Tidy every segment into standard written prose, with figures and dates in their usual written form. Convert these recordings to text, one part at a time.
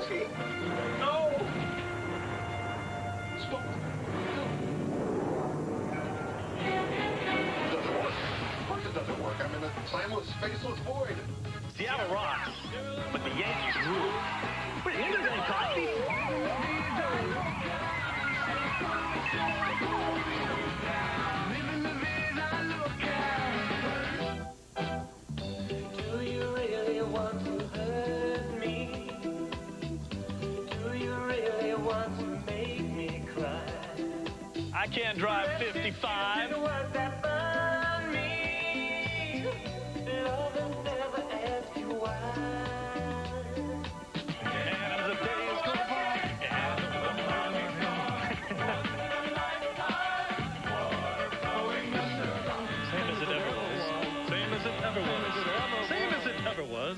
whiskey. No! Stop. It doesn't work. Of course it doesn't work. I'm in a timeless, spaceless void. Seattle rocks, but the Yankees rule. But here's any coffee. Do you really want to hurt me? Do you really want to make me cry? I can't drive 55. Same as it ever was.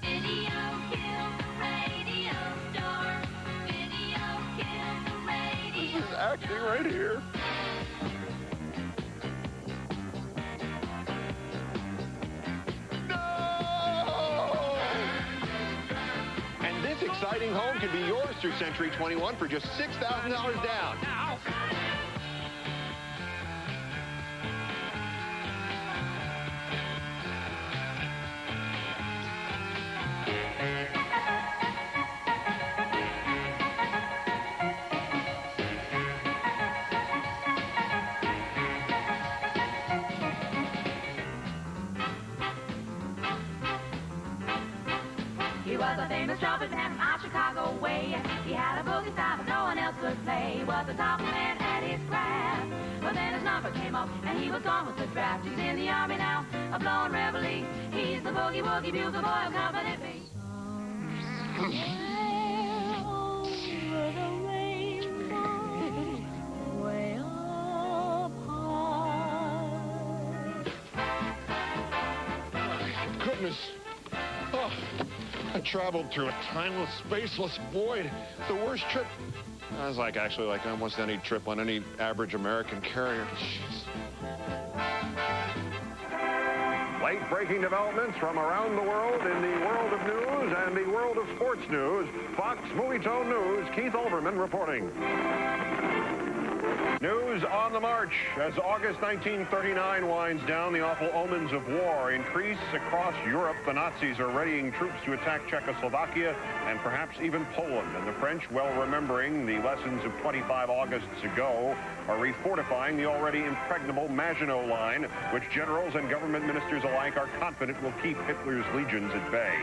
Video killed the radio star. Video killed the radio. This is acting right here. No! And this exciting home can be yours through Century 21 for just $6,000 down. He was a famous trumpet man from out Chicago way. He had a boogie style but no one else could play. He was the top man at his craft. But then his number came up and he was gone with the draft. He's in the army now, a blowing reveille. He's the boogie woogie bugle boy of Company B. Goodness. Oh, I traveled through a timeless, spaceless void. The worst trip. That's like actually like almost any trip on any average American carrier. Jeez. Late-breaking developments from around the world in the world of news and the world of sports news. Fox Movie Tone News, Keith Olbermann reporting. News on the march. As August 1939 winds down, the awful omens of war increase across Europe. The Nazis are readying troops to attack Czechoslovakia and perhaps even Poland. And the French, well remembering the lessons of 25 Augusts ago, are refortifying the already impregnable Maginot Line, which generals and government ministers alike are confident will keep Hitler's legions at bay.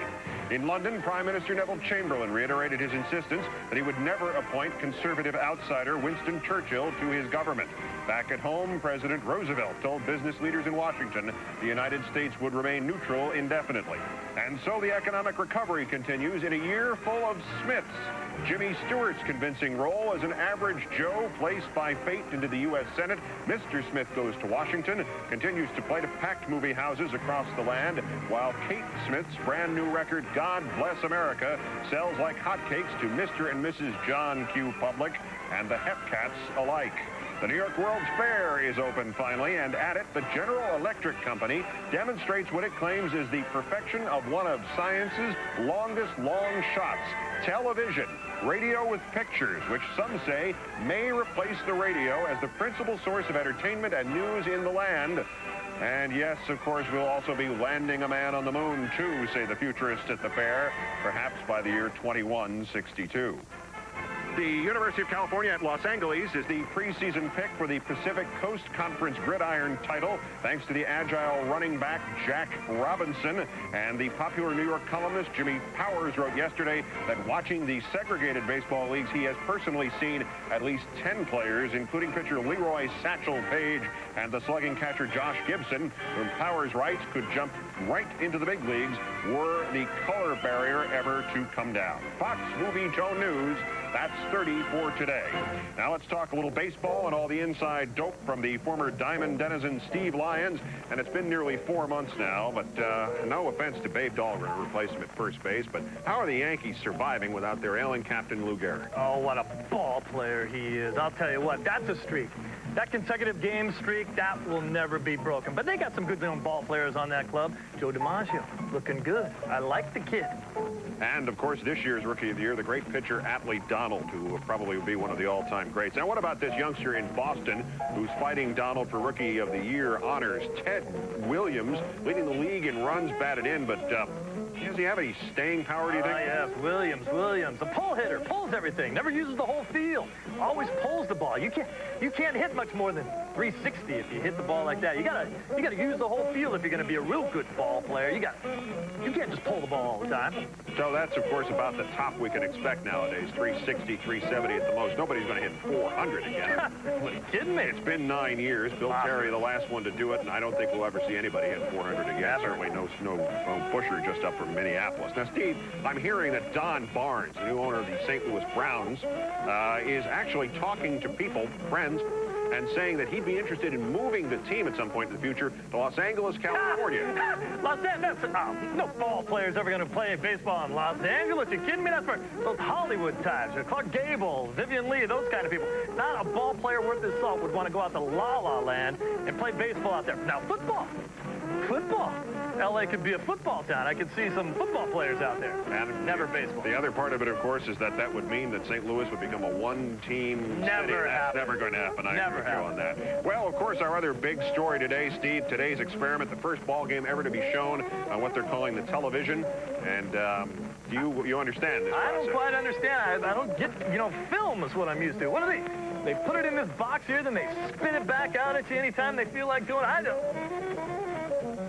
In London, Prime Minister Neville Chamberlain reiterated his insistence that he would never appoint conservative outsider Winston Churchill to his government. Back at home, President Roosevelt told business leaders in Washington the United States would remain neutral indefinitely. And so the economic recovery continues in a year full of Smiths. Jimmy Stewart's convincing role as an average Joe placed by fate into the U.S. Senate. Mr. Smith goes to Washington, continues to play to packed movie houses across the land, while Kate Smith's brand new record, God Bless America, sells like hotcakes to Mr. and Mrs. John Q. Public and the Hepcats alike. The New York World's Fair is open finally, and at it, the General Electric Company demonstrates what it claims is the perfection of one of science's longest long shots, television, radio with pictures, which some say may replace the radio as the principal source of entertainment and news in the land. And yes, of course, we'll also be landing a man on the moon, too, say the futurists at the fair, perhaps by the year 2162. The University of California at Los Angeles is the preseason pick for the Pacific Coast Conference Gridiron title, thanks to the agile running back Jack Robinson. And the popular New York columnist Jimmy Powers wrote yesterday that watching the segregated baseball leagues, he has personally seen at least 10 players, including pitcher Leroy Satchel Paige and the slugging catcher Josh Gibson, whom Powers writes could jump right into the big leagues were the color barrier ever to come down. Fox Movie Tone News. That's 30 for today. Now let's talk a little baseball and all the inside dope from the former Diamond denizen Steve Lyons. And it's been nearly 4 months now, but no offense to Babe Dahlgren, who replaced him at first base, but how are the Yankees surviving without their ailing captain Lou Gehrig? Oh, what a ball player he is. I'll tell you what, that's a streak. That consecutive game streak, that will never be broken. But they got some good young ball players on that club. Joe DiMaggio, looking good. I like the kid. And, of course, this year's Rookie of the Year, the great pitcher, Atlee Donald, who probably will be one of the all-time greats. Now, what about this youngster in Boston who's fighting Donald for Rookie of the Year honors? Ted Williams, leading the league in runs batted in, but does he have any staying power, do you think? Yes, Williams. A pull hitter, pulls everything, never uses the whole field, always pulls the ball. You can't hit much more than 360 if you hit the ball like that. You gotta use the whole field if you're gonna be a real good ball player. You can't just pull the ball all the time. So that's, of course, about the top we can expect nowadays. 360, 370 at the most. Nobody's going to hit 400 again. Are you kidding me? It's been 9 years. Bill Terry, the last one to do it, and I don't think we'll ever see anybody hit 400 again. Certainly no Busher just up from Minneapolis. Now, Steve, I'm hearing that Don Barnes, the new owner of the St. Louis Browns, is actually talking to people, friends, and saying that he'd be interested in moving the team at some point in the future to Los Angeles, California. Los Angeles? No ball player's ever going to play baseball in Los Angeles. You kidding me? That's for those Hollywood types. Clark Gable, Vivian Lee, those kind of people. Not a ball player worth his salt would want to go out to La La Land and play baseball out there. Now, football. L.A. could be a football town. I could see some football players out there. And never baseball. The other part of it, of course, is that would mean that St. Louis would become a one-team city. That's never going to happen. I agree with you on that. Well, of course, our other big story today, Steve, today's experiment, the first ball game ever to be shown on what they're calling the television. And do you understand this process? I don't quite understand. I don't get, film is what I'm used to. What do they put it in this box here, then they spit it back out at you anytime they feel like doing it? I don't.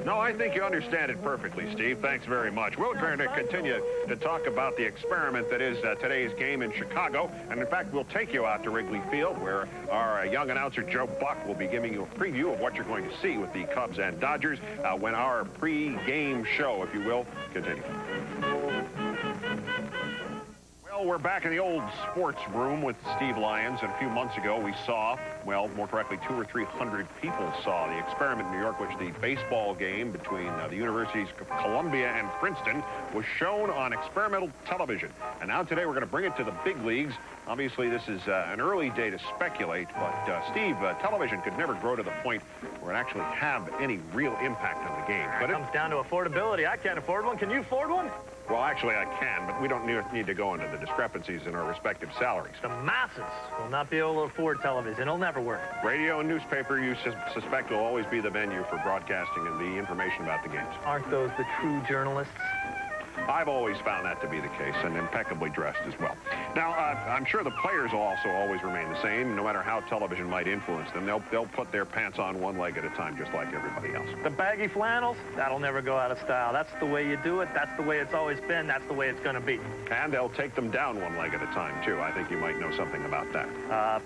No, I think you understand it perfectly, Steve. Thanks very much. We're going to continue to talk about the experiment that is today's game in Chicago. And, in fact, we'll take you out to Wrigley Field, where our young announcer, Joe Buck, will be giving you a preview of what you're going to see with the Cubs and Dodgers when our pre-game show, if you will, continues. Well, we're back in the old sports room with Steve Lyons, and a few months ago we saw, well, more correctly, 200 or 300 people saw the experiment in New York, which the baseball game between the Universities of Columbia and Princeton was shown on experimental television. And now today we're going to bring it to the big leagues. Obviously, this is an early day to speculate, but Steve, television could never grow to the point where it actually have any real impact on the game. But it comes down to affordability. I can't afford one. Can you afford one? Well, actually, I can, but we don't need to go into the discrepancies in our respective salaries. The masses will not be able to afford television. It'll never work. Radio and newspaper, you suspect, will always be the venue for broadcasting and the information about the games. Aren't those the true journalists? I've always found that to be the case, and impeccably dressed as well. Now, I'm sure the players will also always remain the same, no matter how television might influence them. They'll put their pants on one leg at a time, just like everybody else. The baggy flannels, that'll never go out of style. That's the way you do it. That's the way it's always been. That's the way it's going to be. And they'll take them down one leg at a time, too. I think you might know something about that.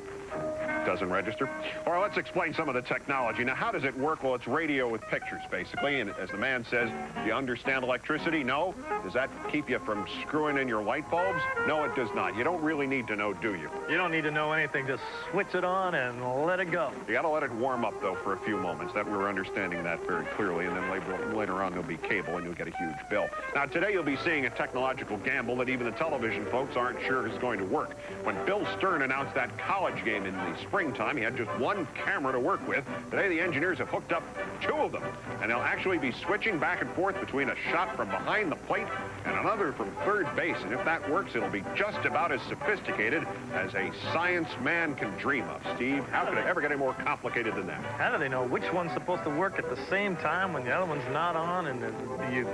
Doesn't register? All right, let's explain some of the technology. Now, how does it work? Well, it's radio with pictures, basically. And as the man says, do you understand electricity? No. Does that keep you from screwing in your light bulbs? No, it does not. You don't really need to know, do you? You don't need to know anything. Just switch it on and let it go. You got to let it warm up, though, for a few moments. That we're understanding that very clearly. And then later on, there'll be cable, and you'll get a huge bill. Now, today you'll be seeing a technological gamble that even the television folks aren't sure is going to work. When Bill Stern announced that college game in the springtime, he had just one camera to work with. Today, the engineers have hooked up 2 of them, and they'll actually be switching back and forth between a shot from behind the plate and another from third base. And if that works, it'll be just about as sophisticated as a science man can dream of. Steve, how could it ever get any more complicated than that? How do they know which one's supposed to work at the same time when the other one's not on? And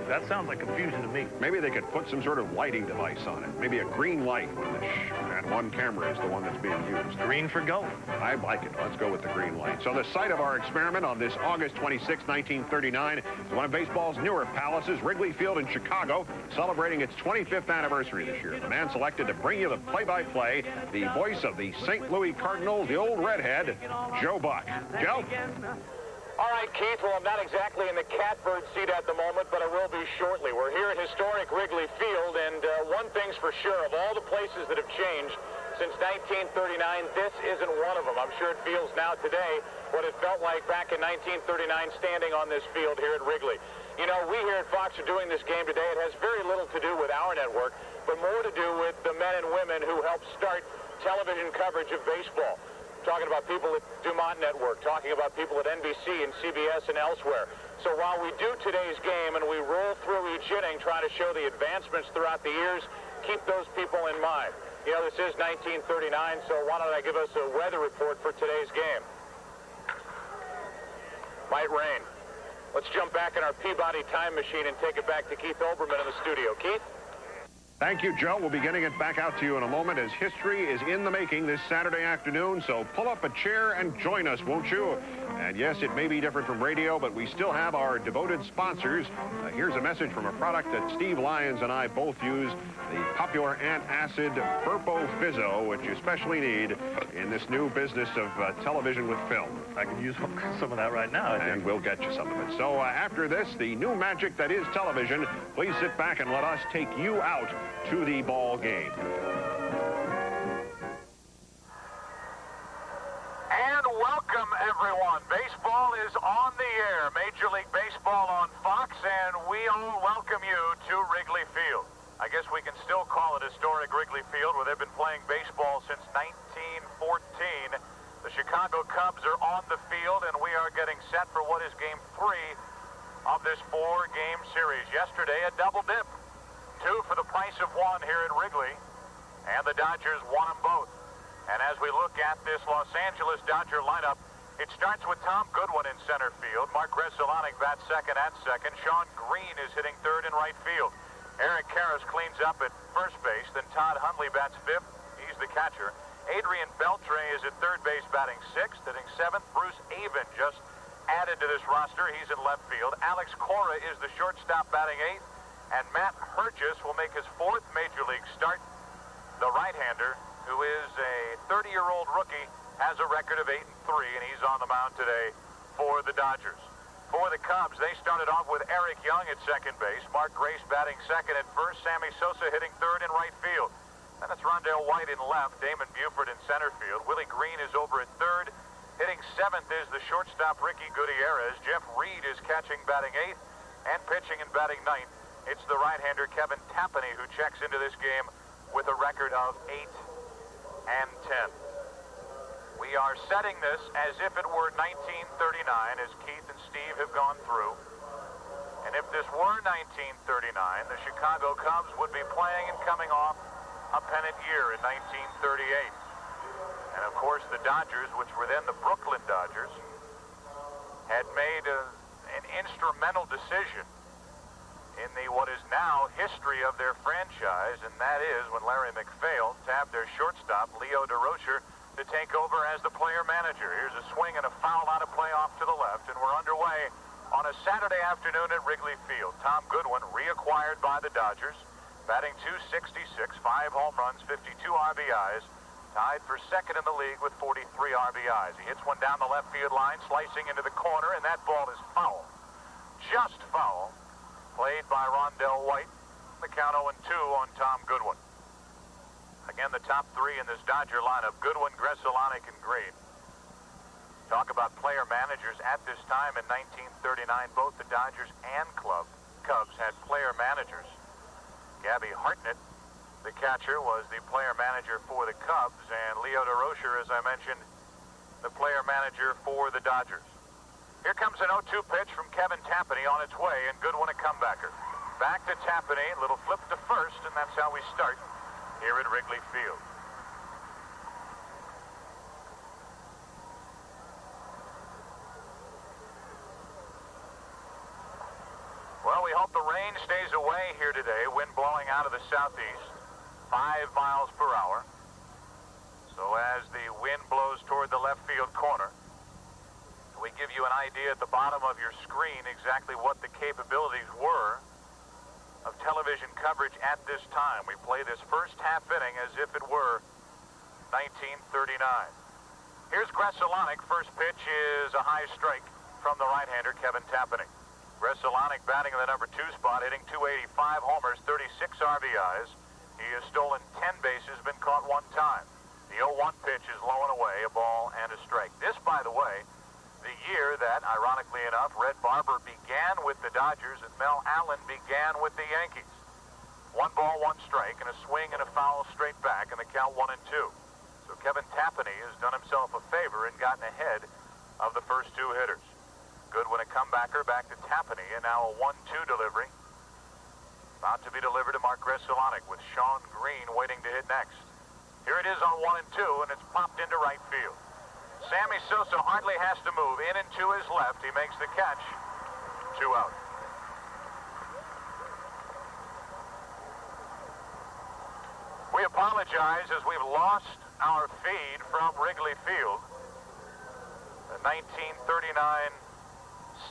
that sounds like confusion to me. Maybe they could put some sort of lighting device on it. Maybe a green light when and one camera is the one that's being used. Green for go. I like it. Let's go with the green light. So the site of our experiment on this August 26, 1939 is one of baseball's newer palaces, Wrigley Field in Chicago, celebrating its 25th anniversary this year. The man selected to bring you the play-by-play, the voice of the St. Louis Cardinals, the old redhead, Joe Buck. Joe? All right, Keith, well, I'm not exactly in the catbird seat at the moment, but I will be shortly. We're here at historic Wrigley Field, and one thing's for sure, of all the places that have changed since 1939, this isn't one of them. I'm sure it feels now today what it felt like back in 1939 standing on this field here at Wrigley. You know, we here at Fox are doing this game today. It has very little to do with our network, but more to do with the men and women who helped start television coverage of baseball. talking about people at Dumont Network, talking about people at NBC and CBS and elsewhere. So while we do today's game and we roll through each inning trying to show the advancements throughout the years, keep those people in mind. You know, this is 1939, so why don't I give us a weather report for today's game? Might rain. Let's jump back in our Peabody time machine and take it back to Keith Olbermann in the studio. Keith? Thank you, Joe. We'll be getting it back out to you in a moment as history is in the making this Saturday afternoon. So pull up a chair and join us, won't you? And yes, it may be different from radio, but we still have our devoted sponsors. Here's a message from a product that Steve Lyons and I both use, the popular antacid Burpo Fizzo, which you especially need in this new business of television with film. I could use some of that right now, I think. And we'll get you some of it. So after this, the new magic that is television, please sit back and let us take you out to the ball game. And welcome, everyone. Baseball is on the air. Major League Baseball on Fox, and we all welcome you to Wrigley Field. I guess we can still call it historic Wrigley Field, where they've been playing baseball since 1914. The Chicago Cubs are on the field, and we are getting set for what is Game 3 of this 4-game series. Yesterday, a double dip. 2 for the price of 1 here at Wrigley, and the Dodgers won them both. And as we look at this Los Angeles Dodger lineup, it starts with Tom Goodwin in center field. Mark Gressolanic bats second at second. Sean Green is hitting third in right field. Eric Karras cleans up at first base. Then Todd Hundley bats fifth. He's the catcher. Adrian Beltre is at third base batting sixth. Hitting seventh. Bruce Avon just added to this roster. He's in left field. Alex Cora is the shortstop batting eighth. And Matt Hergis will make his 4th Major League start. The right-hander, who is a 30-year-old rookie, has a record of 8-3, and he's on the mound today for the Dodgers. For the Cubs, they started off with Eric Young at second base, Mark Grace batting second at first, Sammy Sosa hitting third in right field. Then it's Rondell White in left, Damon Buford in center field. Willie Green is over at third. Hitting seventh is the shortstop Ricky Gutierrez. Jeff Reed is catching, batting eighth, and pitching and batting ninth. It's the right-hander Kevin Tapani who checks into this game with a record of 8-10. We are setting this as if it were 1939, as Keith and Steve have gone through. And if this were 1939, the Chicago Cubs would be playing and coming off a pennant year in 1938. And of course, the Dodgers, which were then the Brooklyn Dodgers, had made an instrumental decision in the what is now history of their franchise, and that is when Larry McPhail tabbed their shortstop, Leo DeRocher, to take over as the player manager. Here's a swing and a foul out of play off to the left, and we're underway on a Saturday afternoon at Wrigley Field. Tom Goodwin, reacquired by the Dodgers, batting .266, 5 home runs, 52 RBIs, tied for second in the league with 43 RBIs. He hits one down the left field line, slicing into the corner, and that ball is foul. Just foul. Played by Rondell White. The count 0-2 on Tom Goodwin. Again, the top 3 in this Dodger lineup, Goodwin, Gressolanic, and Green. Talk about player managers at this time in 1939. Both the Dodgers and Cubs had player managers. Gabby Hartnett, the catcher, was the player manager for the Cubs, and Leo DeRocher, as I mentioned, the player manager for the Dodgers. Here comes an 0-2 pitch from Kevin Tapani on its way, and Goodwin a comebacker. Back to Tapani, little flip to first, and that's how we start here at Wrigley Field. Well, we hope the rain stays away here today. Wind blowing out of the southeast, 5 miles per hour. So as the wind blows toward the left field corner, we give you an idea at the bottom of your screen exactly what the capabilities were of television coverage at this time. We play this first half inning as if it were 1939. Here's Gressolanic. First pitch is a high strike from the right-hander, Kevin Tapani. Gressolanic batting in the number 2 spot, hitting .285 homers, 36 RBIs. He has stolen 10 bases, been caught 1 time. The 0-1 pitch is low and away, a ball and a strike. This, by the way, the year that, ironically enough, Red Barber began with the Dodgers and Mel Allen began with the Yankees. 1 ball, 1 strike, and a swing and a foul straight back, and the count 1-2. So Kevin Tapani has done himself a favor and gotten ahead of the first two hitters. Goodwin, a comebacker, back to Tapani, and now a 1-2 delivery. About to be delivered to Mark Gressolonic with Sean Green waiting to hit next. Here it is on 1 and 2, and it's popped into right field. Sammy Sosa hardly has to move. In and to his left. He makes the catch. 2 out. We apologize as we've lost our feed from Wrigley Field. The 1939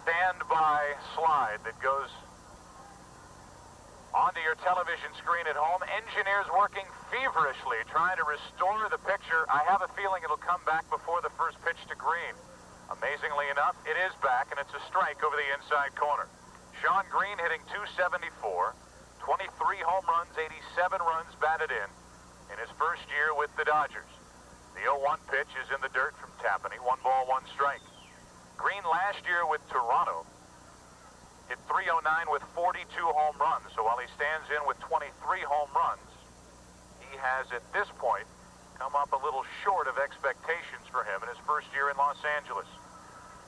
standby slide that goes onto your television screen at home. Engineers working feverishly trying to restore the picture. I have a feeling it'll come back before the first pitch to Green. Amazingly enough, it is back, and it's a strike over the inside corner. Sean Green hitting .274, 23 home runs, 87 runs batted in his first year with the Dodgers. The 0-1 pitch is in the dirt from Tapani. 1 ball, 1 strike. Green last year with Toronto hit .309 with 42 home runs. So while he stands in with 23 home runs, he has at this point come up a little short of expectations for him in his first year in Los Angeles.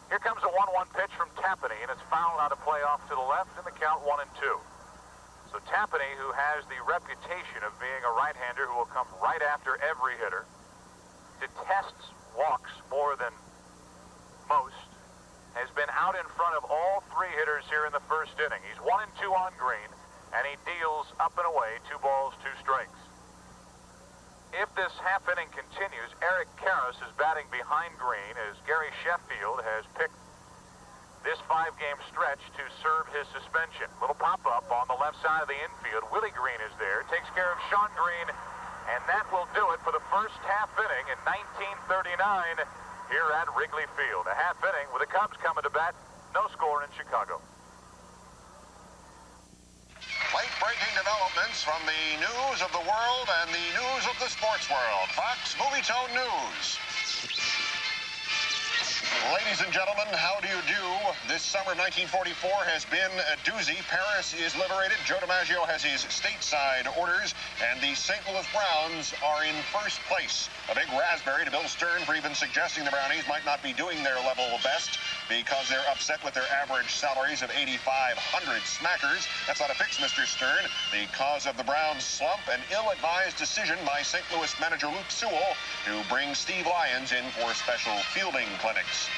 Here comes a 1-1 pitch from Tapani, and it's fouled out of play off to the left, and the count 1 and 2. So Tapani, who has the reputation of being a right-hander who will come right after every hitter, detests walks more than most, has been out in front of all 3 hitters here in the first inning. He's 1 and 2 on Green, and he deals up and away 2 balls, 2 strikes. If this half inning continues, Eric Karras is batting behind Green as Gary Sheffield has picked this 5-game stretch to serve his suspension. Little pop-up on the left side of the infield. Willie Green is there, takes care of Sean Green, and that will do it for the first half inning in 1939 here at Wrigley Field. A half inning with the Cubs coming to bat. No score in Chicago. Late-breaking developments from the news of the world and the news of the sports world. Fox Movie Tone News. Ladies and gentlemen, how do you do? This summer of 1944 has been a doozy. Paris is liberated. Joe DiMaggio has his stateside orders, and the St. Louis Browns are in first place. A big raspberry to Bill Stern for even suggesting the Brownies might not be doing their level best because they're upset with their average salaries of $8,500 smackers. That's not a fix, Mr. Stern. The cause of the Browns' slump, an ill-advised decision by St. Louis manager Luke Sewell to bring Steve Lyons in for special fielding clinics.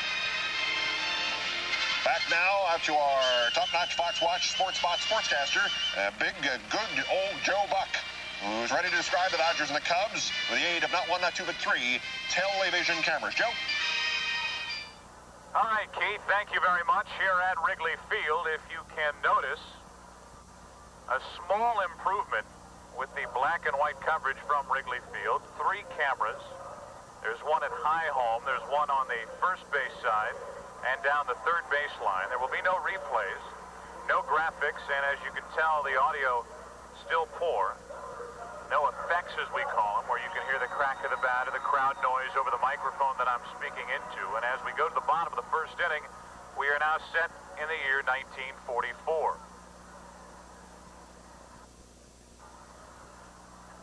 Back now out to our top-notch Fox Watch Sports Spot sportscaster, big, good old Joe Buck, who's ready to describe the Dodgers and the Cubs with the aid of not 1, not 2, but 3 television cameras. Joe? All right, Keith, thank you very much. Here at Wrigley Field, if you can notice, a small improvement with the black and white coverage from Wrigley Field. 3 cameras. There's one at high home. There's one on the first base side and down the third baseline. There will be no replays, no graphics, and as you can tell, the audio still poor. No effects, as we call them, where you can hear the crack of the bat or the crowd noise over the microphone that I'm speaking into. And as we go to the bottom of the first inning, we are now set in the year 1944.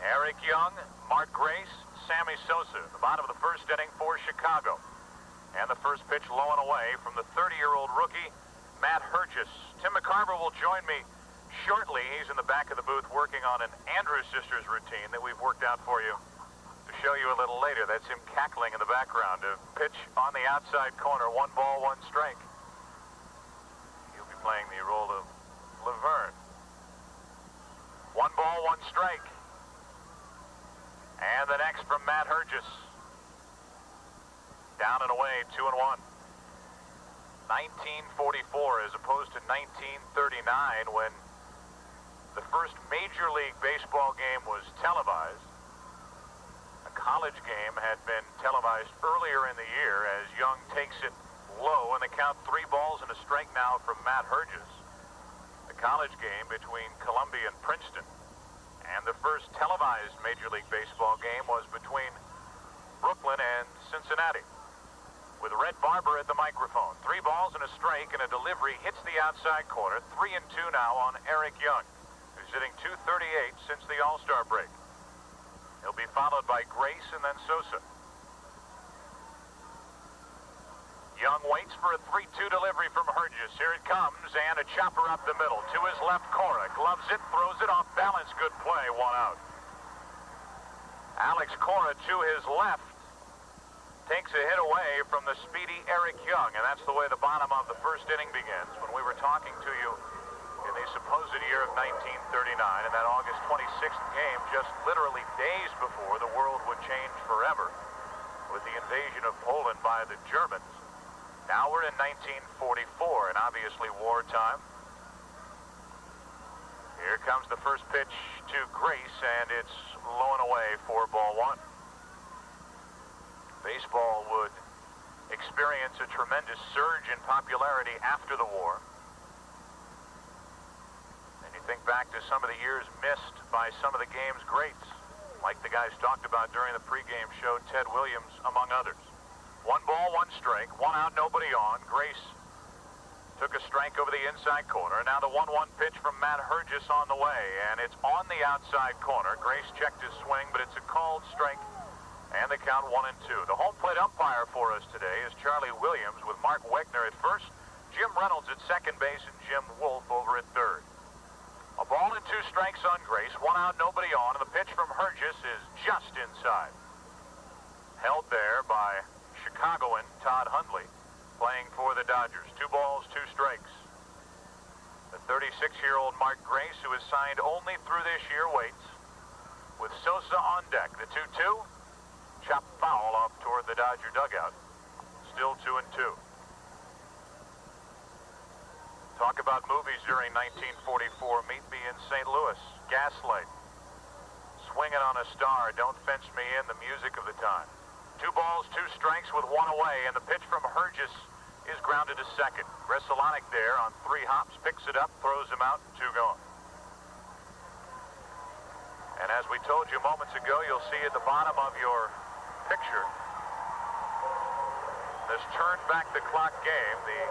Eric Young, Mark Grace, Sammy Sosa, the bottom of the first inning for Chicago. And the first pitch low and away from the 30-year-old rookie, Matt Hergis. Tim McCarver will join me shortly. He's in the back of the booth working on an Andrews Sisters routine that we've worked out for you to show you a little later. That's him cackling in the background. A pitch on the outside corner, 1 ball, 1 strike. He'll be playing the role of Laverne. 1 ball, 1 strike. And the next from Matt Hergis. Down and away, 2-1. 1944 as opposed to 1939 when the first Major League Baseball game was televised. A college game had been televised earlier in the year as Young takes it low, and the count 3 balls and a strike now from Matt Hergis. The college game between Columbia and Princeton. And the first televised Major League Baseball game was between Brooklyn and Cincinnati. With Red Barber at the microphone. 3 balls and a strike, and a delivery hits the outside corner. 3-2 now on Eric Young, who's hitting .238 since the All-Star break. He'll be followed by Grace and then Sosa. Young waits for a 3-2 delivery from Hergis. Here it comes, and a chopper up the middle. To his left, Cora gloves it, throws it off balance. Good play, 1 out. Alex Cora to his left takes a hit away from the speedy Eric Young, and that's the way the bottom of the first inning begins. When we were talking to you in the supposed year of 1939, in that August 26th game, just literally days before the world would change forever with the invasion of Poland by the Germans. Now we're in 1944, and obviously wartime. Here comes the first pitch to Grace, and it's low and away for ball 1. Baseball would experience a tremendous surge in popularity after the war. And you think back to some of the years missed by some of the game's greats, like the guys talked about during the pregame show, Ted Williams, among others. 1 ball, 1 strike, 1 out, nobody on. Grace took a strike over the inside corner. Now the 1-1 pitch from Matt Hergis on the way, and it's on the outside corner. Grace checked his swing, but it's a called strike, and the count 1-2. The home plate umpire for us today is Charlie Williams, with Mark Wegner at first, Jim Reynolds at second base, and Jim Wolf over at third. A ball and 2 strikes on Grace, 1 out, nobody on, and the pitch from Hergis is just inside. Held there by Chicagoan Todd Hundley, playing for the Dodgers. 2 balls, 2 strikes. The 36-year-old Mark Grace, who is signed only through this year, waits. With Sosa on deck, the 2-2, chopped foul off toward the Dodger dugout. Still 2-2. Talk about movies during 1944. Meet me in St. Louis. Gaslight. Swinging on a Star. Don't Fence Me In. The music of the time. 2 balls, 2 strikes with 1 away, and the pitch from Hergis is grounded to second. Gresalonic there on 3 hops, picks it up, throws him out, 2 gone. And as we told you moments ago, you'll see at the bottom of your picture, this turned back the clock game. The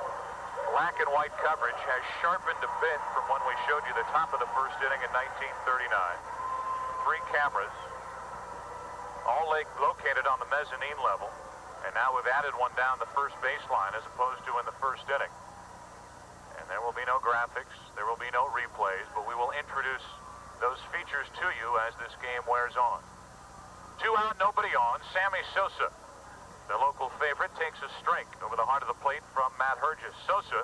black and white coverage has sharpened a bit from when we showed you the top of the first inning in 1939. 3 cameras, all located on the mezzanine level, and now we've added one down the first baseline as opposed to in the first inning. And there will be no graphics, there will be no replays, but we will introduce those features to you as this game wears on. 2 out, nobody on. Sammy Sosa, the local favorite, takes a strike over the heart of the plate from Matt Hergis. Sosa,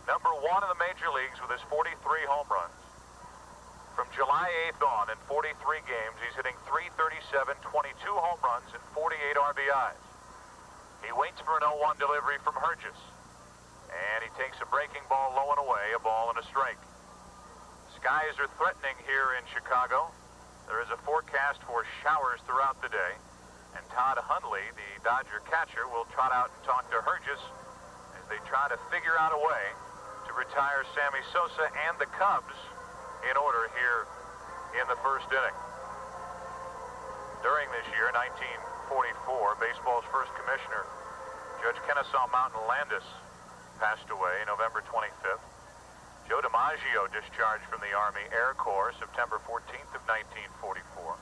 number 1 in the major leagues with his 43 home runs. From July 8th on, in 43 games, he's hitting .337, 22 home runs, and 48 RBIs. He waits for an 0-1 delivery from Hergis. And he takes a breaking ball low and away, a ball and a strike. Skies are threatening here in Chicago. There is a forecast for showers throughout the day. And Todd Hundley, the Dodger catcher, will trot out and talk to Hergis as they try to figure out a way to retire Sammy Sosa and the Cubs in order here in the first inning. During this year, 1944, baseball's first commissioner, Judge Kennesaw Mountain Landis, passed away November 25th. Joe DiMaggio discharged from the Army Air Corps September 14th of 1944.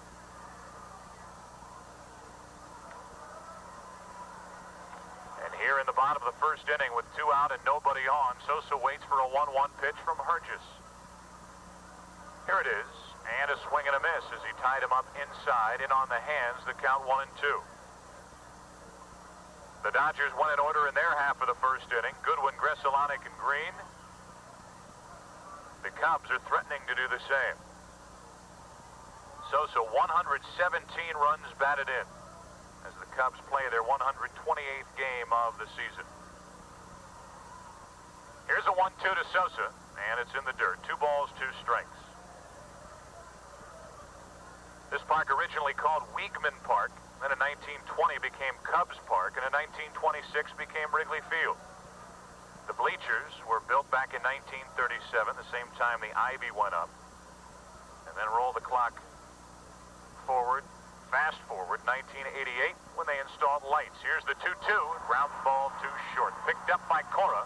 And here in the bottom of the first inning with 2 out and nobody on, Sosa waits for a 1-1 pitch from Hergis. Here it is, and a swing and a miss as he tied him up inside and on the hands, the count 1-2. The Dodgers went in order in their half of the first inning. Goodwin, Gresalonic, and Green. The Cubs are threatening to do the same. Sosa, 117 runs batted in as the Cubs play their 128th game of the season. Here's a 1-2 to Sosa, and it's in the dirt. 2 balls, 2 strikes. This park originally called Weigman Park, then in 1920 became Cubs Park, and in 1926 became Wrigley Field. The bleachers were built back in 1937, the same time the ivy went up. And then roll the clock forward, fast forward, 1988, when they installed lights. Here's the 2-2, ground ball too short. Picked up by Cora.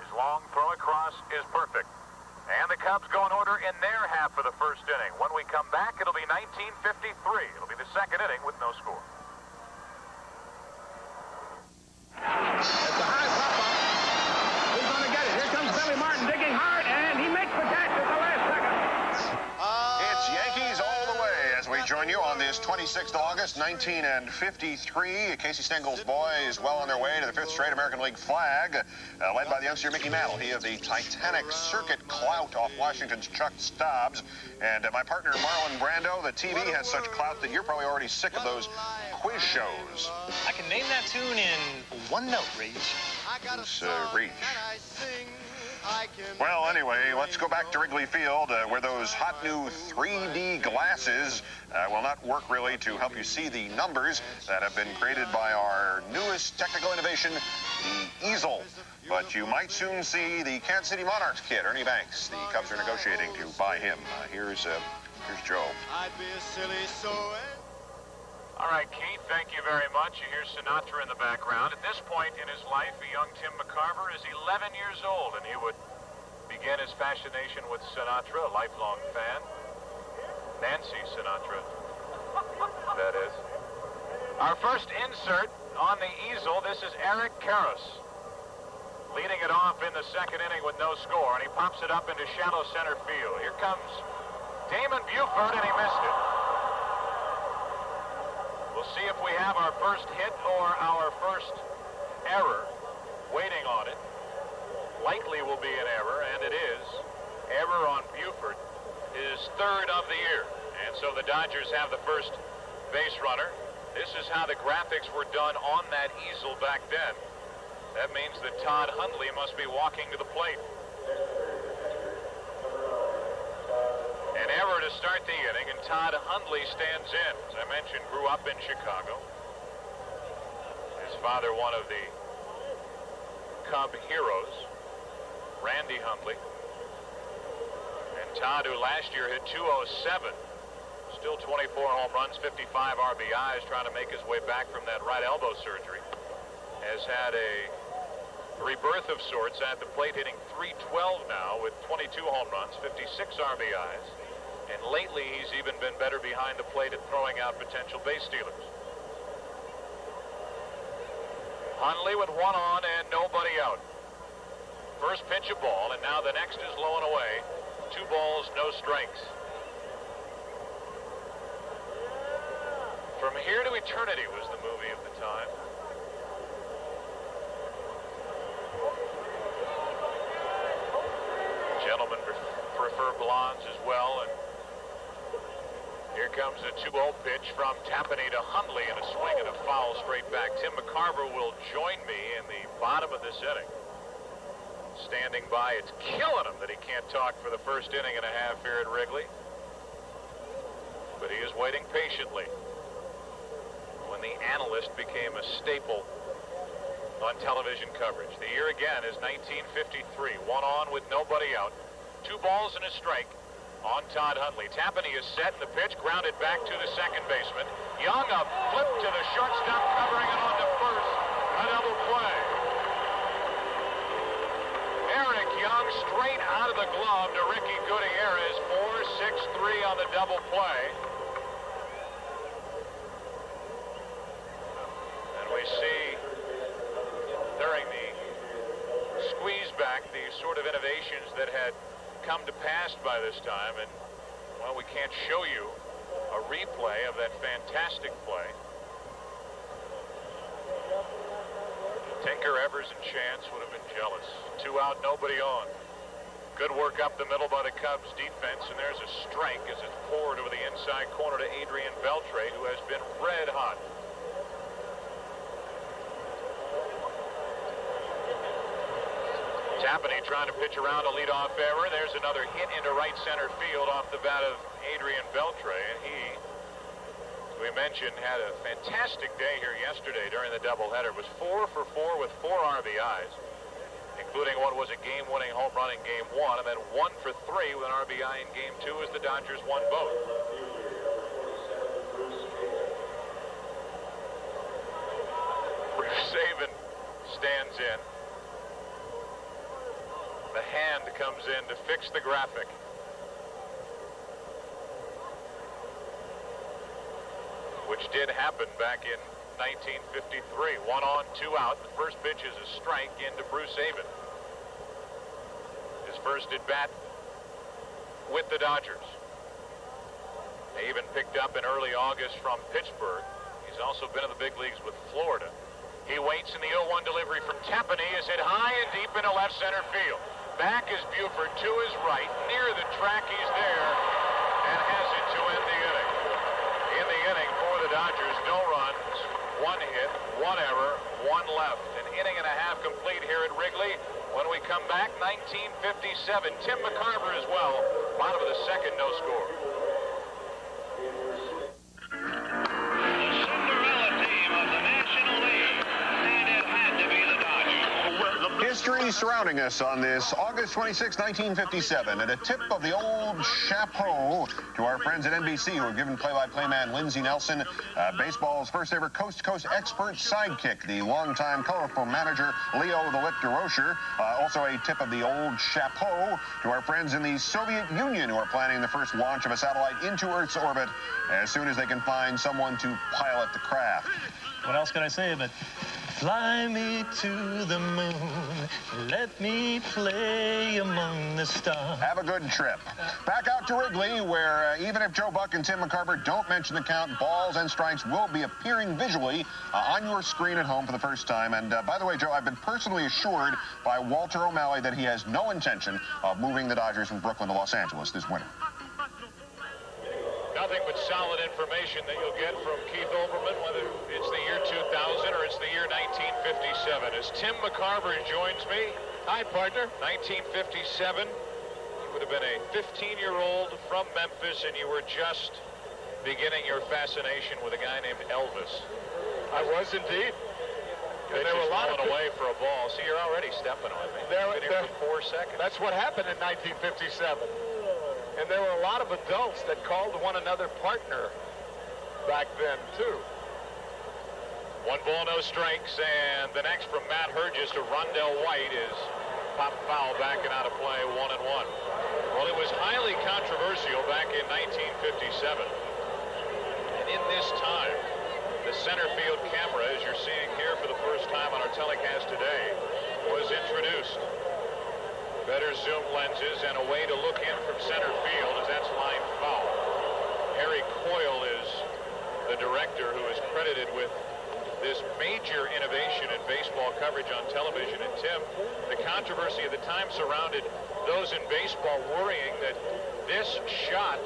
His long throw across is perfect. And the Cubs go in order in their half of the first inning. When we come back, it'll be 1953. It'll be the second inning with no score. It's a high pop-up. Who's going to get it? Here comes Billy Martin digging hard, and he makes the catch at the last second. It's Yankees all the way as we join you on this 26th August, 1953. Casey Stengel's boys well on their way to the 5th straight American League flag, led by the youngster Mickey Mantle. He of the Titanic circuit clout off Washington's Chuck Stobbs. And my partner Marlon Brando, the TV has such clout that you're probably already sick of those quiz shows. I can name that tune in one note, Reach. Who's Reach? Well, anyway, let's go back to Wrigley Field, where those hot new 3D glasses will not work really to help you see the numbers that have been created by our newest technical innovation, the easel. But you might soon see the Kansas City Monarchs kid, Ernie Banks. The Cubs are negotiating to buy him. Here's Joe. I'd be a silly soul. All right, Keith, thank you very much. You hear Sinatra in the background. At this point in his life, a young Tim McCarver is 11 years old, and he would begin his fascination with Sinatra, a lifelong fan. Nancy Sinatra, that is. Our first insert on the easel, this is Eric Karras, leading it off in the second inning with no score, and he pops it up into shallow center field. Here comes Damon Buford, and he missed it. We'll see if we have our first hit or our first error. Waiting on it. Likely will be an error, and it is. Error on Buford is third of the year. And so the Dodgers have the first base runner. This is how the graphics were done on that easel back then. That means that Todd Hundley must be walking to the plate. An error to start the inning, and Todd Hundley stands in. As I mentioned, grew up in Chicago. His father, one of the Cub heroes, Randy Hundley. And Todd, who last year hit .207, still 24 home runs, 55 RBIs, trying to make his way back from that right elbow surgery, has had a rebirth of sorts at the plate, hitting .312 now with 22 home runs, 56 RBIs. And lately, he's even been better behind the plate at throwing out potential base stealers. Hundley with one on and nobody out. First pitch a ball, and now the next is low and away. 2 balls, no strikes. From Here to Eternity was the movie of the time. Gentlemen prefer blondes as well, and here comes a 2-0 pitch from Tapani to Hundley, and a swing and a foul straight back. Tim McCarver will join me in the bottom of this inning. Standing by, it's killing him that he can't talk for the first inning and a half here at Wrigley. But he is waiting patiently. When the analyst became a staple on television coverage. The year again is 1953. 1 on with nobody out. 2 balls and a strike on Todd Hundley. Tapani is set, and the pitch grounded back to the second baseman. Young, a flip to the shortstop, covering it on to first. A double play. Eric Young straight out of the glove to Ricky Gutierrez. 4-6-3 on the double play. And we see during the squeeze back the sort of innovations that had come to pass by this time, and well, we can't show you a replay of that fantastic play. Tinker, Evers, and Chance would have been jealous. 2 out, nobody on. Good work up the middle by the Cubs defense, and there's a strike as it's poured over the inside corner to Adrian Beltre, who has been red hot. Tapani trying to pitch around a leadoff error. There's another hit into right center field off the bat of Adrian Beltre. And he, as we mentioned, had a fantastic day here yesterday during the doubleheader. Was 4 for 4 with 4 RBIs, including what was a game-winning home run in Game 1, and then 1 for 3 with an RBI in Game 2 as the Dodgers won both. Bruce Saban stands in. The hand comes in to fix the graphic. Which did happen back in 1953. 1 on, 2 out. The first pitch is a strike into Bruce Avon. His first at bat with the Dodgers. Avon picked up in early August from Pittsburgh. He's also been in the big leagues with Florida. He waits, and the 0-1 delivery from Tapani is hit high and deep into left center field. Back is Buford to his right. Near the track, he's there and has it to end the inning. In the inning for the Dodgers, no runs, 1 hit, 1 error, 1 left. An inning and a half complete here at Wrigley. When we come back, 1957. Tim McCarver as well. Bottom of the second, no score. History surrounding us on this August 26, 1957, and a tip of the old chapeau to our friends at NBC who have given play-by-play man Lindsey Nelson baseball's first ever coast-to-coast expert sidekick, the longtime colorful manager Leo the Lip DeRocher. Also a tip of the old chapeau to our friends in the Soviet Union who are planning the first launch of a satellite into Earth's orbit as soon as they can find someone to pilot the craft. What else can I say but fly me to the moon, let me play among the stars. Have a good trip. Back out to Wrigley, where even if Joe Buck and Tim McCarver don't mention the count, balls and strikes will be appearing visually on your screen at home for the first time. And by the way, Joe, I've been personally assured by Walter O'Malley that he has no intention of moving the Dodgers from Brooklyn to Los Angeles this winter. Nothing but solid information that you'll get from Keith Olbermann, whether it's the year 2000 or it's the year 1957. As Tim McCarver joins me. Hi, partner. 1957. You would have been a 15-year-old from Memphis, and you were just beginning your fascination with a guy named Elvis. I was indeed. And there were a lot of away for a ball. See, you're already stepping on me. Been here for 4 seconds. That's what happened in 1957. And there were a lot of adults that called one another partner back then, too. 1 ball, no strikes, and the next from Matt Hergis to Rondell White is pop foul back and out of play, 1-1. Well, it was highly controversial back in 1957. And in this time, the center field camera, as you're seeing here for the first time on our telecast today, was introduced. Better zoom lenses and a way to look in from center field as that's line foul. Harry Coyle is the director who is credited with this major innovation in baseball coverage on television. And Tim, the controversy of the time surrounded those in baseball worrying that this shot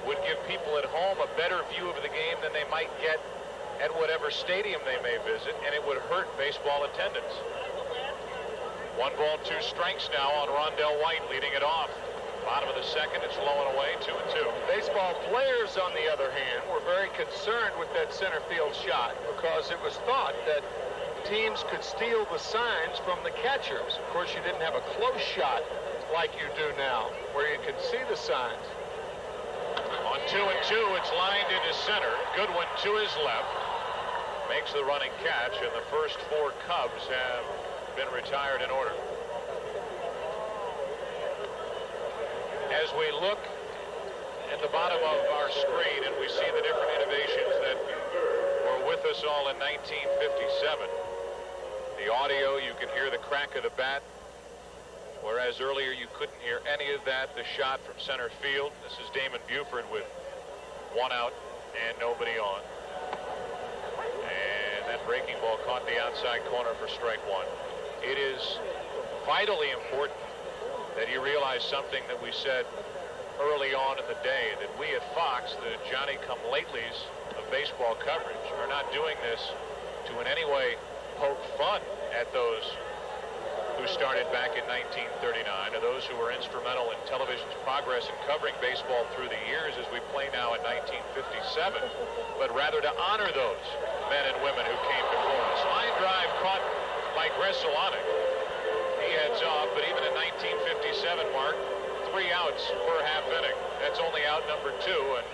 would give people at home a better view of the game than they might get at whatever stadium they may visit, and it would hurt baseball attendance. 1 ball, 2 strikes now on Rondell White, leading it off. Bottom of the second, it's low and away, 2-2. Baseball players, on the other hand, were very concerned with that center field shot because it was thought that teams could steal the signs from the catchers. Of course, you didn't have a close shot like you do now, where you can see the signs. On 2-2, it's lined into center. Goodwin to his left. Makes the running catch, and the first 4 Cubs have been retired in order. As we look at the bottom of our screen and we see the different innovations that were with us all in 1957, the audio, you can hear the crack of the bat, whereas earlier you couldn't hear any of that. The shot from center field. This is Damon Buford with 1 out and nobody on. And that breaking ball caught the outside corner for strike 1. It is vitally important that you realize something that we said early on in the day, that we at Fox, the Johnny-come-latelys of baseball coverage, are not doing this to in any way poke fun at those who started back in 1939, or those who were instrumental in television's progress in covering baseball through the years as we play now in 1957, but rather to honor those men and women who came before us. Line drive caught by Gresolonic. He heads off, but even in 1957, Mark, 3 outs per half inning. That's only out number 2, and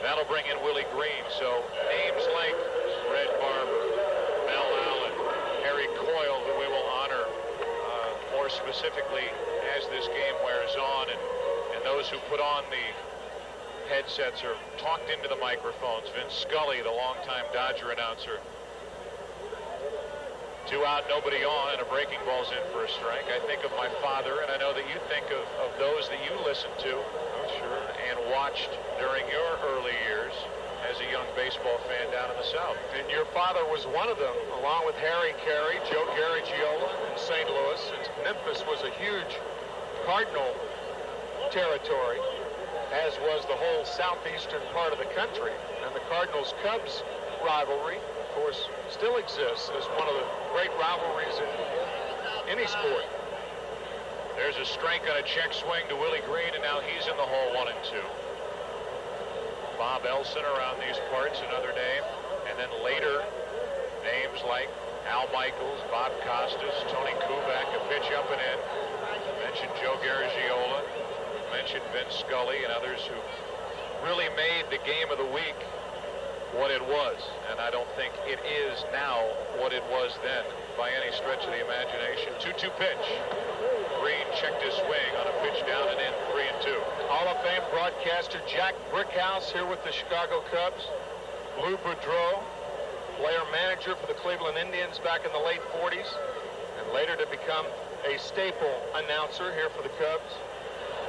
that'll bring in Willie Green. So names like Red Barber, Mel Allen, Harry Coyle, who we will honor more more specifically as this game wears on, and those who put on the headsets are talked into the microphones. Vince Scully, the longtime Dodger announcer. 2 out, nobody on, and a breaking ball's in for a strike. I think of my father, and I know that you think of those that you listened to, sure, and watched during your early years as a young baseball fan down in the South. And your father was one of them, along with Harry Carey, Joe Garagiola in St. Louis. And Memphis was a huge Cardinal territory, as was the whole southeastern part of the country. And the Cardinals-Cubs rivalry, of course, still exists as one of the great rivalries in any sport. There's a strike on a check swing to Willie Green, and now he's in the hole, 1-2. Bob Elson around these parts, another name. And then later, names like Al Michaels, Bob Costas, Tony Kubek, a pitch up and in. Mentioned Joe Garagiola, mentioned Vince Scully, and others who really made the game of the week what it was. And I don't think it is now what it was then by any stretch of the imagination. 2-2 pitch. Green checked his swing on a pitch down and in, 3-2. Hall of Fame broadcaster Jack Brickhouse here with the Chicago Cubs. Lou Boudreau, player-manager for the Cleveland Indians back in the late 40s, and later to become a staple announcer here for the Cubs.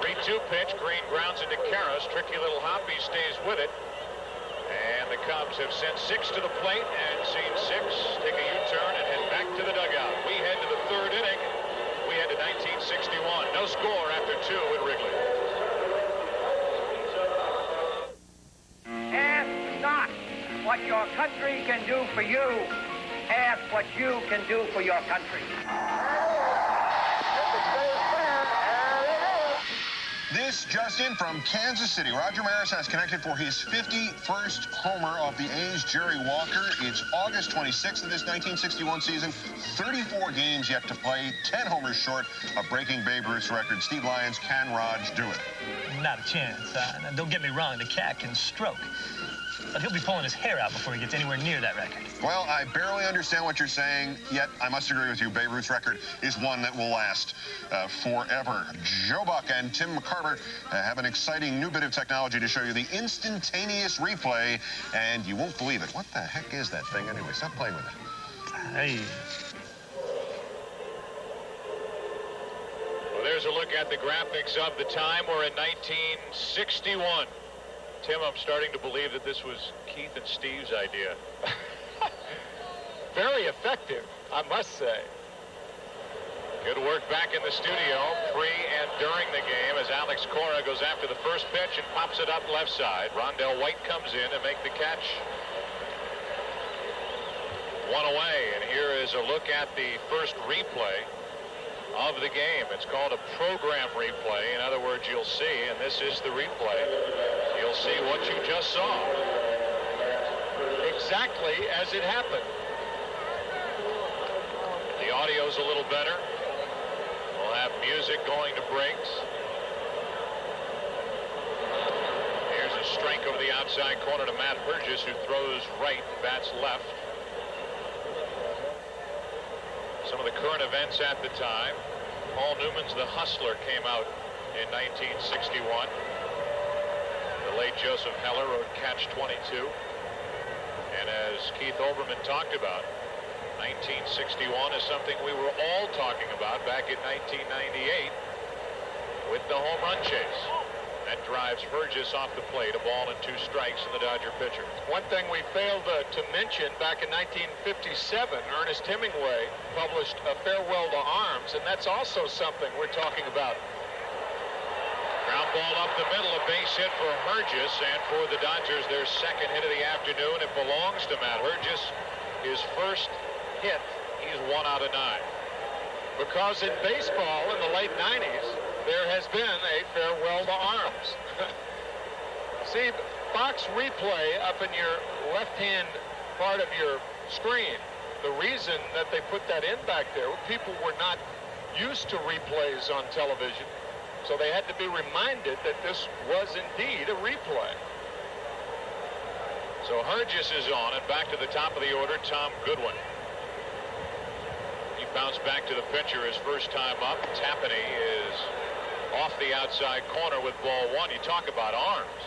3-2 pitch. Green grounds into Karras. Tricky little hop. He stays with it. And the Cubs have sent 6 to the plate and seen 6 take a U-turn and head back to the dugout. We head to the 3rd inning. We head to 1961. No score after 2 at Wrigley. Ask not what your country can do for you. Ask what you can do for your country. This just in from Kansas City. Roger Maris has connected for his 51st homer of the A's Jerry Walker. It's August 26th of this 1961 season. 34 games yet to play. 10 homers short of breaking Babe Ruth's record. Steve Lyons, can Raj do it? Not a chance. Now, don't get me wrong, the cat can stroke. But he'll be pulling his hair out before he gets anywhere near that record. Well, I barely understand what you're saying, yet I must agree with you. Babe Ruth's record is one that will last forever. Joe Buck and Tim McCarver have an exciting new bit of technology to show you, the instantaneous replay, and you won't believe it. What the heck is that thing anyway? Stop playing with it. Hey. Well, there's a look at the graphics of the time. We're in 1961. Tim, I'm starting to believe that this was Keith and Steve's idea. Very effective, I must say. Good work back in the studio, pre and during the game, as Alex Cora goes after the first pitch and pops it up left side. Rondell White comes in to make the catch. 1 away, and here is a look at the first replay of the game. It's called a program replay. In other words, you'll see, and this is the replay, you'll see what you just saw. Exactly as it happened. The audio's a little better. We'll have music going to breaks. Here's a strike over the outside corner to Matt Burgess, who throws right, bats left. Some of the current events at the time. Paul Newman's The Hustler came out in 1961. The late Joseph Heller wrote Catch 22. And as Keith Olbermann talked about, 1961 is something we were all talking about back in 1998 with the home run chase. That drives Burgess off the plate, a ball and 2 strikes in the Dodger pitcher. One thing we failed to mention, back in 1957, Ernest Hemingway published A Farewell to Arms, and that's also something we're talking about. Ground ball up the middle, a base hit for Burgess, and for the Dodgers, their second hit of the afternoon. It belongs to Matt Burgess. His first hit, he's 1 out of 9. Because in baseball in the late 90s, there has been a farewell to arms. See, box replay up in your left-hand part of your screen, the reason that they put that in back there, people were not used to replays on television, so they had to be reminded that this was indeed a replay. So Burgess is on, and back to the top of the order, Tom Goodwin. He Bounce back to the pitcher his first time up. Tapani is off the outside corner with ball one. You talk about arms.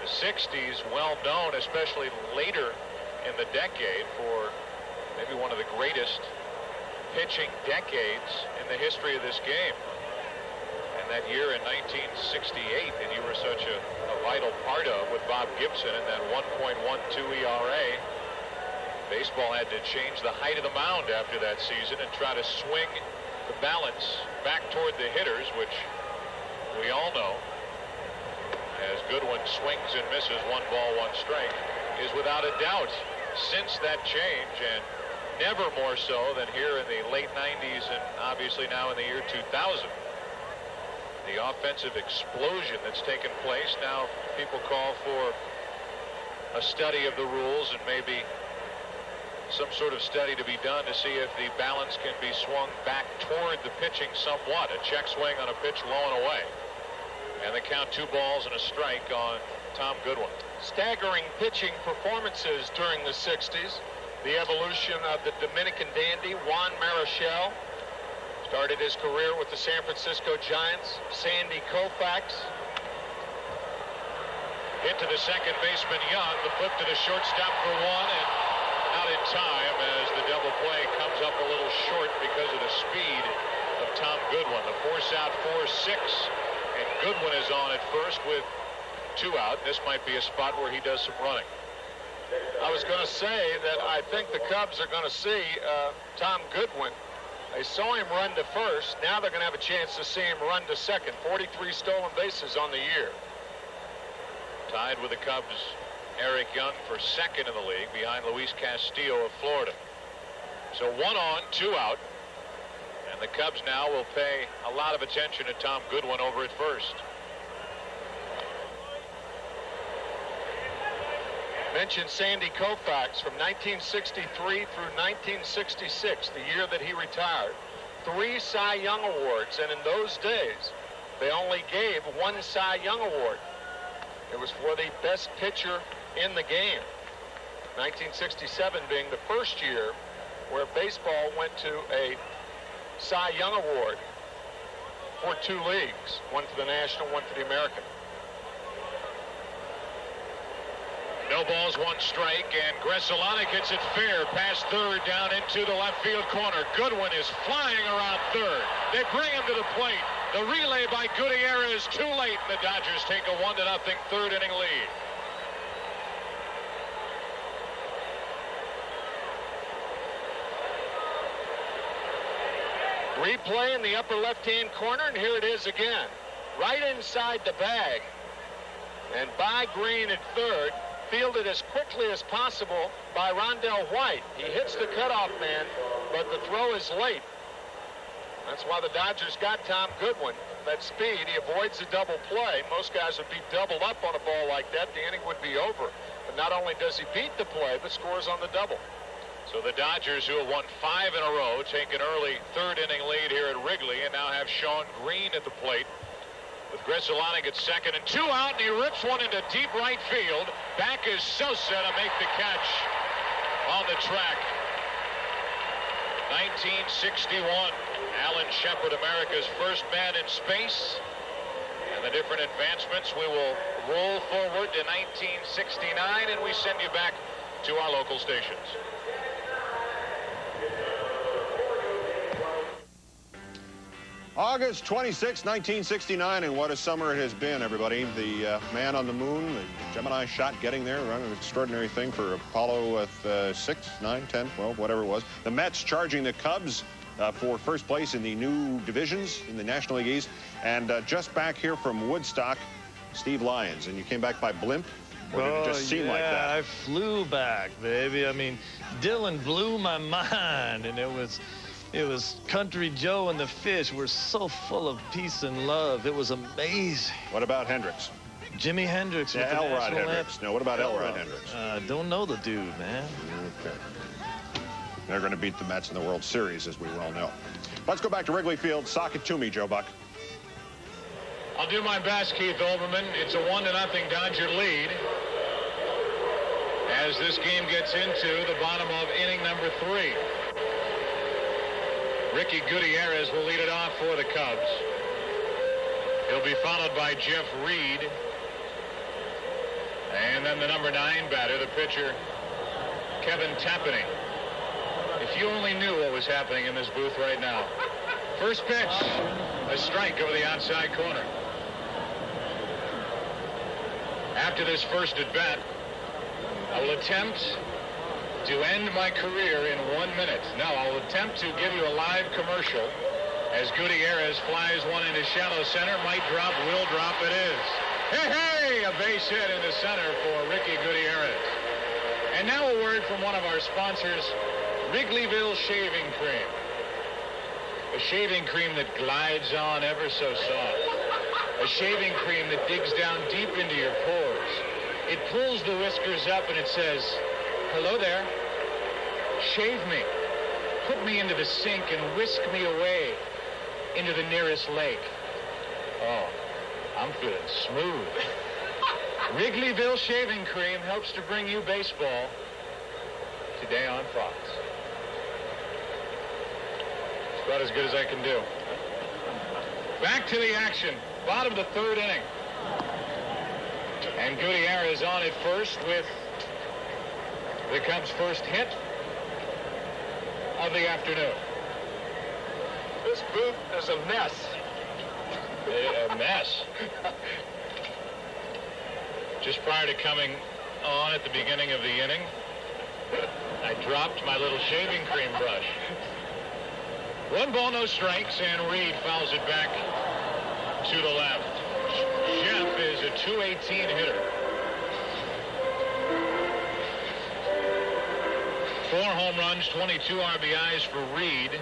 The 60s, well known, especially later in the decade, for maybe one of the greatest pitching decades in the history of this game. And that year in 1968 that you were such a vital part of with Bob Gibson and that 1.12 ERA. Baseball had to change the height of the mound after that season and try to swing the balance back toward the hitters, which we all know, as Goodwin swings and misses 1 ball, 1 strike, is without a doubt since that change, and never more so than here in the late 90s and obviously now in the year 2000. The offensive explosion that's taken place. Now people call for a study of the rules and maybe some sort of study to be done to see if the balance can be swung back toward the pitching somewhat. A check swing on a pitch low and away. And they count 2 balls and a strike on Tom Goodwin. Staggering pitching performances during the 60s. The evolution of the Dominican dandy Juan Marichal. Started his career with the San Francisco Giants. Sandy Koufax. Hit to the second baseman Young. The flip to the shortstop for 1 and out in time as the double play comes up a little short because of the speed of Tom Goodwin. The force out 4-6, and Goodwin is on at first with 2 out. This might be a spot where he does some running. I was going to say that I think the Cubs are going to see Tom Goodwin. They saw him run to first. Now they're going to have a chance to see him run to second. 43 stolen bases on the year. Tied with the Cubs, Eric Young for second in the league behind Luis Castillo of Florida. So 1 on, 2 out. And the Cubs now will pay a lot of attention to Tom Goodwin over at first. Mentioned Sandy Koufax from 1963 through 1966, the year that he retired. 3 Cy Young awards, and in those days, they only gave 1 Cy Young award. It was for the best pitcher in the game. 1967 being the first year where baseball went to a Cy Young award for 2 leagues, 1 for the National, 1 for the American. No balls, 1 strike, and Gresolonic hits it fair past third down into the left field corner. Goodwin is flying around third. They bring him to the plate. The relay by Gutierrez is too late, and the Dodgers take a 1-0 third inning lead. Replay in the upper left-hand corner, and here it is again. Right inside the bag. And by Green at third, fielded as quickly as possible by Rondell White. He hits the cutoff man, but the throw is late. That's why the Dodgers got Tom Goodwin. That speed, he avoids the double play. Most guys would be doubled up on a ball like that. The inning would be over. But not only does he beat the play, but scores on the double. So the Dodgers, who have won 5 in a row, take an early third inning lead here at Wrigley and now have Sean Green at the plate with Gresolonic at second and 2 out, and he rips one into deep right field. Back is Sosa to make the catch on the track. 1961, Alan Shepard, America's first man in space. And the different advancements, we will roll forward to 1969, and we send you back to our local stations. August 26, 1969, and what a summer it has been, everybody. The man on the moon, the Gemini shot getting there, running an extraordinary thing for Apollo 6, 9, 10, 12, whatever it was. The Mets charging the Cubs for first place in the new divisions in the National League East. And just back here from Woodstock, Steve Lyons. And you came back by blimp? Or did it just seem like that? I flew back, baby. I mean, Dylan blew my mind, and it was Country Joe and the Fish were so full of peace and love. It was amazing. What about Hendrix? Jimi Hendrix. Yeah, with the Elrod national Hendrix. anthem. No, what about Elrod Hendrix? Don't know the dude, man. Okay. They're going to beat the Mets in the World Series, as we well know. Let's go back to Wrigley Field. Sock it to me, Joe Buck. I'll do my best, Keith Olbermann. It's a 1-0 Dodger lead as this game gets into the bottom of inning number 3. Ricky Gutierrez will lead it off for the Cubs. He'll be followed by Jeff Reed. And then the number 9 batter, the pitcher, Kevin Tapani. If you only knew what was happening in this booth right now. First pitch, a strike over the outside corner. After this first at bat, I will attempt to end my career in 1 minute. Now I'll attempt to give you a live commercial as Gutierrez flies one into shallow center. Might drop, will drop, it is. Hey, hey! A base hit in the center for Ricky Gutierrez. And now a word from one of our sponsors, Wrigleyville Shaving Cream. A shaving cream that glides on ever so soft. A shaving cream that digs down deep into your pores. It pulls the whiskers up and it says, hello there. Shave me. Put me into the sink and whisk me away into the nearest lake. Oh, I'm feeling smooth. Wrigleyville Shaving Cream helps to bring you baseball today on Fox. It's about as good as I can do. Back to the action. Bottom of the 3rd inning. And Gutierrez on at first with the Cubs' first hit of the afternoon. This booth is a mess. A mess. Just prior to coming on at the beginning of the inning, I dropped my little shaving cream brush. 1 ball, no strikes, and Reed fouls it back to the left. Jeff is a .218 hitter. 4 home runs, 22 RBIs for Reed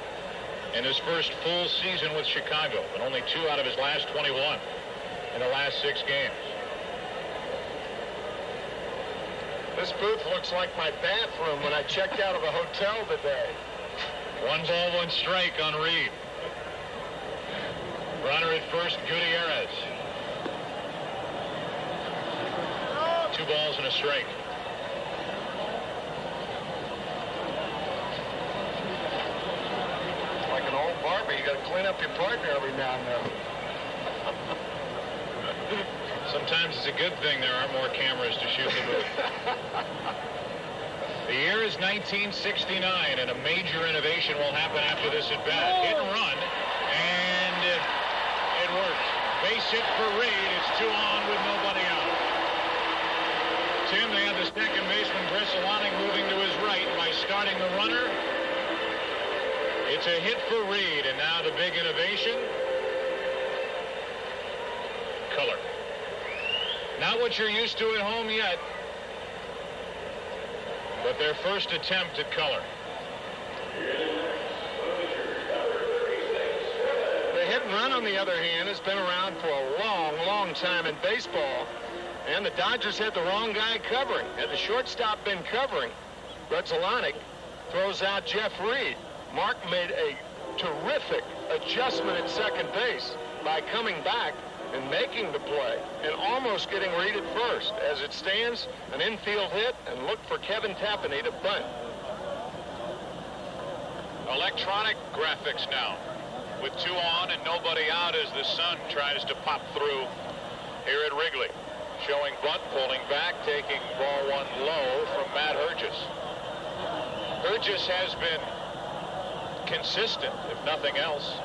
in his first full season with Chicago, and only 2 out of his last 21 in the last 6 games. This booth looks like my bathroom when I checked out of a hotel today. 1 ball, 1 strike on Reed. Runner at first, Gutierrez. 2 balls and a strike. Like an old barber, you got to clean up your partner every now and then. Sometimes it's a good thing there aren't more cameras to shoot the booth. The year is 1969, and a major innovation will happen after this at bat. Hit and run, and it worked. Base hit for Reed. It's 2 on with nobody out. Tim, they have the second baseman, Bressolani, moving to his right by starting the runner. It's a hit for Reed, and now the big innovation, color. Not what you're used to at home yet, but their first attempt at color. The hit and run, on the other hand, has been around for a long, long time in baseball. And the Dodgers had the wrong guy covering. Had the shortstop been covering, Bressolani throws out Jeff Reed. Mark made a terrific adjustment at second base by coming back and making the play and almost getting Reed at first. As it stands, an infield hit, and look for Kevin Tapani to bunt. Electronic graphics now with 2 on and nobody out as the sun tries to pop through here at Wrigley. Showing bunt, pulling back, taking ball 1 low from Matt Hergis. Hergis has been consistent, if nothing else,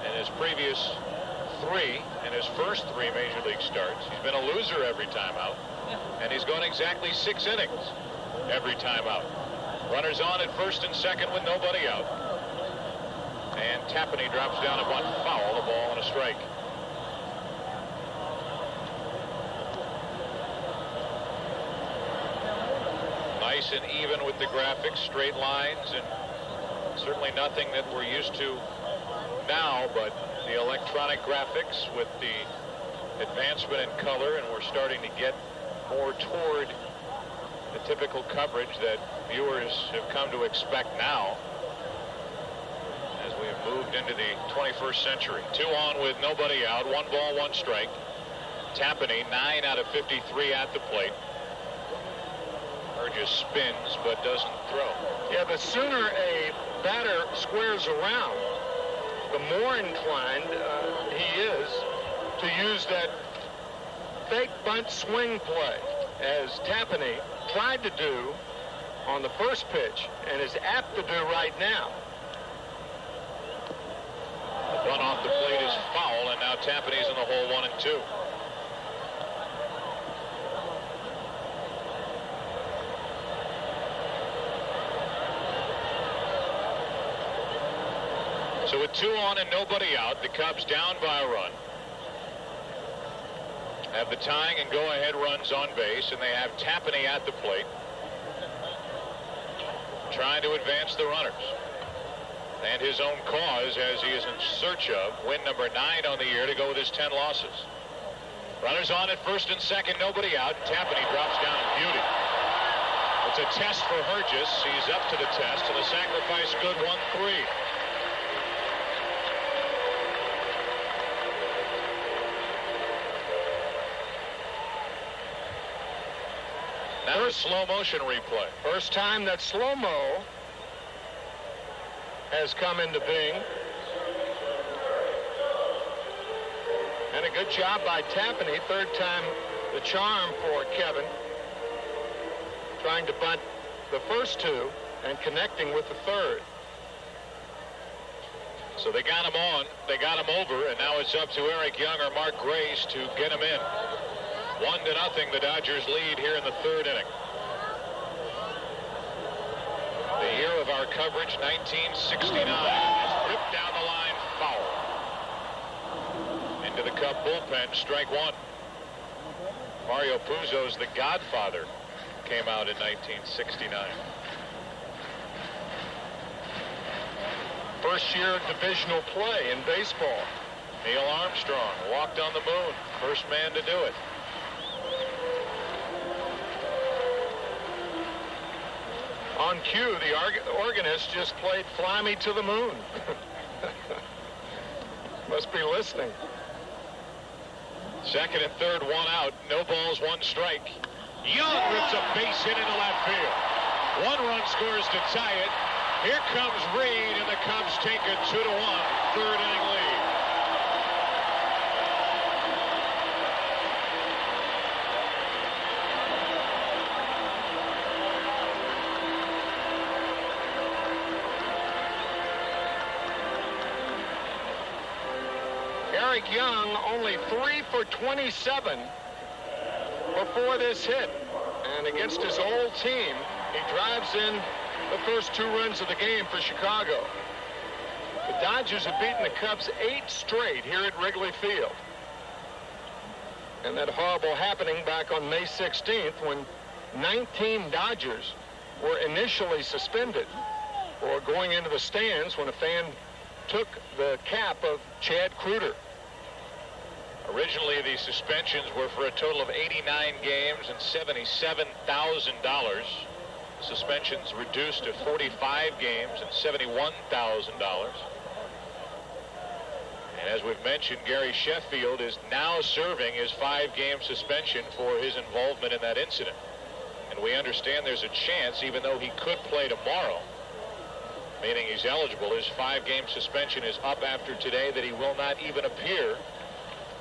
in his previous 3, in his first 3 Major League starts. He's been a loser every time out, and he's gone exactly 6 innings every time out. Runners on at first and second with nobody out. And Tapani drops down a bunt foul, a ball and a strike. Nice and even with the graphics, straight lines, and certainly nothing that we're used to now, but the electronic graphics with the advancement in color, and we're starting to get more toward the typical coverage that viewers have come to expect now as we have moved into the 21st century. 2 on with nobody out, 1 ball, 1 strike. Tapani, 9 out of 53 at the plate. Hergis spins but doesn't throw. Yeah, the sooner a batter squares around, the more inclined he is to use that fake bunt swing play, as Tapani tried to do on the first pitch and is apt to do right now. The run off the plate is foul, and now Tapani's in the hole 1-2. So with 2 on and nobody out, the Cubs down by a run. Have the tying and go-ahead runs on base, and they have Tapani at the plate, trying to advance the runners. And his own cause, as he is in search of win number 9 on the year to go with his 10 losses. Runners on at first and second, nobody out. Tapani drops down in beauty. It's a test for Hergis. He's up to the test, and the sacrifice good, 1-3. Now a slow motion replay. First time that slow-mo has come into being. And a good job by Tapani. Third time the charm for Kevin. Trying to bunt the first 2 and connecting with the third. So they got him on, they got him over, and now it's up to Eric Young or Mark Grace to get him in. 1-0, the Dodgers lead here in the 3rd inning. The year of our coverage, 1969. It's ripped down the line, foul. Into the Cub bullpen, strike 1. Mario Puzo's The Godfather came out in 1969. First year of divisional play in baseball. Neil Armstrong walked on the moon, first man to do it. On cue, the organist just played Fly Me to the Moon. Must be listening. Second and third, 1 out. No balls, 1 strike. Young rips a base hit into left field. 1 run scores to tie it. Here comes Reed, and the Cubs take a 2-1 third inning lead. Eric Young only 3 for 27 before this hit. And against his old team, he drives in the first 2 runs of the game for Chicago. The Dodgers have beaten the Cubs 8 straight here at Wrigley Field. And that horrible happening back on May 16th when 19 Dodgers were initially suspended for going into the stands when a fan took the cap of Chad Kruger. Originally, the suspensions were for a total of 89 games and $77,000. Suspensions reduced to 45 games and $71,000. And as we've mentioned, Gary Sheffield is now serving his 5-game suspension for his involvement in that incident. And we understand there's a chance, even though he could play tomorrow, meaning he's eligible, his 5-game suspension is up after today, that he will not even appear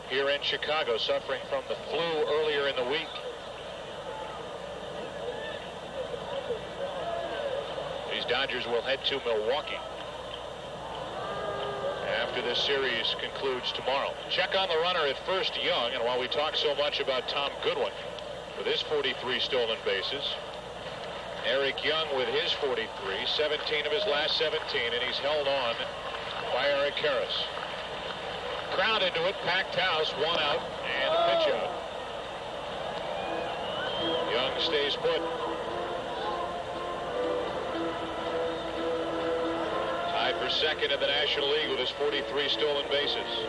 here in Chicago, suffering from the flu earlier in the week. These Dodgers will head to Milwaukee after this series concludes tomorrow. Check on the runner at first, Young, and while we talk so much about Tom Goodwin with his 43 stolen bases, Eric Young with his 43, 17 of his last 17, and he's held on by Eric Harris. Crowd into it, packed house, 1 out, and a pitch out. Young stays put. Tied for second in the National League with his 43 stolen bases.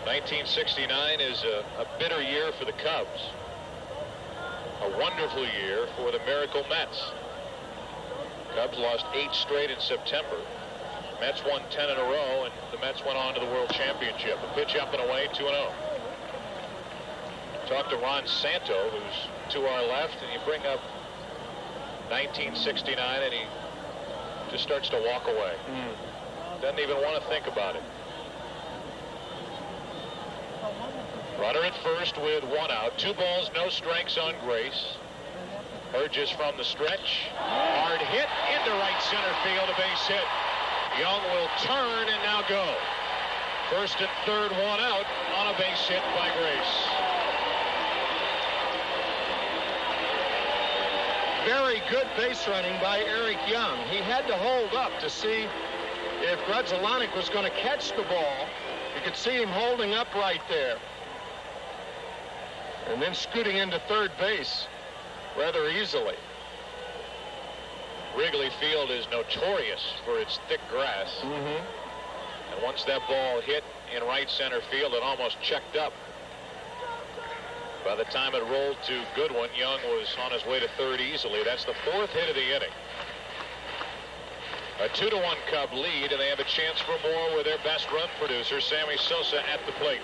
1969 is a bitter year for the Cubs. A wonderful year for the Miracle Mets. Cubs lost 8 straight in September. Mets won 10 in a row, and the Mets went on to the World Championship. A pitch up and away, 2-0. Talk to Ron Santo, who's to our left, and you bring up 1969, and he just starts to walk away. Doesn't even want to think about it. Runner at first with 1 out. 2 balls, no strikes on Grace. Burgess from the stretch. Hard hit into right center field, a base hit. Young will turn and now go. First and third, 1 out on a base hit by Grace. Very good base running by Eric Young. He had to hold up to see if Grudzielanek was going to catch the ball. You could see him holding up right there. And then scooting into third base rather easily. Wrigley Field is notorious for its thick grass. And once that ball hit in right center field, it almost checked up. By the time it rolled to Goodwin, Young was on his way to third easily. That's the 4th hit of the inning. A 2-1 Cub lead, and they have a chance for more with their best run producer, Sammy Sosa, at the plate.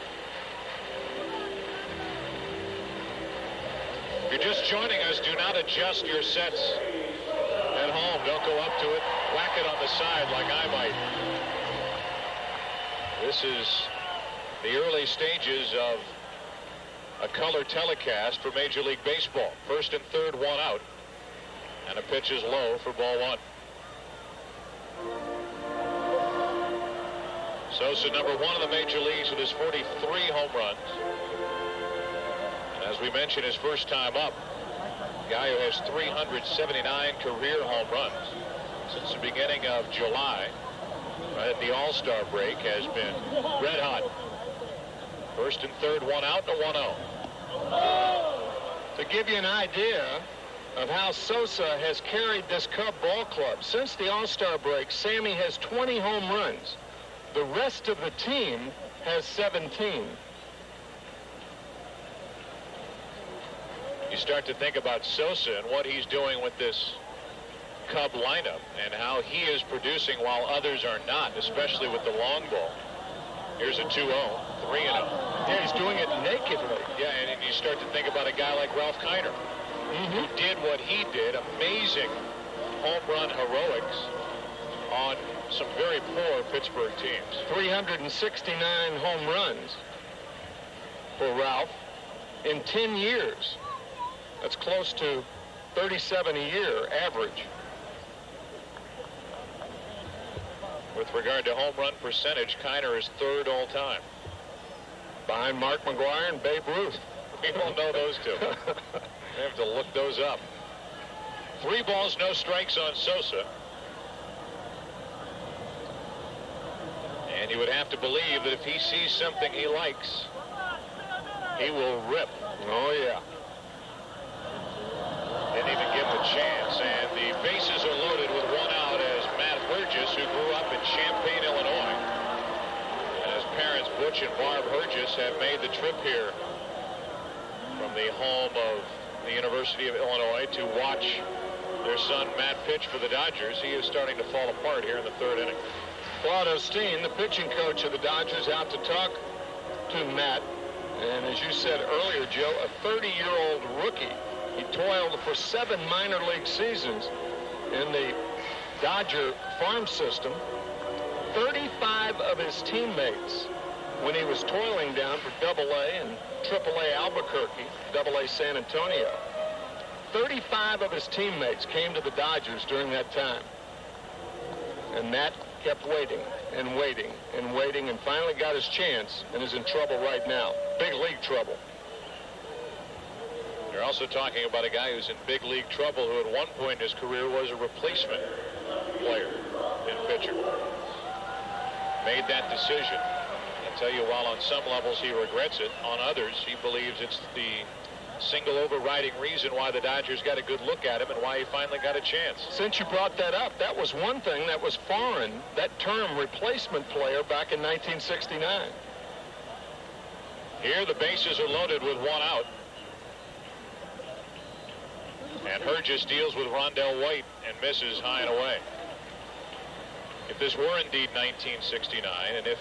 If you're just joining us, do not adjust your sets at home. Don't go up to it. Whack it on the side like I might. This is the early stages of a color telecast for Major League Baseball. First and third, 1 out. And a pitch is low for ball 1. Sosa, number 1 in the major leagues with his 43 home runs. And as we mentioned, his first time up, guy who has 379 career home runs since the beginning of July, right at the All-Star break, has been red hot. First and third, 1 out and a 1-0. To give you an idea of how Sosa has carried this Cub ball club, since the All-Star break, Sammy has 20 home runs. The rest of the team has 17. You start to think about Sosa and what he's doing with this Cub lineup and how he is producing while others are not, especially with the long ball. Here's a 2-0, 3-0. Yeah, he's doing it nakedly. Yeah, and you start to think about a guy like Ralph Kiner, who did what he did, amazing home run heroics on some very poor Pittsburgh teams. 369 home runs for Ralph in 10 years. That's close to 37 a year average. With regard to home run percentage, Kiner is third all time. Behind Mark McGwire and Babe Ruth. We don't know those two. We have to look those up. 3 balls, no strikes on Sosa. And you would have to believe that if he sees something he likes, he will rip. Oh, yeah. Didn't even give him a chance. And the bases are loaded with 1 out as Matt Burgess, who grew up in Champaign, Illinois. And his parents, Butch and Barb Burgess, have made the trip here from the home of the University of Illinois to watch their son Matt pitch for the Dodgers. He is starting to fall apart here in the 3rd inning. Claude Osteen, the pitching coach of the Dodgers, out to talk to Matt. And as you said earlier, Joe, a 30-year-old rookie. He toiled for 7 minor league seasons in the Dodger farm system. 35 of his teammates, when he was toiling down for AA and AAA Albuquerque, AA San Antonio, 35 of his teammates came to the Dodgers during that time. And Matt kept waiting and waiting and waiting and finally got his chance and is in trouble right now. Big league trouble. You're also talking about a guy who's in big league trouble, who at one point in his career was a replacement player and pitcher. Made that decision. I tell you, while on some levels he regrets it, on others he believes it's the single overriding reason why the Dodgers got a good look at him and why he finally got a chance. Since you brought that up, that was one thing that was foreign, that term replacement player back in 1969. Here the bases are loaded with 1 out. And Burgess deals with Rondell White and misses high and away. If this were indeed 1969, and if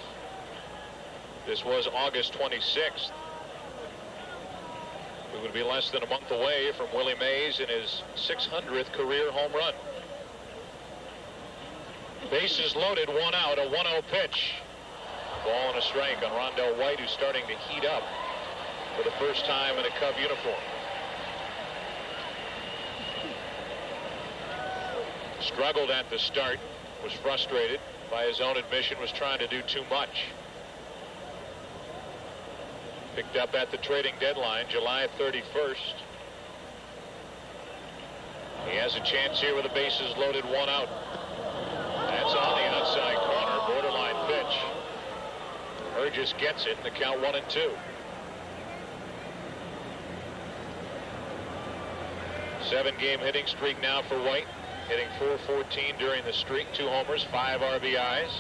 this was August 26th, we would be less than a month away from Willie Mays in his 600th career home run. Bases loaded, 1 out, a 1-0 pitch. Ball and a strike on Rondell White, who's starting to heat up for the first time in a Cub uniform. Struggled at the start, was frustrated, by his own admission, was trying to do too much. Picked up at the trading deadline, July 31st. He has a chance here with the bases loaded, 1 out. That's on the outside corner, borderline pitch. Burgess gets it, and the count 1-2. 7-game hitting streak now for White. Hitting .414 during the streak. 2 homers, 5 RBIs.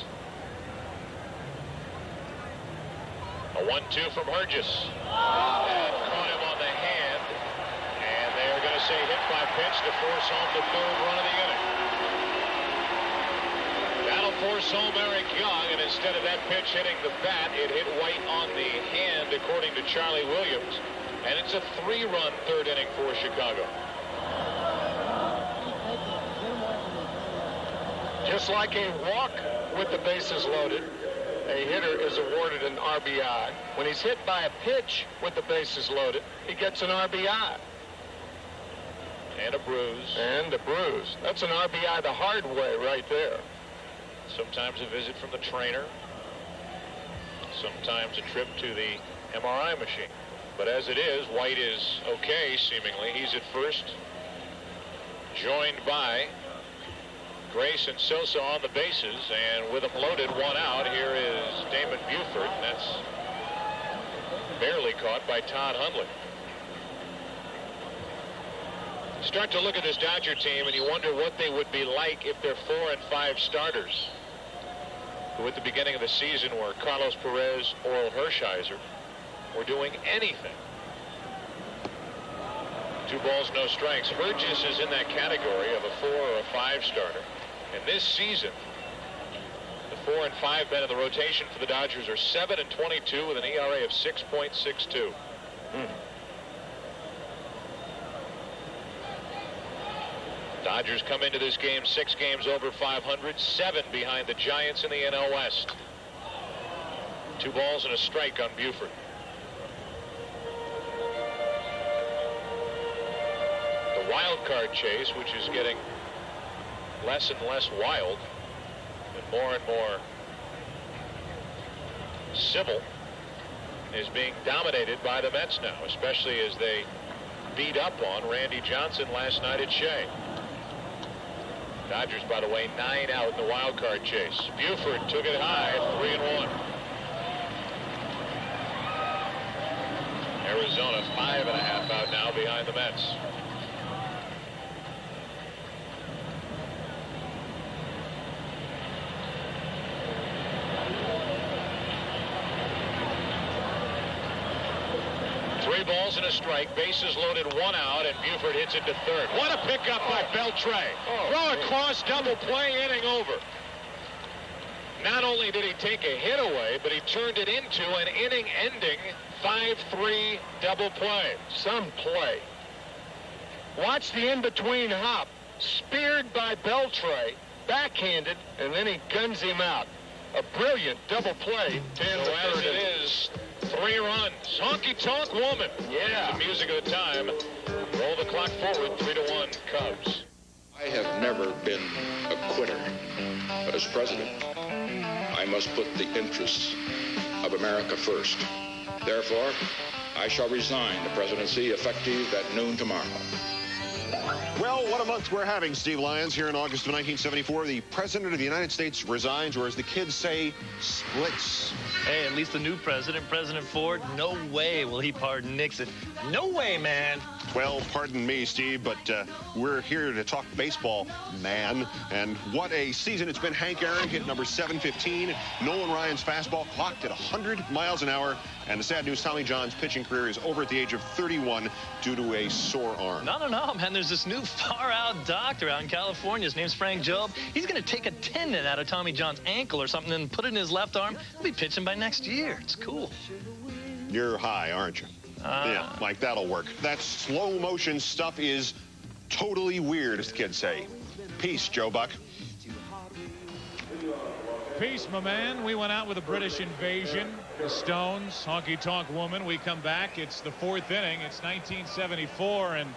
A 1-2 from Burgess. And caught him on the hand. And they are going to say hit by pitch to force home the 3rd run of the inning. That'll force home Eric Young, and instead of that pitch hitting the bat, it hit White on the hand, according to Charlie Williams. And it's a 3-run 3rd inning for Chicago. Just like a walk with the bases loaded, a hitter is awarded an RBI. When he's hit by a pitch with the bases loaded, he gets an RBI. And a bruise. And a bruise. That's an RBI the hard way right there. Sometimes a visit from the trainer. Sometimes a trip to the MRI machine. But as it is, White is okay, seemingly. He's at first, joined by Grace and Sosa on the bases, and with them loaded, 1 out, here is Damon Buford, and that's barely caught by Todd Hundley. Start to look at this Dodger team, and you wonder what they would be like if their 4 and 5 starters, who at the beginning of the season were Carlos Perez, Oral Hershiser, were doing anything. 2 balls, no strikes. Burgess is in that category of a 4 or a 5 starter. And this season, the 4 and 5 men in the rotation for the Dodgers are 7 and 22 with an ERA of 6.62. Dodgers come into this game 6 games over 500, 7 behind the Giants in the NL West. 2 balls and a strike on Buford. The wild card chase, which is getting less and less wild and more civil, is being dominated by the Mets now, especially as they beat up on Randy Johnson last night at Shea. Dodgers, by the way, 9 out in the wild card chase. Buford took it high, 3-1. Arizona 5.5 out now behind the Mets. Three balls and a strike, bases loaded, 1 out, and Buford hits it to 3rd. What a pickup by Beltre. Throw across, double play, inning over. Not only did he take a hit away, but he turned it into an inning-ending 5-3 double play. Some play. Watch the in-between hop. Speared by Beltre, backhanded, and then he guns him out. A brilliant double play. So as it is, 3 runs. Honky-tonk woman. Yeah. The music of the time. Roll the clock forward, 3-1 Cubs. I have never been a quitter. But as president, I must put the interests of America first. Therefore, I shall resign the presidency effective at noon tomorrow. Well, what a month we're having, Steve Lyons. Here in August of 1974, the President of the United States resigns, or as the kids say, splits. Hey, at least the new president, President Ford, no way will he pardon Nixon. No way, man. Well, pardon me, Steve, but we're here to talk baseball, man. And what a season it's been. Hank Aaron hit number 715. Nolan Ryan's fastball clocked at 100 miles an hour. And the sad news, Tommy John's pitching career is over at the age of 31 due to a sore arm. No, man. There's this new far-out doctor out in California. His name's Frank Job. He's going to take a tendon out of Tommy John's ankle or something and put it in his left arm. He'll be pitching by next year. It's cool. You're high, aren't you? Yeah, like that'll work. That slow motion stuff is totally weird, as the kids say. Peace, Joe Buck. Peace, my man. We went out with a British invasion. The Stones, Honky Tonk Woman. We come back. It's the 4th inning. It's 1974, and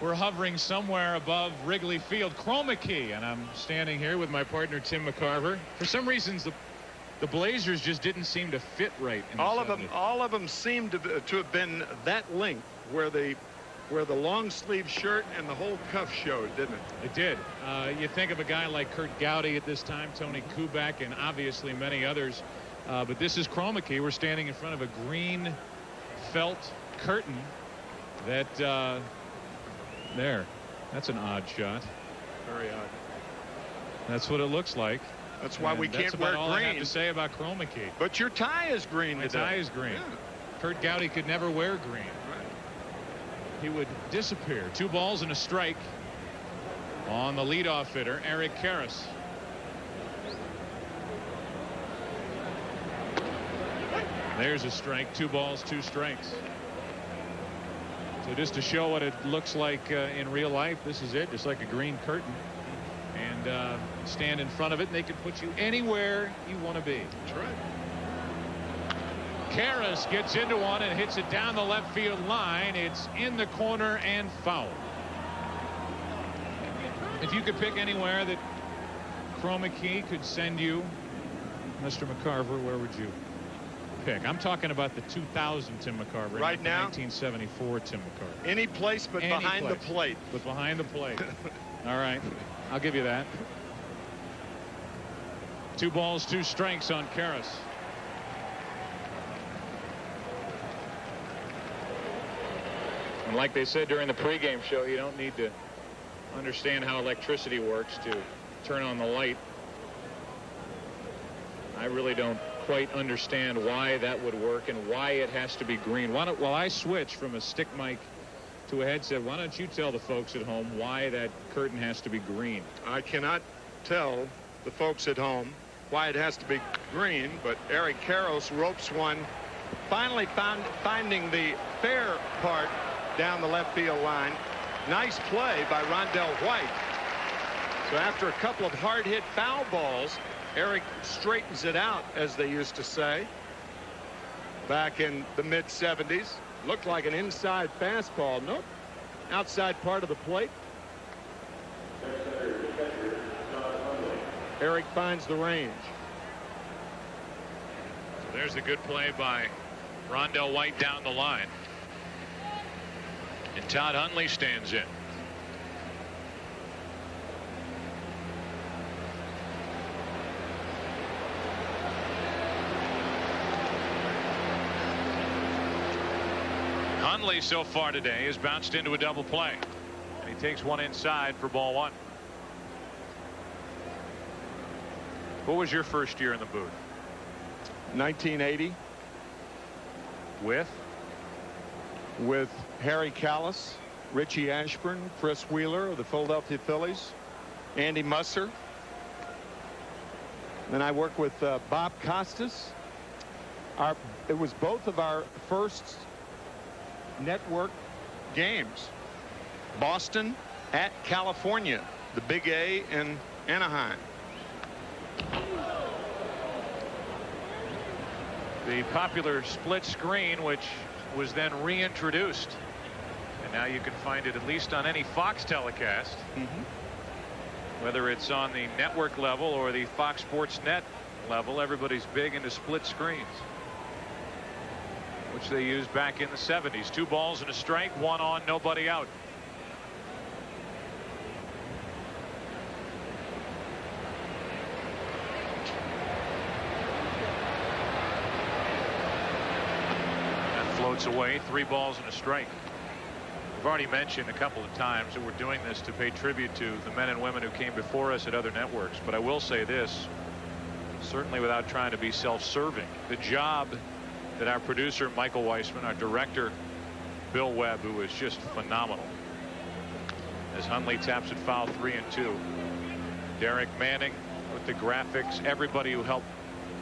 we're hovering somewhere above Wrigley Field. Chroma key, and I'm standing here with my partner Tim McCarver. For some reasons, the Blazers just didn't seem to fit right. In all of them seemed to have been that length where the long sleeve shirt and the whole cuff showed, didn't it? It did. You think of a guy like Kurt Gowdy at this time, Tony Kubek, and obviously many others. But this is chroma key. We're standing in front of a green felt curtain that there. That's an odd shot. Very odd. That's what it looks like. That's why we can't wear green. That's all I have to say about chroma key. But your tie is green today. My tie is green. Yeah. Kurt Gowdy could never wear green. He would disappear. 2 balls and a strike on the leadoff hitter, Eric Karras. There's a strike. 2 balls, 2 strikes. So just to show what it looks like in real life, this is it. Just like a green curtain. And stand in front of it, and they can put you anywhere you want to be. That's right. Karras gets into one and hits it down the left field line. It's in the corner and foul. If you could pick anywhere that chroma key could send you, Mr. McCarver, where would you pick? I'm talking about the 2000 Tim McCarver. Right now? 1974 Tim McCarver. Any place but behind the plate. But behind the plate. All right. I'll give you that. 2 balls, 2 strikes on Karras. And like they said during the pregame show, you don't need to understand how electricity works to turn on the light. I really don't quite understand why that would work and why it has to be green. While I switch from a stick mic to a headset, why don't you tell the folks at home why that curtain has to be green? I cannot tell the folks at home why it has to be green, but Eric Karras ropes one, finally finding the fair part down the left field line. Nice play by Rondell White. So after a couple of hard hit foul balls, Eric straightens it out, as they used to say back in the mid 70s. Looked like an inside fastball. Nope. Outside part of the plate. Eric finds the range. So there's a good play by Rondell White down the line. And Todd Hundley stands in. Hundley so far today has bounced into a double play. And he takes one inside for ball 1. What was your first year in the booth? 1980. With Harry Callis, Richie Ashburn, Chris Wheeler of the Philadelphia Phillies, Andy Musser. Then I worked with Bob Costas. It was both of our first network games. Boston at California, the Big A in Anaheim. The popular split screen, which was then reintroduced, and now you can find it at least on any Fox telecast, whether it's on the network level or the Fox Sports Net level. Everybody's big into split screens, which they used back in the 70s. 2 balls and a strike, 1 on, nobody out. Floats away. 3 balls and a strike. We've already mentioned a couple of times that we're doing this to pay tribute to the men and women who came before us at other networks. But I will say this, certainly without trying to be self-serving, the job that our producer Michael Weissman, our director Bill Webb, who is just phenomenal, as Hundley taps it foul, 3-2. Derek Manning with the graphics, everybody who helped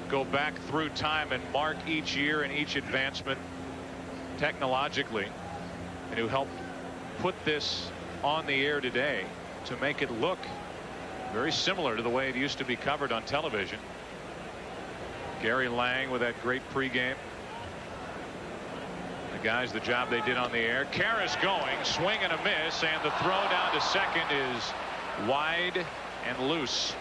go back through time and mark each year and each advancement technologically, and who helped put this on the air today to make it look very similar to the way it used to be covered on television. Gary Lang with that great pregame. The guys, the job they did on the air. Karras going, swing and a miss, and the throw down to second is wide and loose.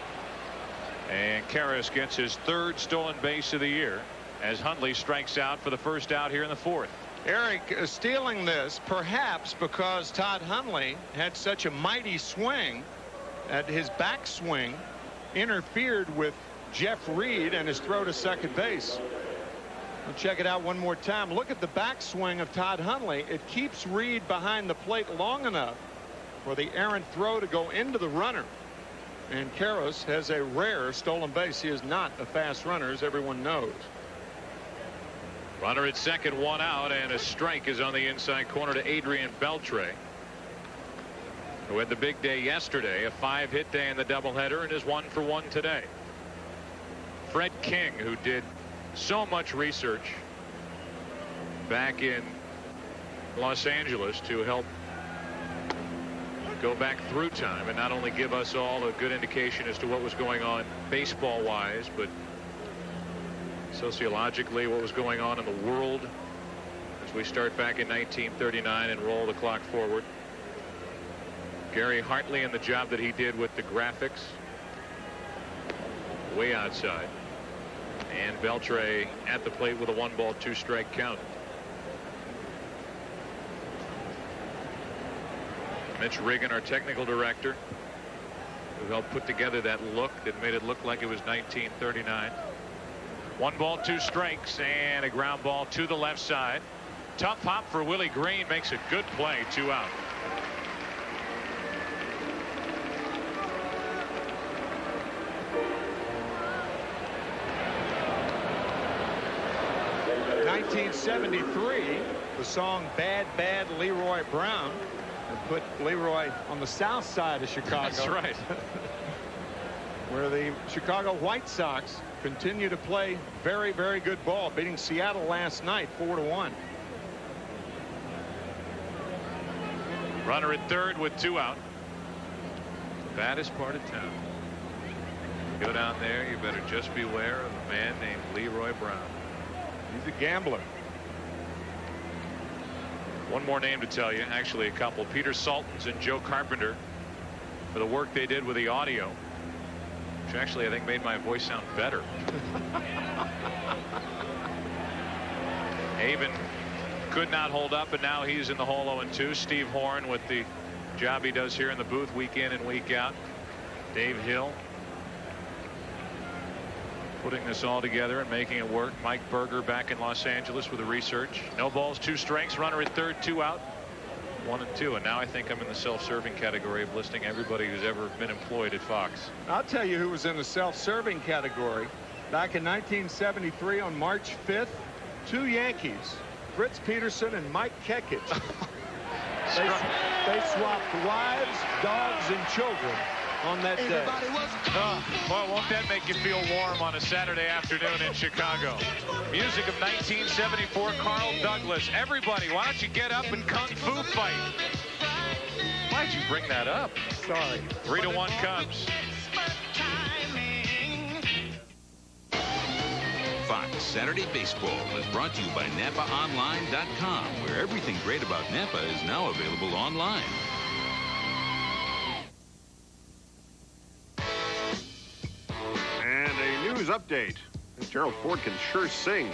And Karras gets his 3rd stolen base of the year as Hundley strikes out for the first out here in the 4th. Eric stealing this perhaps because Todd Hundley had such a mighty swing at his backswing interfered with Jeff Reed and his throw to second base. We'll check it out one more time. Look at the backswing of Todd Hundley. It keeps Reed behind the plate long enough for the errant throw to go into the runner. And Karras has a rare stolen base. He is not a fast runner, as everyone knows. Runner at second, 1 out, and a strike is on the inside corner to Adrian Beltre, who had the big day yesterday, a 5-hit day in the doubleheader, and is 1 for 1 today. Fred King, who did so much research back in Los Angeles to help go back through time and not only give us all a good indication as to what was going on baseball wise, but sociologically what was going on in the world as we start back in 1939 and roll the clock forward. Gary Hartley and the job that he did with the graphics way outside, and Beltre at the plate with a 1-ball 2-strike count. Mitch Riggin, our technical director, who helped put together that look that made it look like it was 1939. 1 ball 2 strikes and a ground ball to the left side. Tough hop for Willie Green, makes a good play, 2 out. (1973), the song Bad Bad Leroy Brown, and put Leroy on the south side of Chicago. That's right. Where the Chicago White Sox continue to play very, very good ball, beating Seattle last night 4-1. Runner at third with 2 out. The baddest part of town. Go down there, you better just beware of a man named Leroy Brown. He's a gambler. One more name to tell you, actually a couple. Peter Saltons and Joe Carpenter, for the work they did with the audio, which actually I think made my voice sound better. Haven could not hold up, and now he's in the hole 0-2. Steve Horn with the job he does here in the booth week in and week out. Dave Hill putting this all together and making it work. Mike Berger back in Los Angeles with the research. No balls, 2 strikes. Runner at third, 2 out. 1-2, and now I think I'm in the self-serving category of listing everybody who's ever been employed at Fox. I'll tell you who was in the self-serving category back in 1973 on March 5th. 2 Yankees, Fritz Peterson and Mike Kekich. they swapped wives, dogs, and children on that day. Well, won't that make you feel warm on a Saturday afternoon in Chicago? Music of 1974, Carl Douglas. Everybody, why don't you get up and kung fu fight? Why'd you bring that up? Sorry. 3-1 Cubs. Fox Saturday Baseball is brought to you by NapaOnline.com, where everything great about Napa is now available online. And a news update. Gerald Ford can sure sing.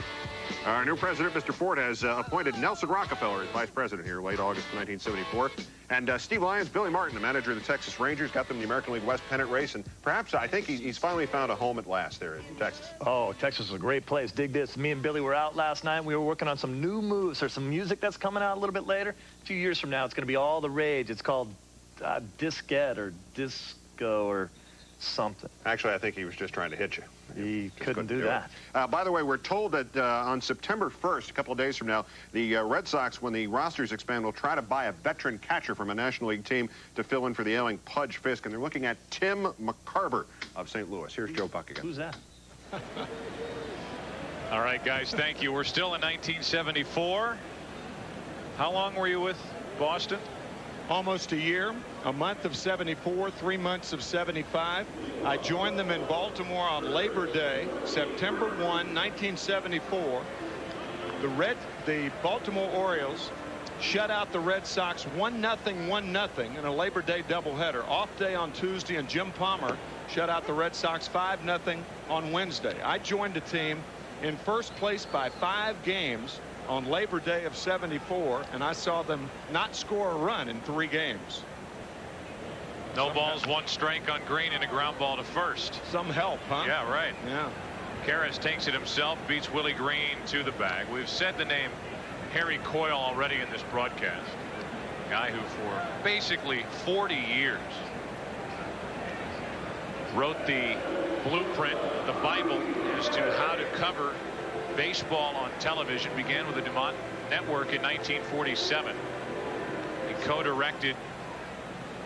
Our new president, Mr. Ford, has appointed Nelson Rockefeller as vice president here late August 1974. And Steve Lyons, Billy Martin, the manager of the Texas Rangers, got them the American League West pennant race. And perhaps, I think he's finally found a home at last there in Texas. Oh, Texas is a great place. Dig this. Me and Billy were out last night. We were working on some new moves. There's some music that's coming out a little bit later. A few years from now, it's going to be all the rage. It's called Disquette or Disco or something. Actually, I think he was just trying to hit you. He couldn't do that. By the way, we're told that on September 1st, a couple of days from now, the Red Sox, when the rosters expand, will try to buy a veteran catcher from a National League team to fill in for the ailing Pudge Fisk, and they're looking at Tim McCarver of St. Louis. Here's Joe Buck again. Who's that? All right, guys, thank you. We're still in 1974. How long were you with Boston? Almost a year. a month of 74, 3 months of 75. I joined them in Baltimore on Labor Day, September 1, 1974. The Baltimore Orioles shut out the Red Sox 1-0, 1-0 in a Labor Day doubleheader. Off day on Tuesday, and Jim Palmer shut out the Red Sox 5-0 on Wednesday. I joined the team in first place by 5 games on Labor Day of 74, and I saw them not score a run in 3 games. No balls, 1 strike on Green, and a ground ball to first. Some help, huh? Yeah, right. Yeah. Karras takes it himself, beats Willie Green to the bag. We've said the name Harry Coyle already in this broadcast. A guy who for basically 40 years wrote the blueprint, the Bible, as to how to cover baseball on television. Began with the DuMont Network in 1947. He co-directed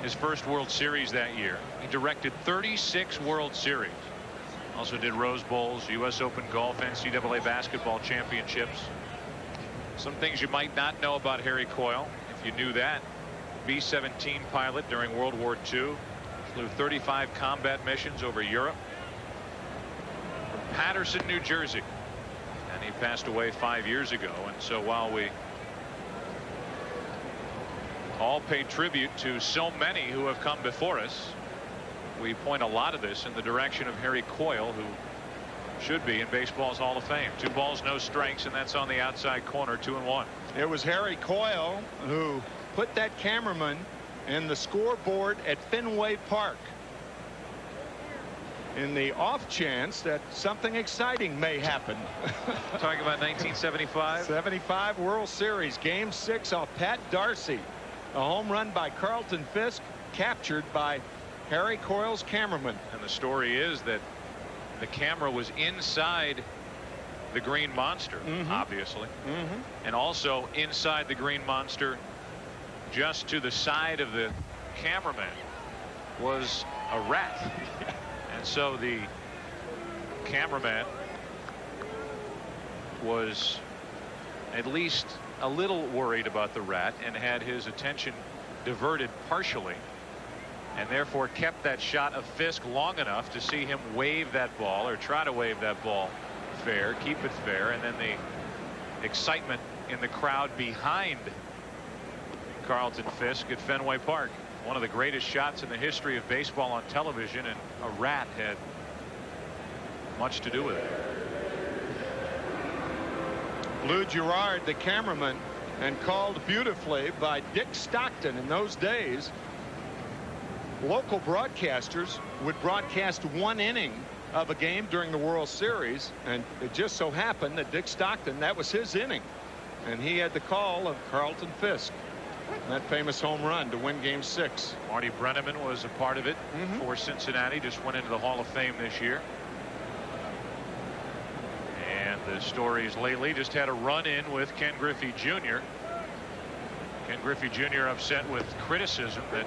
his first World Series that year. He directed 36 World Series. Also did Rose Bowls, U.S. Open golf, NCAA basketball championships. Some things you might not know about Harry Coyle. If you knew that, B-17 pilot during World War II. Flew 35 combat missions over Europe. From Paterson, New Jersey. And he passed away 5 years ago. And so while we all pay tribute to so many who have come before us, we point a lot of this in the direction of Harry Coyle, who should be in baseball's Hall of Fame. 2 balls, no strikes, and that's on the outside corner, 2-1. It was Harry Coyle who put that cameraman in the scoreboard at Fenway Park in the off chance that something exciting may happen. Talking about 1975? 75 World Series, Game 6 off Pat Darcy. A home run by Carlton Fisk, captured by Harry Coyle's cameraman. And the story is that the camera was inside the Green Monster, obviously, and also inside the Green Monster, just to the side of the cameraman, was a rat. And so the cameraman was at least a little worried about the rat and had his attention diverted partially, and therefore kept that shot of Fisk long enough to see him wave that ball, or try to wave that ball fair, keep it fair. And then the excitement in the crowd behind Carlton Fisk at Fenway Park. One of the greatest shots in the history of baseball on television, and a rat had much to do with it. Lou Gerard, the cameraman, and called beautifully by Dick Stockton. In those days, local broadcasters would broadcast 1 inning of a game during the World Series, and it just so happened that Dick Stockton, that was his inning, and he had the call of Carlton Fisk, that famous home run to win Game 6. Marty Brenneman was a part of it for Cincinnati. Just went into the Hall of Fame this year. And the stories lately, just had a run-in with Ken Griffey Jr. Ken Griffey Jr. upset with criticism that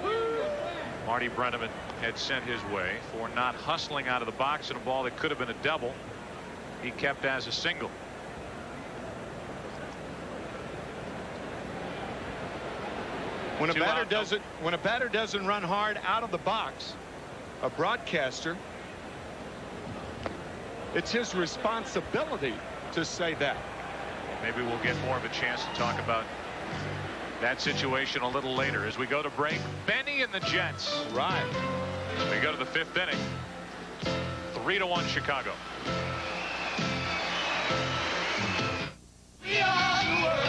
Marty Brenneman had sent his way for not hustling out of the box in a ball that could have been a double. He kept as a single. When a batter doesn't run hard out of the box, a broadcaster, it's his responsibility to say that. Maybe we'll get more of a chance to talk about that situation a little later as we go to break. Benny and the Jets. Right. We go to the 5th inning. 3-1 Chicago. We are the world.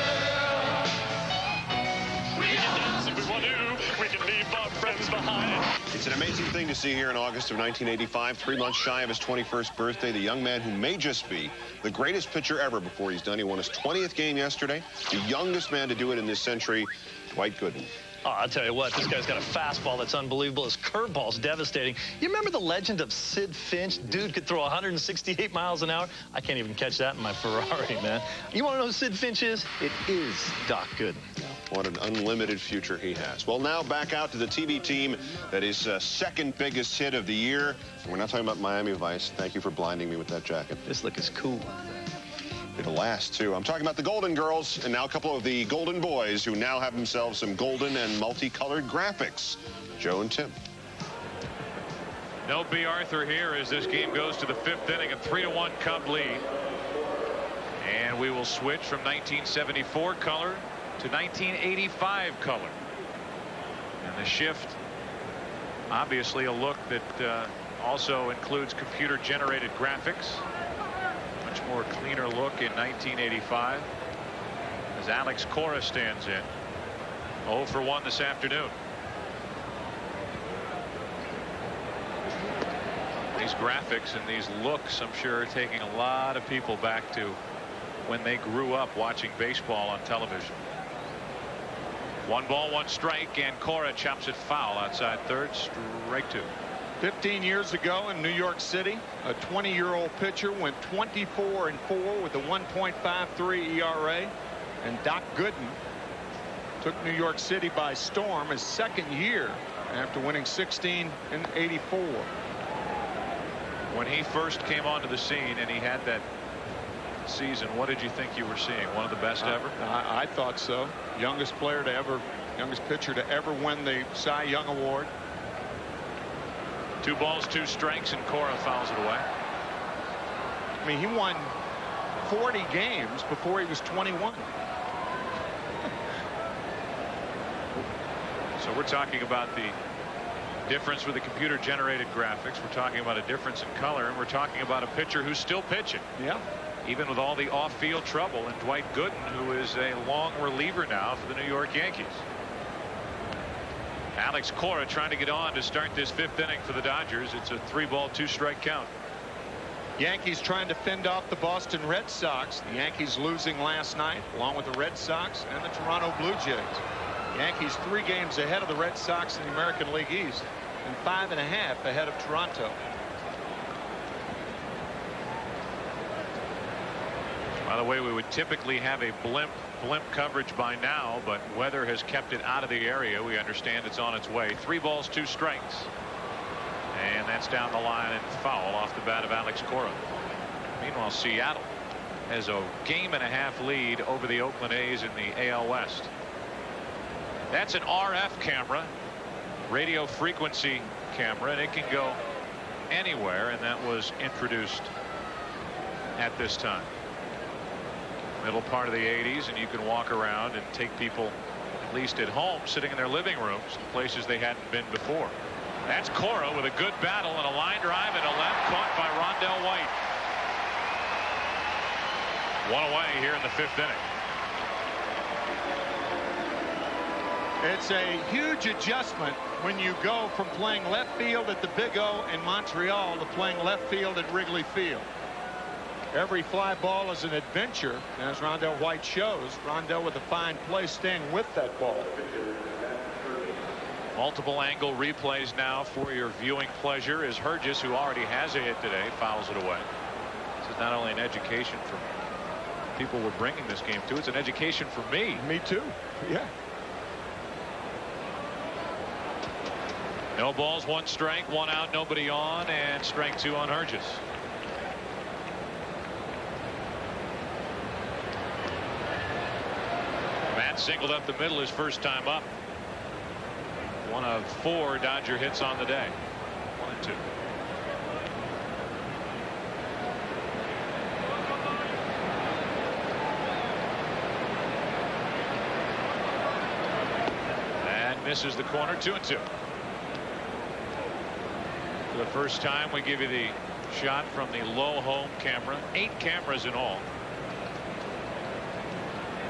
We can leave our friends behind. It's an amazing thing to see here in August of 1985, 3 months shy of his 21st birthday, the young man who may just be the greatest pitcher ever before he's done. He won his 20th game yesterday. The youngest man to do it in this century, Dwight Gooden. Oh, I'll tell you what, this guy's got a fastball that's unbelievable. His curveball's devastating. You remember the legend of Sid Finch? Dude could throw 168 miles an hour. I can't even catch that in my Ferrari, man. You want to know who Sid Finch is? It is Doc Gooden. What an unlimited future he has. Well, now back out to the TV team that is second biggest hit of the year. And we're not talking about Miami Vice. Thank you for blinding me with that jacket. This look is cool. It'll last, too. I'm talking about the Golden Girls and now a couple of the Golden Boys who now have themselves some golden and multicolored graphics. Joe and Tim. No B. Arthur here as this game goes to the 5th inning, a 3-1 Cub lead. And we will switch from 1974 color to 1985 color. And the shift, obviously a look that also includes computer-generated graphics. Much more cleaner look in 1985 as Alex Cora stands in. 0 for 1 this afternoon. These graphics and these looks, I'm sure, are taking a lot of people back to when they grew up watching baseball on television. 1 ball, 1 strike, and Cora chops it foul outside third. Strike 2. 15 years ago in New York City, a 20-year-old pitcher went 24-4 with a 1.53 ERA, and Doc Gooden took New York City by storm his second year after winning 16 in '84. When he first came onto the scene and he had that season, what did you think you were seeing? One of the best ever? I thought so. Youngest pitcher to ever win the Cy Young Award. 2 balls, 2 strikes, and Cora fouls it away. I mean, he won 40 games before he was 21. So we're talking about the difference with the computer-generated graphics. We're talking about a difference in color, and we're talking about a pitcher who's still pitching. Yeah. Even with all the off-field trouble, and Dwight Gooden, who is a long reliever now for the New York Yankees. Alex Cora trying to get on to start this 5th inning for the Dodgers. It's a 3 ball, 2 strike count. Yankees trying to fend off the Boston Red Sox. The Yankees losing last night, along with the Red Sox and the Toronto Blue Jays. Yankees 3 games ahead of the Red Sox in the American League East and 5.5 ahead of Toronto. By the way, we would typically have a blimp coverage by now, but weather has kept it out of the area. We understand it's on its way. 3 balls, 2 strikes. And that's down the line and foul off the bat of Alex Cora. Meanwhile, Seattle has a 1.5-game lead over the Oakland A's in the AL West. That's an RF camera, radio frequency camera, and it can go anywhere, and that was introduced at this time. Middle part of the 80s, and you can walk around and take people, at least at home, sitting in their living rooms, places they hadn't been before. That's Cora with a good battle and a line drive and a left caught by Rondell White. 1 away here in the 5th inning. It's a huge adjustment when you go from playing left field at the Big O in Montreal to playing left field at Wrigley Field. Every fly ball is an adventure, as Rondell White shows. Rondell with a fine play staying with that ball. Multiple angle replays now for your viewing pleasure as Hergis, who already has a hit today, fouls it away. This is not only an education for people we're bringing this game to, it's an education for me. Me too. Yeah. No balls, 1 strike, 1 out, nobody on, and strike 2 on Hergis. Matt singled up the middle his first time up. 1 of 4 Dodger hits on the day. 1 and 2. And misses the corner. 2 and 2. For the first time, we give you the shot from the low home camera. 8 cameras in all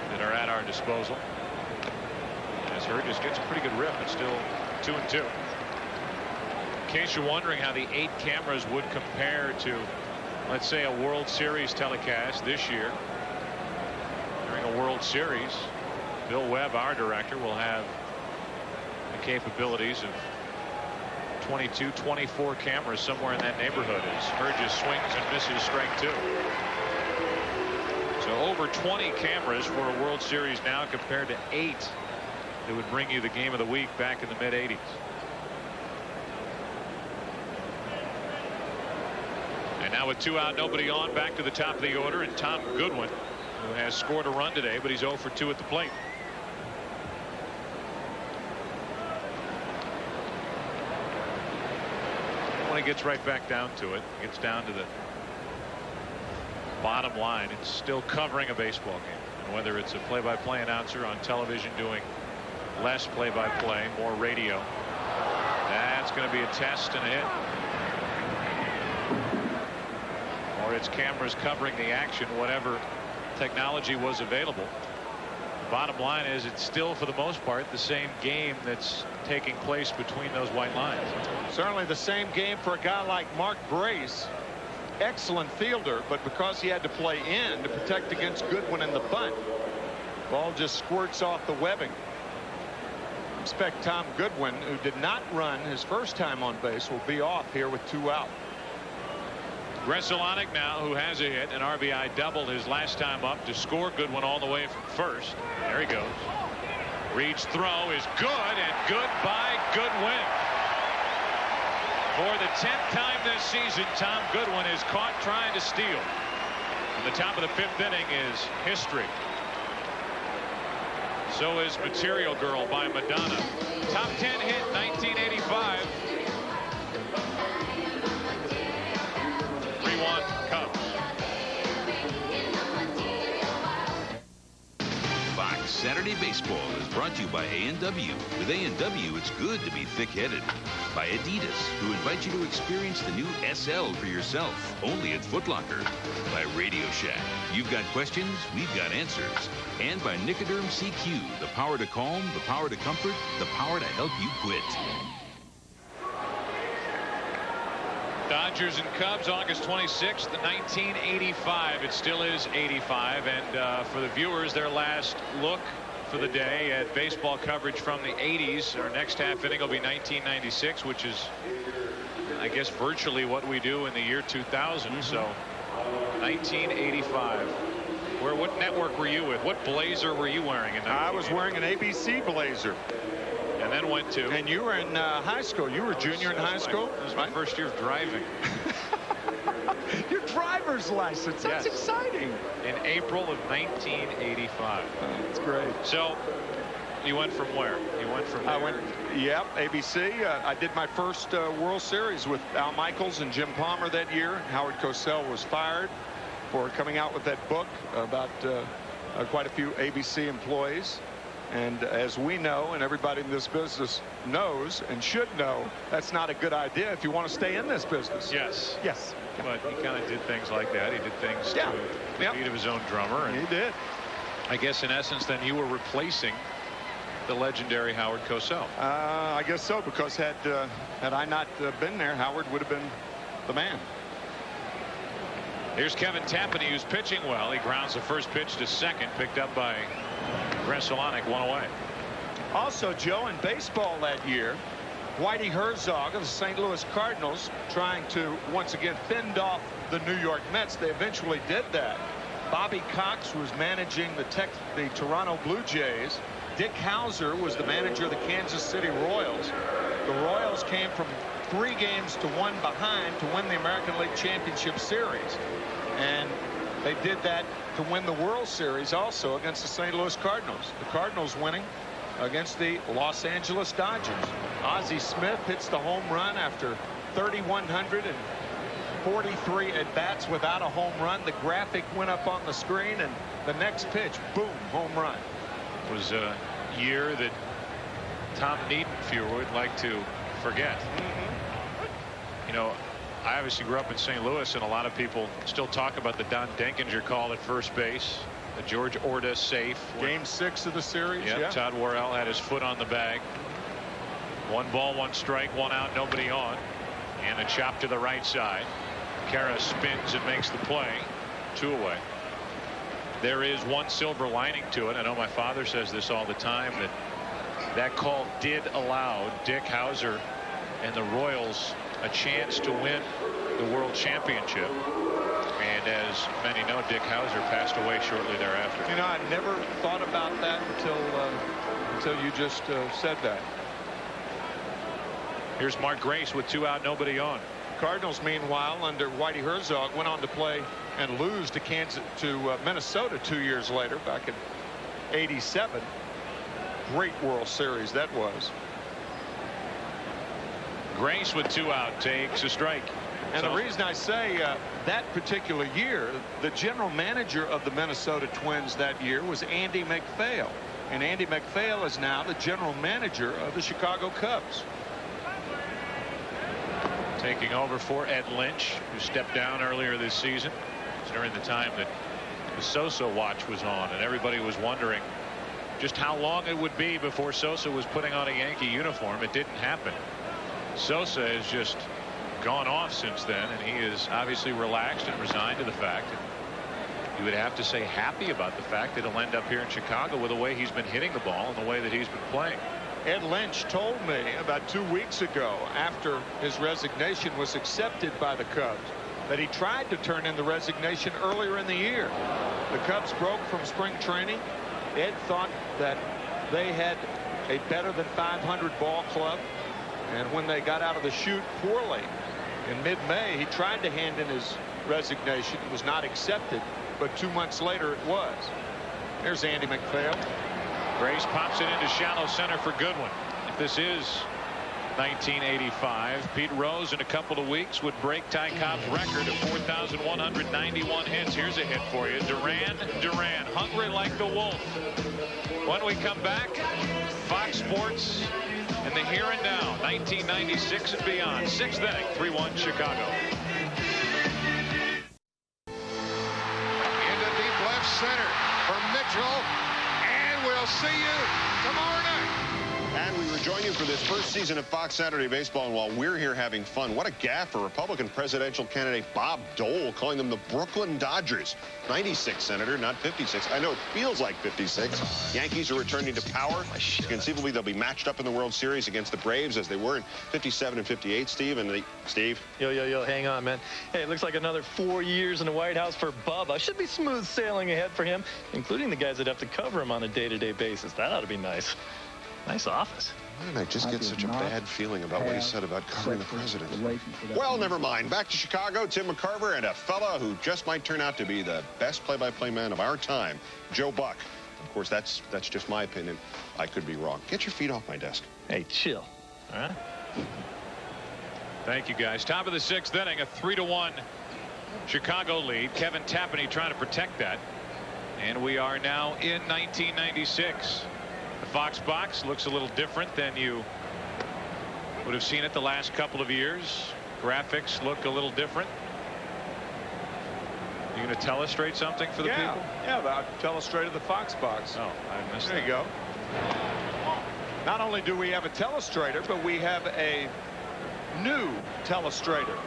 that are at our disposal. As Hergis gets a pretty good rip, it's still 2 and 2. In case you're wondering how the 8 cameras would compare to, let's say, a World Series telecast this year. During a World Series, Bill Webb, our director, will have the capabilities of 22, 24 cameras, somewhere in that neighborhood, as Hergis swings and misses strike 2. So over 20 cameras for a World Series now compared to 8 that would bring you the game of the week back in the mid-80s. And now Now with 2 out, nobody on, back to the top of the order, and Tom Goodwin, who has scored a run today, but he's 0 for 2 at the plate. When he gets right back down to it, gets down to the bottom line, it's still covering a baseball game. And whether it's a play-by-play announcer on television doing less play-by-play, more radio, that's going to be a test and a hit. Or it's cameras covering the action, whatever technology was available. The bottom line is it's still, for the most part, the same game that's taking place between those white lines. Certainly the same game for a guy like Mark Brace. Excellent fielder, but because he had to play in to protect against Goodwin in the bunt, ball just squirts off the webbing. I expect Tom Goodwin, who did not run his first time on base, will be off here with 2 out. Gresolonic now, who has a hit, an RBI double his last time up to score. Goodwin all the way from first. There he goes. Reed's throw is good, and good by Goodwin. For the 10th time this season, Tom Goodwin is caught trying to steal. And the top of the 5th inning is history. So is Material Girl by Madonna. Top 10 hit 1985. 3-1 Cubs. Fox Saturday Baseball is brought to you by A&W. With A&W, it's good to be thick-headed. By Adidas, who invite you to experience the new SL for yourself, only at Foot Locker. By Radio Shack, you've got questions, we've got answers. And by Nicoderm CQ, the power to calm, the power to comfort, the power to help you quit. Dodgers and Cubs, August 26th, 1985. It still is 85. And for the viewers, their last look for the day at baseball coverage from the 80s. Our next half inning will be 1996, which is, I guess, virtually what we do in the year 2000. So 1985. What network were you with? What blazer were you wearing? I was wearing an ABC blazer. And then went to. And you were in high school. You were junior in high school. This was my first year of driving. Your driver's license. That's exciting. In April of 1985. That's great. So you went from where? You went from. Yep, ABC. I did my first World Series with Al Michaels and Jim Palmer that year. Howard Cosell was fired for coming out with that book about quite a few ABC employees. And as we know, and everybody in this business knows and should know, that's not a good idea if you want to stay in this business. Yes. Yes. But he kind of did things like that. He did things to the beat of his own drummer. And he did. I guess in essence, then you were replacing the legendary Howard Cosell. I guess so, because had I not been there, Howard would have been the man. Here's Kevin Tapani, who's pitching well. He grounds the first pitch to second, picked up by Gresolonic, 1 away. Also, Joe, in baseball that year, Whitey Herzog of the St. Louis Cardinals trying to once again fend off the New York Mets. They eventually did that. Bobby Cox was managing the Toronto Blue Jays. Dick Hauser was the manager of the Kansas City Royals. The Royals came from 3 games to 1 behind to win the American League Championship Series. And they did that to win the World Series also against the St. Louis Cardinals. The Cardinals winning against the Los Angeles Dodgers. Ozzie Smith hits the home run after 3,143 at-bats without a home run. The graphic went up on the screen, and the next pitch, boom, home run. It was a year that Tom Niedenfuhr would like to forget. You know, I obviously grew up in St. Louis, and a lot of people still talk about the Don Denkinger call at first base, the George Orta safe. Game 6 of the series. Yep, yeah. Todd Worrell had his foot on the bag. 1 ball, 1 strike, 1 out, nobody on. And a chop to the right side. Kara spins and makes the play. 2 away. There is one silver lining to it. I know my father says this all the time, that call did allow Dick Hauser and the Royals a chance to win the World Championship. And as many know, Dick Hauser passed away shortly thereafter. You know, I never thought about that until you just said that. Here's Mark Grace with 2 out, nobody on. Cardinals, meanwhile, under Whitey Herzog, went on to play and lose to Minnesota 2 years later, back in '87. Great World Series that was. Grace with 2 out takes a strike. And the reason I say that particular year, the general manager of the Minnesota Twins that year was Andy MacPhail. And Andy MacPhail is now the general manager of the Chicago Cubs. Taking over for Ed Lynch, who stepped down earlier this season during the time that the Sosa watch was on, and everybody was wondering just how long it would be before Sosa was putting on a Yankee uniform. It didn't happen. Sosa has just gone off since then, and he is obviously relaxed and resigned to the fact that you would have to say happy about the fact that he'll end up here in Chicago with the way he's been hitting the ball and the way that he's been playing. Ed Lynch told me about 2 weeks ago, after his resignation was accepted by the Cubs, that he tried to turn in the resignation earlier in the year. The Cubs broke from spring training. Ed thought that they had a better than 500 ball club, and when they got out of the chute poorly in mid-May, he tried to hand in his resignation. It was not accepted, but 2 months later it was. There's Andy MacPhail. Grace pops it into shallow center for Goodwin. If this is 1985, Pete Rose in a couple of weeks would break Ty Cobb's record of 4,191 hits. Here's a hit for you. Duran, hungry like the wolf. When we come back, Fox Sports and the here and now, 1996 and beyond. 6th inning, 3-1 Chicago. Into deep left center for Mitchell. We'll see you tomorrow night. And we rejoin you for this first season of Fox Saturday Baseball. And while we're here having fun, what a gaffe for Republican presidential candidate Bob Dole, calling them the Brooklyn Dodgers. 96, Senator, not 56. I know it feels like 56. Yankees are returning to power. Conceivably, they'll be matched up in the World Series against the Braves as they were in 57 and 58, Steve. And Steve? Yo, hang on, man. Hey, it looks like another 4 years in the White House for Bubba. Should be smooth sailing ahead for him, including the guys that have to cover him on a day-to-day basis. That ought to be nice. Nice office. Why did I just get such a bad feeling about what he said about covering the president? Well, never mind. Back to Chicago, Tim McCarver and a fella who just might turn out to be the best play-by-play man of our time, Joe Buck. Of course, that's just my opinion. I could be wrong. Get your feet off my desk. Hey, chill. All right? Thank you, guys. Top of the 6th inning, a 3-1 Chicago lead. Kevin Tapani trying to protect that. And we are now in 1996. The Fox box looks a little different than you would have seen it the last couple of years. Graphics look a little different. You going to telestrate something for the people? Yeah, I telestrated the Fox box. Oh, I missed that. There you go. Not only do we have a telestrator, but we have a new telestrator.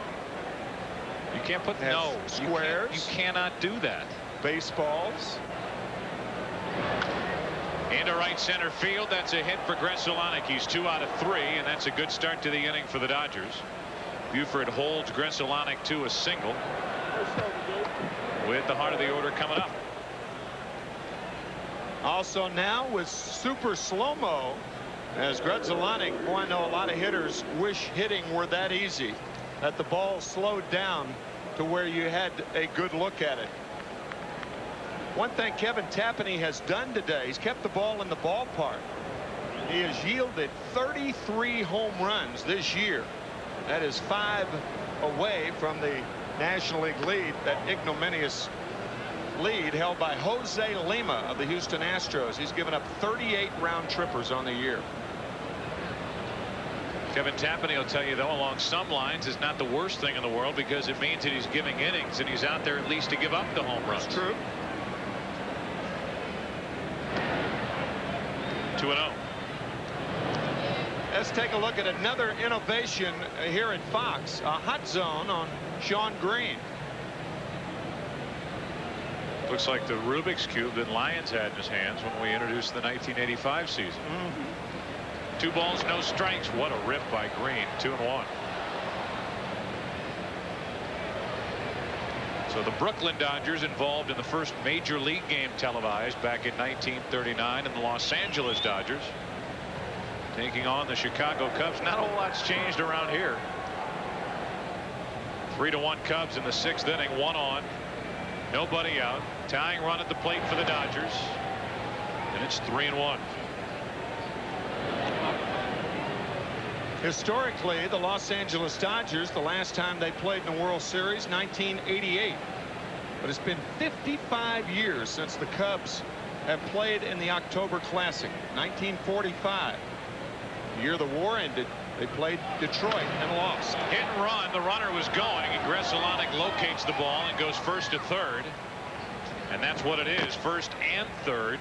You can't put squares. You cannot do that. Baseballs. Into right center field. That's a hit for Grzelcyk. He's 2 out of 3, and that's a good start to the inning for the Dodgers. Buford holds Grzelcyk to a single with the heart of the order coming up. Also now with super slow-mo, as Grzelcyk, boy, I know a lot of hitters wish hitting were that easy, that the ball slowed down to where you had a good look at it. One thing Kevin Tapani has done today, he's kept the ball in the ballpark. He has yielded 33 home runs this year. That is 5 away from the National League lead, that ignominious lead held by Jose Lima of the Houston Astros. He's given up 38 round trippers on the year. Kevin Tapani will tell you, though, along some lines is not the worst thing in the world, because it means that he's giving innings and he's out there at least to give up the home runs. That's true. 2-0. Let's take a look at another innovation here at Fox. A hot zone on Sean Green. Looks like the Rubik's Cube that Lyons had in his hands when we introduced the 1985 season. 2 balls, no strikes. What a rip by Green. 2-1. So the Brooklyn Dodgers involved in the first major league game televised back in 1939, and the Los Angeles Dodgers taking on the Chicago Cubs. Not a whole lot's changed around here. 3-1 Cubs in the 6th inning. 1 on, nobody out. Tying run at the plate for the Dodgers, and it's 3-1. Historically, the Los Angeles Dodgers, the last time they played in the World Series, 1988. But it's been 55 years since the Cubs have played in the October Classic. 1945, the year the war ended. They played Detroit and lost. Hit and run. The runner was going, and Gresolonic locates the ball and goes first to third. And that's what it is, first and third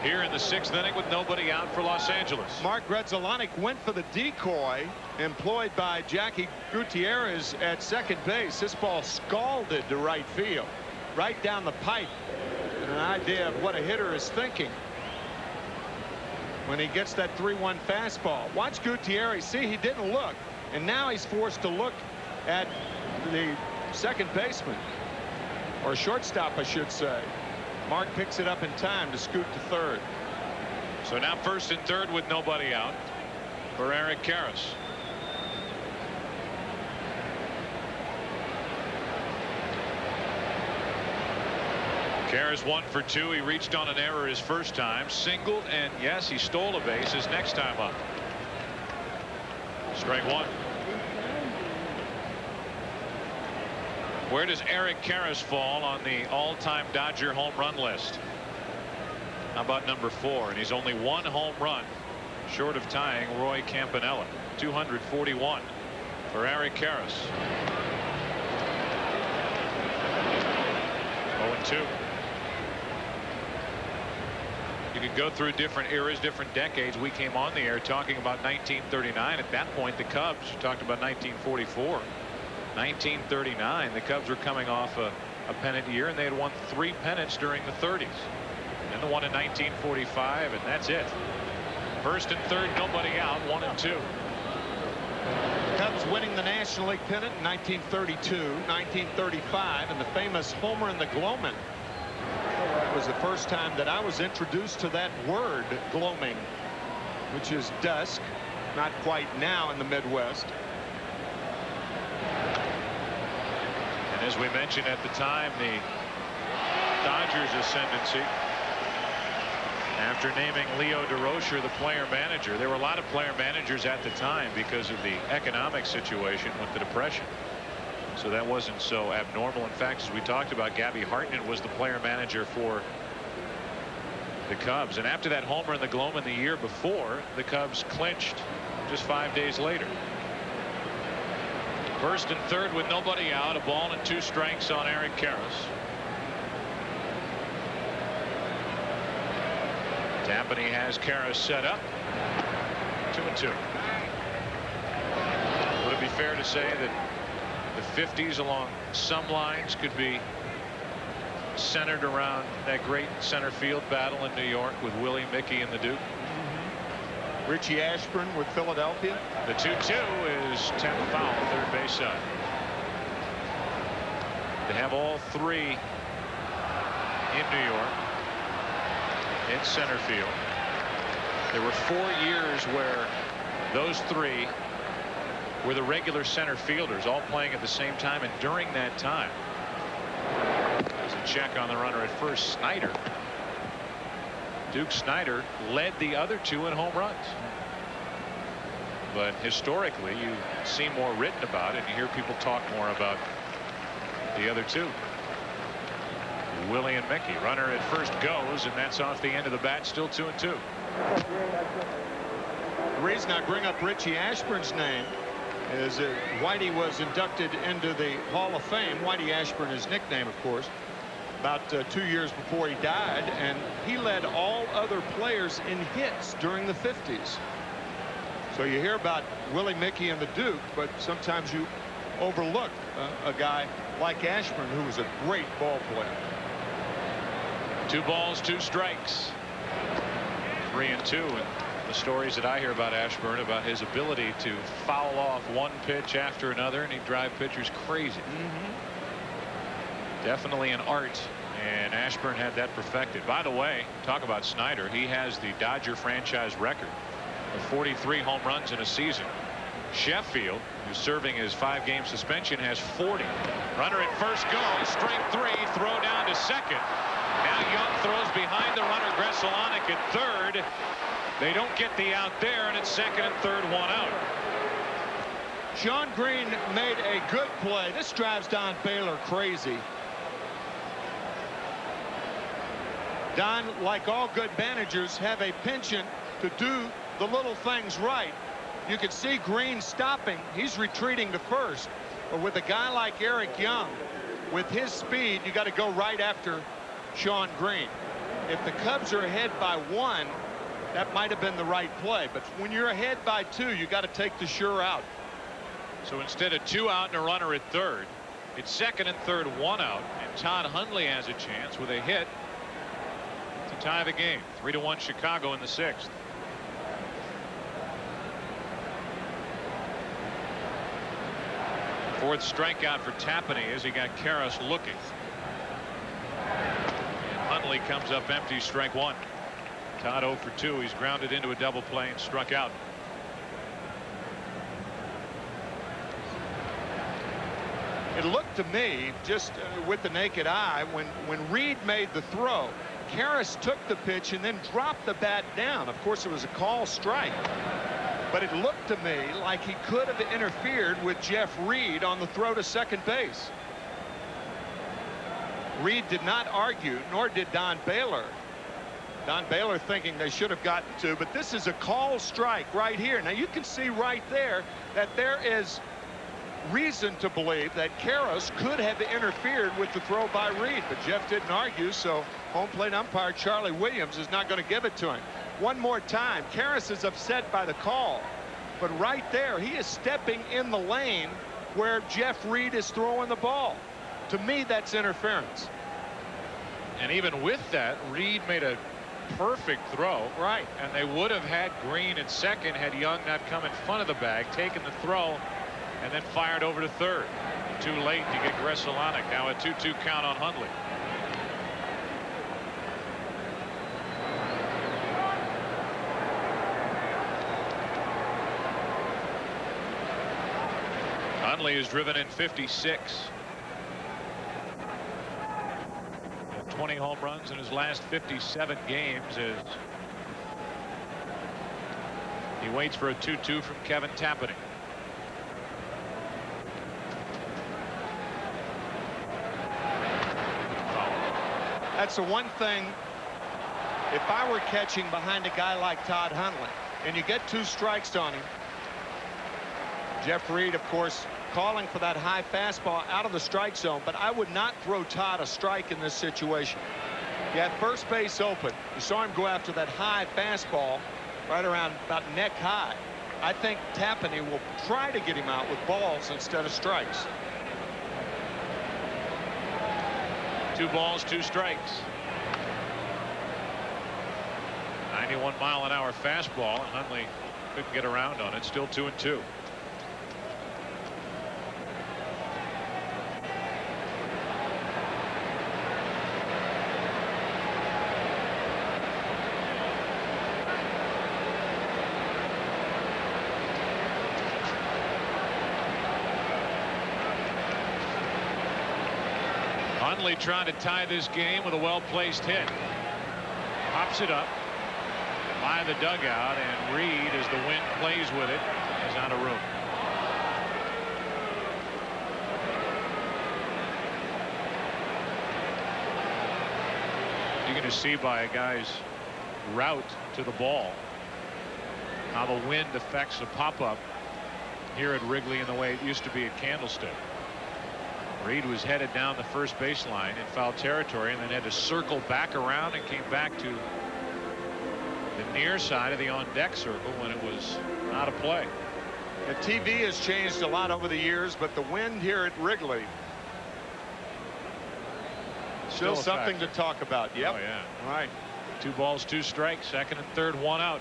here in the 6th inning with nobody out for Los Angeles. Mark Gresolonic went for the decoy employed by Jackie Gutierrez at second base. This ball scalded to right field, right down the pipe. And an idea of what a hitter is thinking when he gets that 3-1 fastball. Watch Gutierrez. See, he didn't look, and now he's forced to look at the second baseman, or shortstop, I should say. Mark picks it up in time to scoot to third. So now first and third with nobody out for Eric Karras. Karras 1 for 2. He reached on an error his first time, singled, and yes, he stole a base his next time up. Strike one. Where does Eric Karras fall on the all-time Dodger home run list? How about number 4? And he's only 1 home run short of tying Roy Campanella. 241 for Eric Karras. 0-2. You could go through different eras, different decades. We came on the air talking about 1939. At that point, the Cubs talked about 1944. 1939, the Cubs were coming off a pennant year, and they had won 3 pennants during the 30s. Then the one in 1945, and that's it. First and third, nobody out, 1 and 2. Cubs winning the National League pennant in 1932, 1935, and the famous homer in the gloaming. It was the first time that I was introduced to that word, gloaming, which is dusk, not quite now in the Midwest. And as we mentioned at the time, the Dodgers' ascendancy after naming Leo DeRocher the player manager. There were a lot of player managers at the time because of the economic situation with the Depression. So that wasn't so abnormal. In fact, as we talked about, Gabby Hartnett was the player manager for the Cubs. And after that homer in the gloaming the year before, the Cubs clinched just 5 days later. First and third with nobody out, a ball and 2 strikes on Eric Karras. Tapani has Karras set up. 2-2. Would it be fair to say that the 50s along some lines could be centered around that great center field battle in New York with Willie, Mickey, and the Duke? Richie Ashburn with Philadelphia. The 2-2 is tapped foul, third base side. They have all 3 in New York in center field. There were 4 years where those 3 were the regular center fielders, all playing at the same time, and during that time, there's a check on the runner at first. Snyder. Duke Snyder led the other 2 in home runs. But historically, you see more written about it, and you hear people talk more about the other 2. Willie and Mickey. Runner at first goes, and that's off the end of the bat. Still 2-2. The reason I bring up Richie Ashburn's name is that Whitey was inducted into the Hall of Fame. Whitey Ashburn, his nickname, of course, about 2 years before he died, and he led all other players in hits during the 50s. So you hear about Willie, Mickey, and the Duke, but sometimes you overlook a guy like Ashburn, who was a great ball player. 2 balls, 2 strikes. 3-2. And the stories that I hear about Ashburn, about his ability to foul off one pitch after another, and he'd drive pitchers crazy. Definitely an art, and Ashburn had that perfected. By the way, talk about Snyder. He has the Dodger franchise record of 43 home runs in a season. Sheffield, who's serving his 5-game suspension, has 40. Runner at first goes, strike 3, throw down to second. Now Young throws behind the runner, Gresolonic at third. They don't get the out there, and it's second and third, 1 out. Sean Green made a good play. This drives Don Baylor crazy. Don, like all good managers, have a penchant to do the little things right. You can see Green stopping. He's retreating to first. But with a guy like Eric Young, with his speed, you got to go right after Sean Green. If the Cubs are ahead by 1, that might have been the right play. But when you're ahead by 2, you got to take the sure out. So instead of 2 out and a runner at third, it's second and third, 1 out, and Todd Hundley has a chance with a hit to tie the game. 3-1 Chicago in the 6th. Fourth strikeout for Tapani as he got Karras looking. And Hundley comes up empty, strike 1. Todd 0 for 2. He's grounded into a double play and struck out. It looked to me, just with the naked eye, when Reed made the throw, Karras took the pitch and then dropped the bat down. Of course, it was a call strike. But it looked to me like he could have interfered with Jeff Reed on the throw to second base. Reed did not argue, nor did Don Baylor. Don Baylor thinking they should have gotten to, but this is a call strike right here. Now you can see right there that there is reason to believe that Karras could have interfered with the throw by Reed, but Jeff didn't argue, so home plate umpire Charlie Williams is not going to give it to him. One more time, Karras is upset by the call, but right there he is stepping in the lane where Jeff Reed is throwing the ball. To me, that's interference. And even with that, Reed made a perfect throw. Right. And they would have had Green at second had Young not come in front of the bag, taken the throw, and then fired over to third. Too late to get Gresolonic. Now a 2-2 count on Hundley. Hundley has driven in 56. 20 home runs in his last 57 games as he waits for a 2-2 from Kevin Tapani. That's the one thing, if I were catching behind a guy like Todd Hundley and you get 2 strikes on him, Jeff Reed, of course, calling for that high fastball out of the strike zone, but I would not throw Todd a strike in this situation. You had first base open. You saw him go after that high fastball right around about neck high. I think Tapani will try to get him out with balls instead of strikes. 2 balls, 2 strikes. 91-mile-an-hour fastball, and Hundley couldn't get around on it. Still 2-2. Hundley trying to tie this game with a well-placed hit. Pops it up by the dugout, and Reed, as the wind plays with it, is out of room. You're going to see by a guy's route to the ball how the wind affects the pop-up here at Wrigley in the way it used to be at Candlestick. Reed was headed down the first baseline in foul territory and then had to circle back around and came back to the near side of the on-deck circle when it was out of play. The TV has changed a lot over the years, but the wind here at Wrigley still something to talk about. Yep. Oh, yeah. Right. 2 balls, 2 strikes, second and third, 1 out.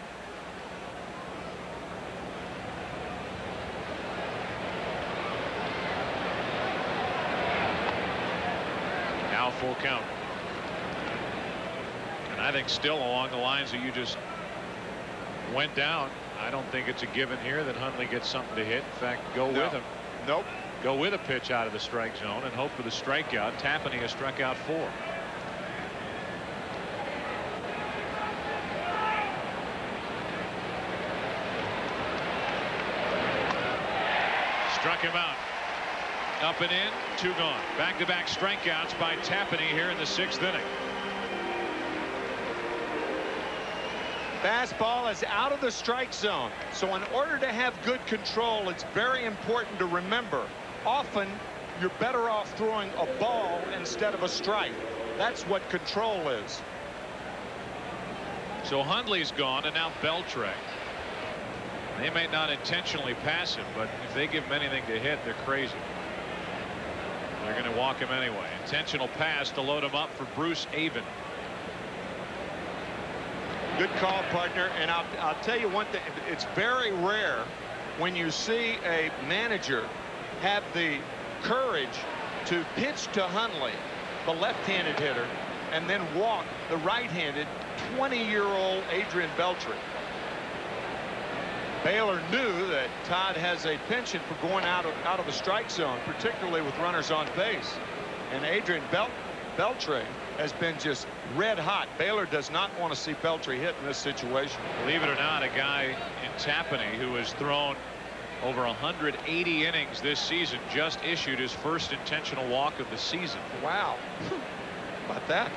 Now full count. And I think still along the lines that you just went down, I don't think it's a given here that Hundley gets something to hit. In fact, go with him. Nope. Go with a pitch out of the strike zone and hope for the strikeout. Tapani has struck out 4. Struck him out. Up and in, 2 gone. Back-to-back strikeouts by Tapani here in the 6th inning. Fastball is out of the strike zone. So in order to have good control, it's very important to remember, often you're better off throwing a ball instead of a strike. That's what control is. So Hundley's gone, and now Beltre. They may not intentionally pass him, but if they give him anything to hit, they're crazy. They're going to walk him anyway. Intentional pass to load him up for Bruce Avon. Good call, partner. And I'll tell you one thing. It's very rare when you see a manager have the courage to pitch to Hundley, the left-handed hitter, and then walk the right-handed 20-year-old Adrian Beltre. Baylor knew that Todd has a penchant for going out of the strike zone, particularly with runners on base. And Adrian Beltre has been just red hot. Baylor does not want to see Beltre hit in this situation. Believe it or not, a guy in Tapani who has thrown over 180 innings this season just issued his first intentional walk of the season. Wow. How about that?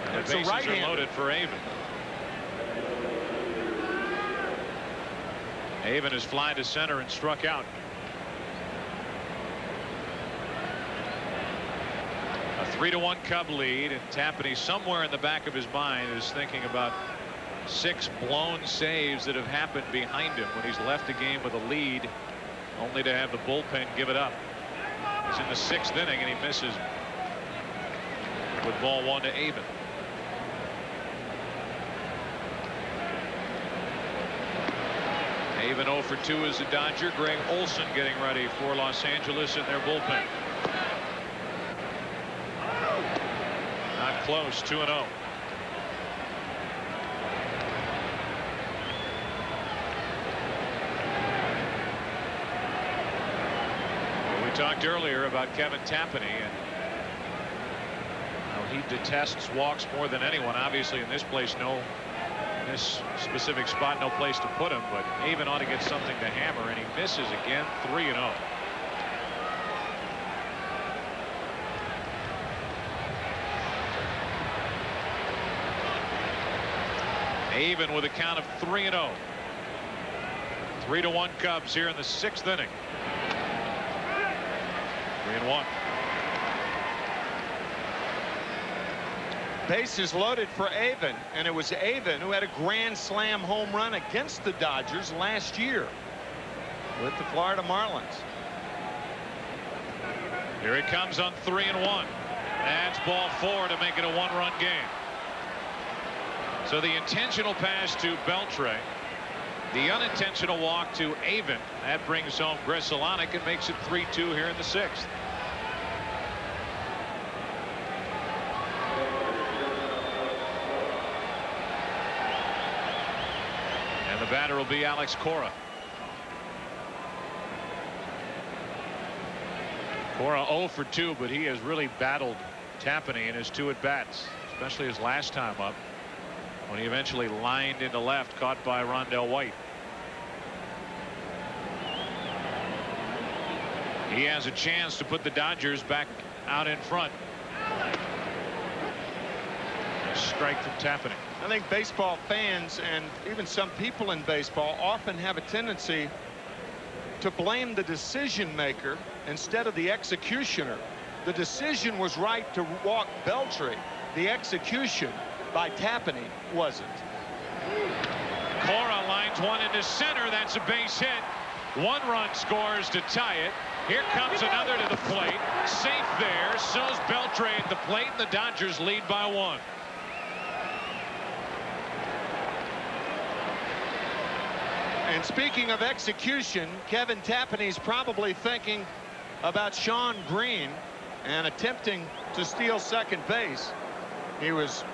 And the bases are loaded for Avon. Avon has flied to center and struck out. A 3-1 Cub lead, and Tapani somewhere in the back of his mind is thinking about 6 blown saves that have happened behind him when he's left a game with a lead only to have the bullpen give it up. He's in the 6th inning and he misses with ball 1 to Avon. Avon 0 for 2 is a Dodger. Greg Olson getting ready for Los Angeles in their bullpen. Not close. 2-0. We talked earlier about Kevin Tapani and how he detests walks more than anyone. Obviously in this place, this specific spot, no place to put him, but Avon ought to get something to hammer, and he misses again. 3-0. Avon with a count of 3-0. 3-1 Cubs here in the 6th inning. 3-1. Bases loaded for Avon, and it was Avon who had a grand slam home run against the Dodgers last year with the Florida Marlins. Here he comes on 3-1. That's ball 4 to make it a 1-run game. So the intentional pass to Beltre, the unintentional walk to Avon, that brings home Grzelcyk and makes it 3-2 here in the 6th. The batter will be Alex Cora. Cora 0 for 2, but he has really battled Tapani in his 2 at-bats, especially his last time up when he eventually lined into left, caught by Rondell White. He has a chance to put the Dodgers back out in front. A strike from Tapani. I think baseball fans and even some people in baseball often have a tendency to blame the decision maker instead of the executioner. The decision was right to walk Beltre. The execution by Tapani wasn't. Cora lines one into center. That's a base hit. 1 run scores to tie it. Here comes another to the plate. Safe there. So's Beltre at the plate, and the Dodgers lead by 1. And speaking of execution, Kevin Tapani's probably thinking about Sean Green and attempting to steal second base. He was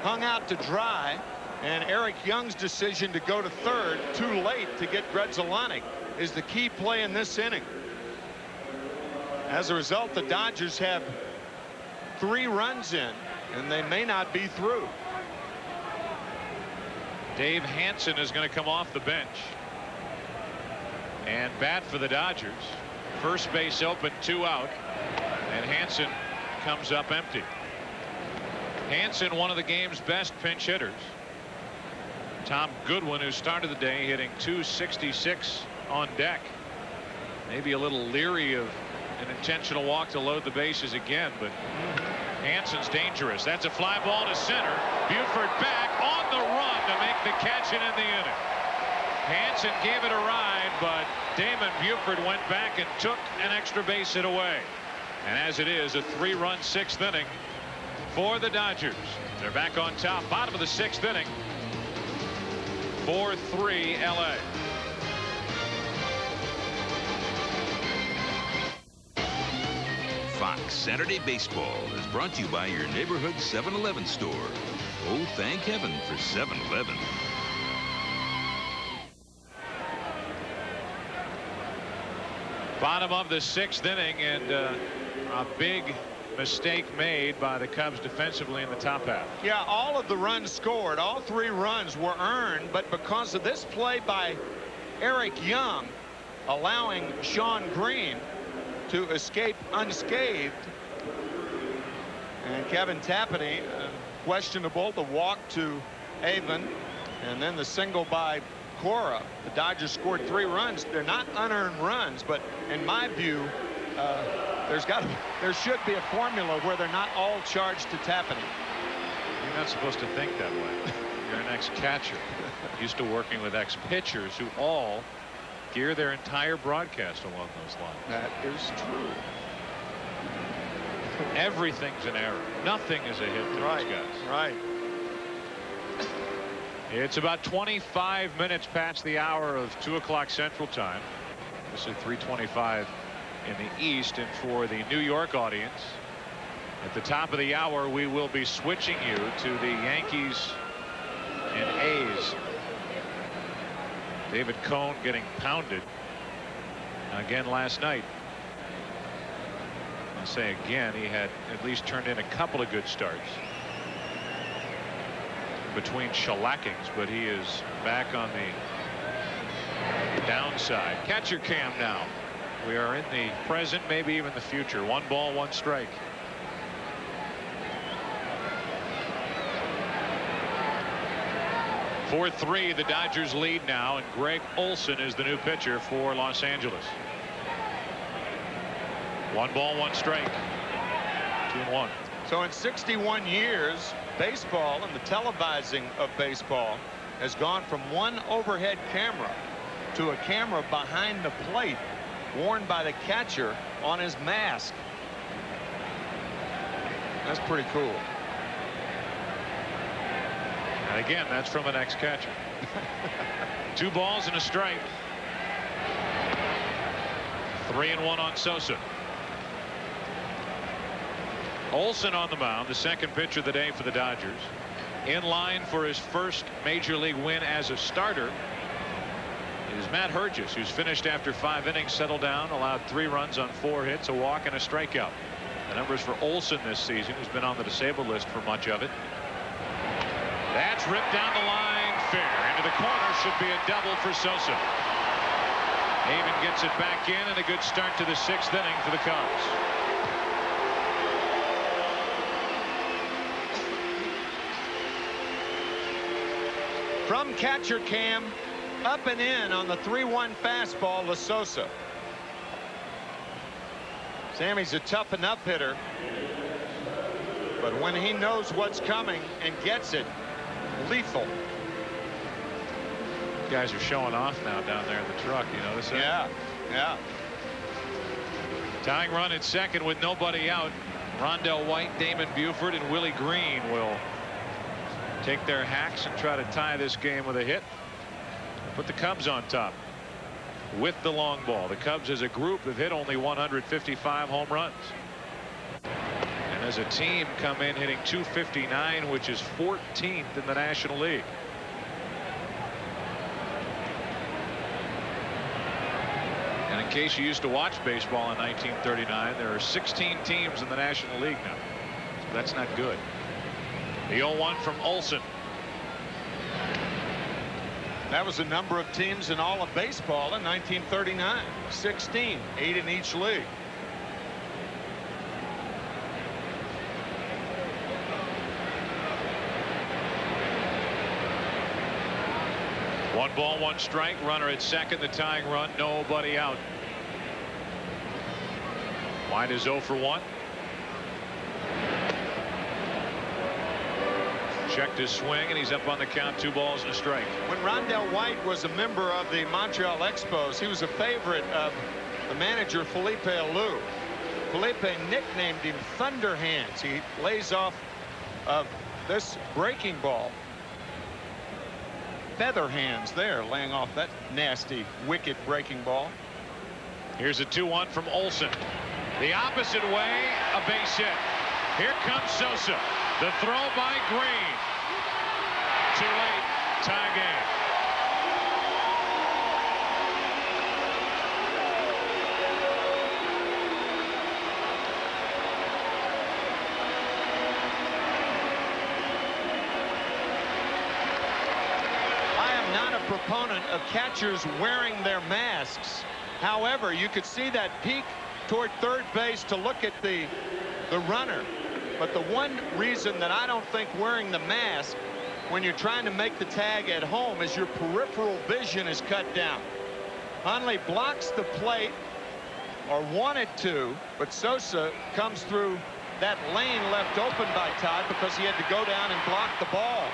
hung out to dry And Eric Young's decision to go to third too late to get Grzelcyk is the key play in this inning. As a result, the Dodgers have 3 runs in, and they may not be through. Dave Hansen is going to come off the bench and bat for the Dodgers. First base open, 2 out, and Hansen comes up empty. Hansen, one of the game's best pinch hitters. Tom Goodwin, who started the day hitting .266 on deck. Maybe a little leery of an intentional walk to load the bases again, but Hansen's dangerous. That's a fly ball to center. Buford back on the run to make the catch and end the inning. Hansen gave it a ride, but Damon Buford went back and took an extra base hit away. And as it is, a 3-run 6th inning for the Dodgers. They're back on top, bottom of the 6th inning. 4-3 LA. Fox Saturday Baseball is brought to you by your neighborhood 7-Eleven store. Oh, thank heaven for 7-Eleven. Bottom of the 6th inning, and a big mistake made by the Cubs defensively in the top half. Yeah, all of the runs scored, all 3 runs were earned, but because of this play by Eric Young, allowing Sean Green to escape unscathed, and Kevin Tapani, questionable, the walk to Avon, and then the single by Cora. The Dodgers scored 3 runs. They're not unearned runs, but in my view, there should be a formula where they're not all charged to Tapani. You're not supposed to think that way. You're an ex-catcher, used to working with ex-pitchers who all gear their entire broadcast along those lines. That is true. Everything's an error. Nothing is a hit to these guys. Right. It's about 25 minutes past the hour of 2 o'clock Central Time. This is 3:25 in the East, and for the New York audience, at the top of the hour, we will be switching you to the Yankees and A's. David Cone getting pounded again last night. I'll say again, he had at least turned in a couple of good starts between shellackings, but he is back on the downside. Catcher cam now. We are in the present, maybe even the future. 1 ball, 1 strike. For 3, the Dodgers lead now, and Greg Olson is the new pitcher for Los Angeles. 1 ball, 1 strike. 2-1. So in 61 years, baseball and the televising of baseball has gone from one overhead camera to a camera behind the plate worn by the catcher on his mask. That's pretty cool. And again, that's from an ex-catcher. 2 balls and a strike. 3-1 on Sosa. Olson on the mound, the second pitcher of the day for the Dodgers. In line for his first major league win as a starter is Matt Herges, who's finished after 5 innings, settled down, allowed 3 runs on 4 hits, a walk, and a strikeout. The numbers for Olson this season, who's been on the disabled list for much of it. That's ripped down the line, fair. Into the corner, should be a double for Sosa. Avon gets it back in, and a good start to the 6th inning for the Cubs. From catcher cam, up and in on the 3-1 fastball to Sosa. Sammy's a tough enough hitter, but when he knows what's coming and gets it, lethal. Guys are showing off now down there in the truck. You notice that? Yeah. Tying run at second with nobody out. Rondell White, Damon Buford, and Willie Green will take their hacks and try to tie this game with a hit. Put the Cubs on top with the long ball. The Cubs as a group have hit only 155 home runs. And as a team come in hitting .259, which is 14th in the National League. And in case you used to watch baseball in 1939, there are 16 teams in the National League now. So that's not good. The 0-1 from Olson. That was the number of teams in all of baseball in 1939. 16, 8 in each league. One ball, one strike. Runner at second. The tying run. Nobody out. White is 0 for 1. Checked his swing, and he's up on the count. 2 balls and a strike. When Rondell White was a member of the Montreal Expos, he was a favorite of the manager Felipe Alou. Felipe nicknamed him Thunder Hands. He lays off of this breaking ball. Feather hands there, laying off that nasty, wicked breaking ball. Here's a 2-1 from Olson. The opposite way, a base hit. Here comes Sosa. The throw by Green. Too late. Tie game. I am not a proponent of catchers wearing their masks. However, you could see that peek toward third base to look at the runner. But the one reason that I don't think wearing the mask when you're trying to make the tag at home is your peripheral vision is cut down. Hundley blocks the plate, or wanted to, but Sosa comes through that lane left open by Todd because he had to go down and block the ball.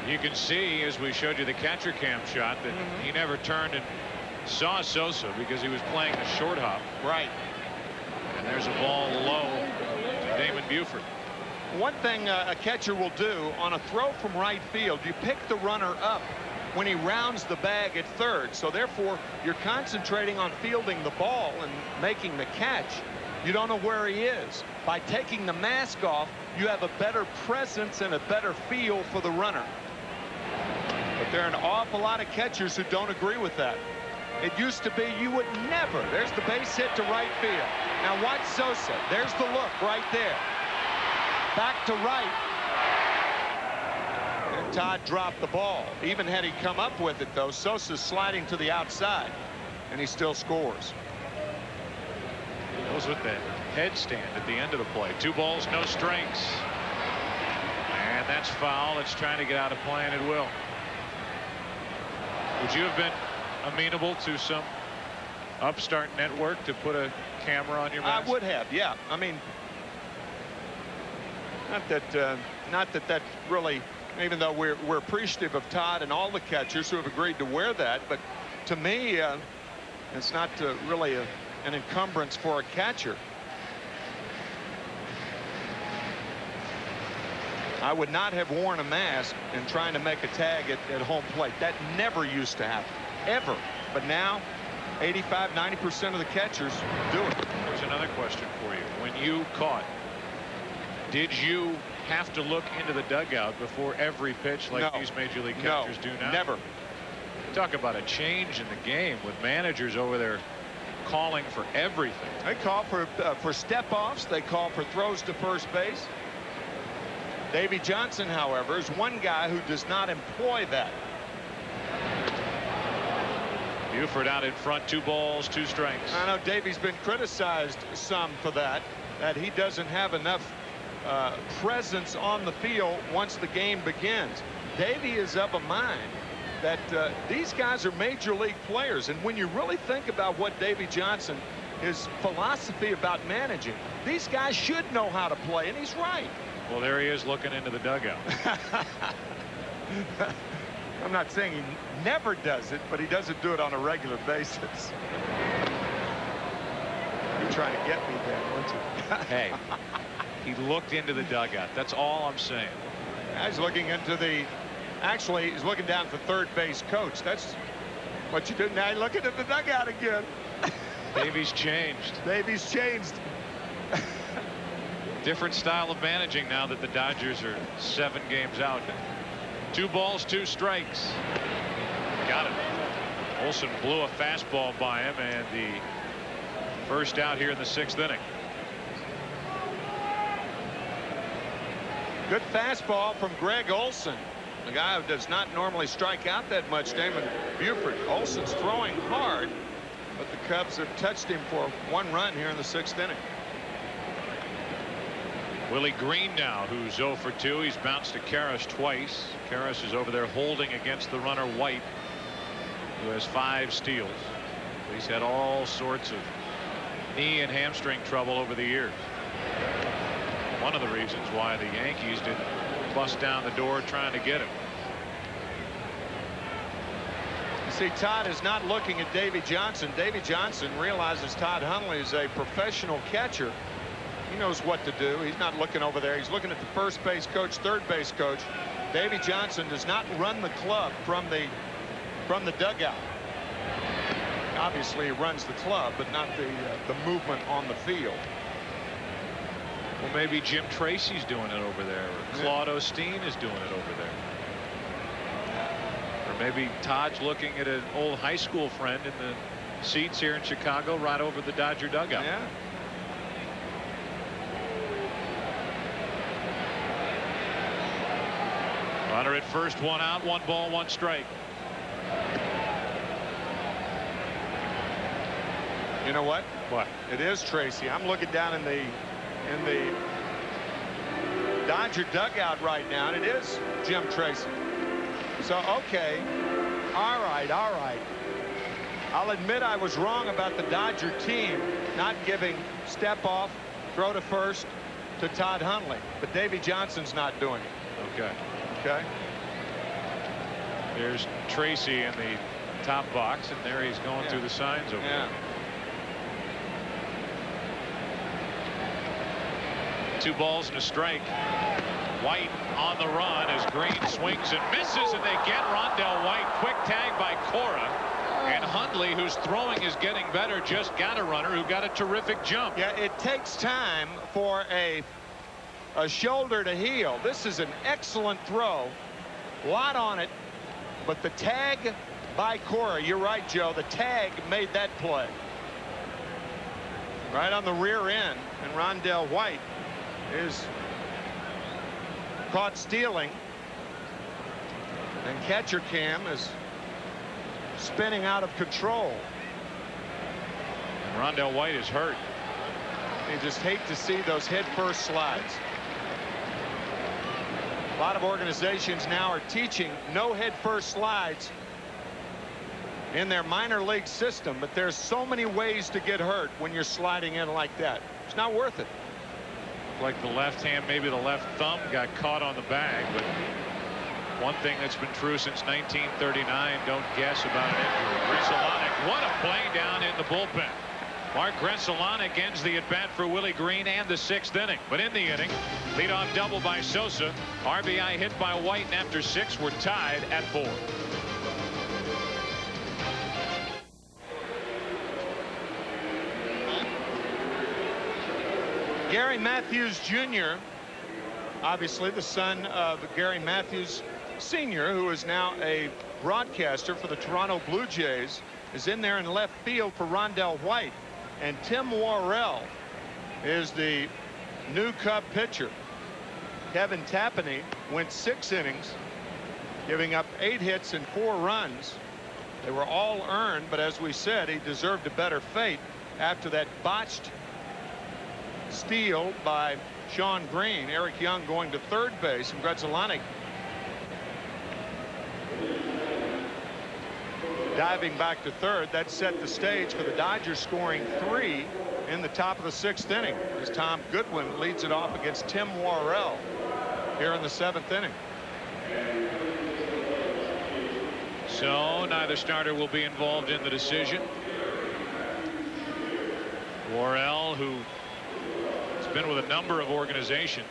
You can see, as we showed you the catcher cam shot, that he never turned and saw Sosa because he was playing the short hop. Right. And there's a ball low to Damon Buford. One thing a catcher will do on a throw from right field, you pick the runner up when he rounds the bag at third. So therefore, you're concentrating on fielding the ball and making the catch. You don't know where he is. By taking the mask off, you have a better presence and a better feel for the runner. But there are an awful lot of catchers who don't agree with that. It used to be you would never. There's the base hit to right field. Now watch Sosa. There's the look right there. Back to right. And Todd dropped the ball. Even had he come up with it, though, Sosa's sliding to the outside, and he still scores. Goes with the headstand at the end of the play. 2 balls, no strikes. And that's foul. It's trying to get out of play, and it will. Would you have been amenable to some upstart network to put a camera on your mask? I would have, yeah. I mean, not that really, even though we're appreciative of Todd and all the catchers who have agreed to wear that, but to me, it's not really an encumbrance for a catcher. I would not have worn a mask and trying to make a tag at home plate. That never used to happen, ever. But now, 85–90% of the catchers do it. Here's another question for you. When you caught, did you have to look into the dugout before every pitch like these major league catchers do now? Never. Talk about a change in the game with managers over there calling for everything. They call for step-offs. They call for throws to first base. Davey Johnson, however, is one guy who does not employ that. Buford out in front, 2 balls, 2 strikes. I know Davey's been criticized some for that he doesn't have enough presence on the field once the game begins. Davey is of a mind that these guys are major league players, and when you really think about what Davey Johnson, his philosophy about managing, these guys should know how to play, and he's right. Well, there he is looking into the dugout. I'm not saying he never does it, but he doesn't do it on a regular basis. You're trying to get me there, weren't you? Hey, he looked into the dugout. That's all I'm saying. He's looking into the... Actually, he's looking down for third base coach. That's what you do. Now he's looking at the dugout again. Davey's changed. Davey's changed. Different style of managing now that the Dodgers are 7 games out. 2 balls, 2 strikes. Got it. Olson blew a fastball by him, and the first out here in the 6th inning. Good fastball from Greg Olson, the guy who does not normally strike out that much. Damon Buford. Olson's throwing hard, but the Cubs have touched him for 1 run here in the 6th inning. Willie Green now, who's 0 for 2. He's bounced to Karras twice. Karras is over there holding against the runner White, who has 5 steals. He's had all sorts of knee and hamstring trouble over the years. One of the reasons why the Yankees didn't bust down the door trying to get him. You see, Todd is not looking at Davy Johnson. Davy Johnson realizes Todd Hundley is a professional catcher. He knows what to do. He's not looking over there. He's looking at the first base coach, third base coach. Davy Johnson does not run the club from the dugout. Obviously, he runs the club, but not the movement on the field. Well, maybe Jim Tracy's doing it over there, or Claude Osteen is doing it over there. Or maybe Todd's looking at an old high school friend in the seats here in Chicago right over the Dodger dugout. Yeah. Runner at first, 1 out, 1 ball, 1 strike. You know what? What? It is Tracy. I'm looking down in the Dodger dugout right now, and it is Jim Tracy. So, okay. All right. I'll admit I was wrong about the Dodger team not giving step off, throw to first to Todd Hundley, but Davy Johnson's not doing it. Okay. There's Tracy in the top box, and there he's going through the signs over there. 2 balls and a strike. White on the run as Green swings and misses, and they get Rondell White. Quick tag by Cora. And Hundley, whose throwing is getting better, just got a runner who got a terrific jump. Yeah, it takes time for a shoulder to heal. This is an excellent throw. A lot on it, but the tag by Cora, you're right, Joe, the tag made that play. Right on the rear end, and Rondell White is caught stealing, and catcher cam is spinning out of control. Rondell White is hurt. You just hate to see those head-first slides. A lot of organizations now are teaching no head-first slides in their minor league system, but there's so many ways to get hurt when you're sliding in like that. It's not worth it. Like the left hand, maybe the left thumb got caught on the bag, but one thing that's been true since 1939, don't guess about an injury. Grzelcyk, what a play down in the bullpen. Mark Grzelcyk ends the at-bat for Willie Green and the 6th inning. But in the inning, leadoff double by Sosa, RBI hit by White, and after 6, we're tied at 4. Gary Matthews Jr., obviously the son of Gary Matthews Sr., who is now a broadcaster for the Toronto Blue Jays, is in there in left field for Rondell White. And Tim Worrell is the new Cub pitcher. Kevin Tapani went 6 innings, giving up 8 hits and 4 runs. They were all earned, but as we said, he deserved a better fate after that botched steal by Sean Green. Eric Young going to third base, and Grzelcyk diving back to third. That set the stage for the Dodgers scoring 3 in the top of the 6th inning as Tom Goodwin leads it off against Tim Worrell here in the 7th inning. So neither starter will be involved in the decision. Worrell, who has been with a number of organizations,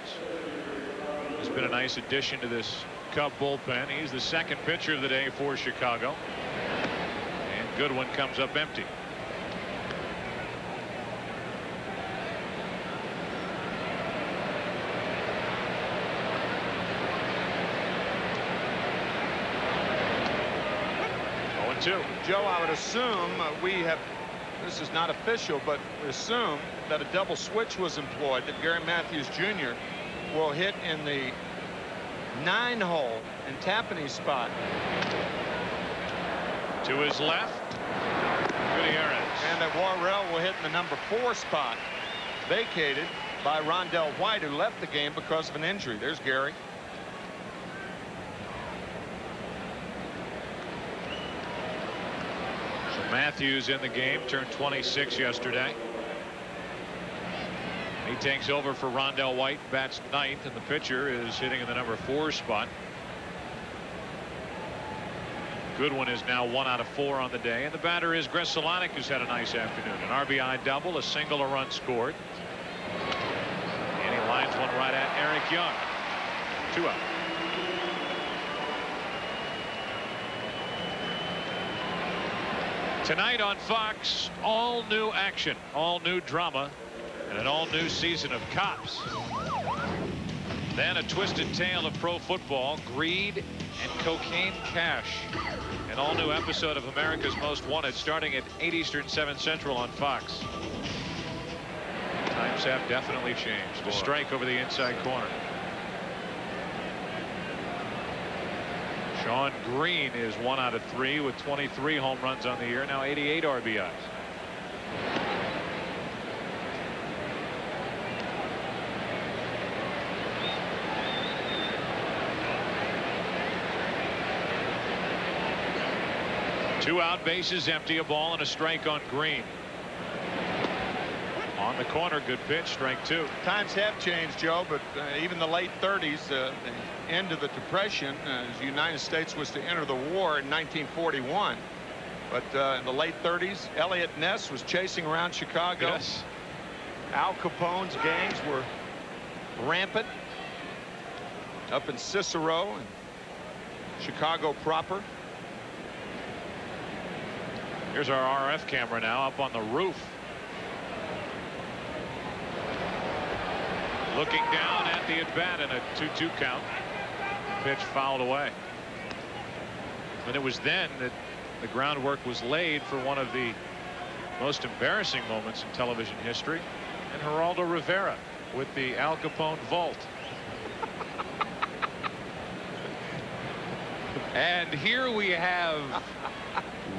has been a nice addition to this Cub bullpen. He's the 2nd pitcher of the day for Chicago. And Goodwin comes up empty. 2. Joe, I would assume this is not official, but we assume that a double switch was employed, that Gary Matthews Jr. will hit in the 9-hole in Tappaney's spot. To his left. Gutierrez. And that Worrell will hit in the number 4 spot, vacated by Rondell White, who left the game because of an injury. There's Gary. So Matthews in the game, turned 26 yesterday. He takes over for Rondell White, bats 9th, and the pitcher is hitting in the number 4 spot. Goodwin is now 1 out of 4 on the day, and the batter is Grzelcyk, who's had a nice afternoon. An RBI double, a single, a run scored. And he lines one right at Eric Young. 2 out. Tonight on Fox, all new action, all new drama, and an all new season of Cops. Then a twisted tale of pro football, greed and cocaine cash. An all new episode of America's Most Wanted starting at 8 Eastern, 7 Central on Fox. Times have definitely changed. A strike over the inside corner. Sean Green is 1 out of 3 with 23 home runs on the year, now 88 RBIs. Two out, bases empty, a ball and a strike on Green. On the corner, good pitch, strike 2. Times have changed, Joe, but even the late 30s, the end of the Depression, the United States was to enter the war in 1941. But in the late 30s, Elliot Ness was chasing around Chicago. Yes. Al Capone's gangs were rampant up in Cicero and Chicago proper. Here's our RF camera now up on the roof. Looking down at the at-bat and a 2-2 count. Pitch fouled away. And it was then that the groundwork was laid for one of the most embarrassing moments in television history, and Geraldo Rivera with the Al Capone vault. And here we have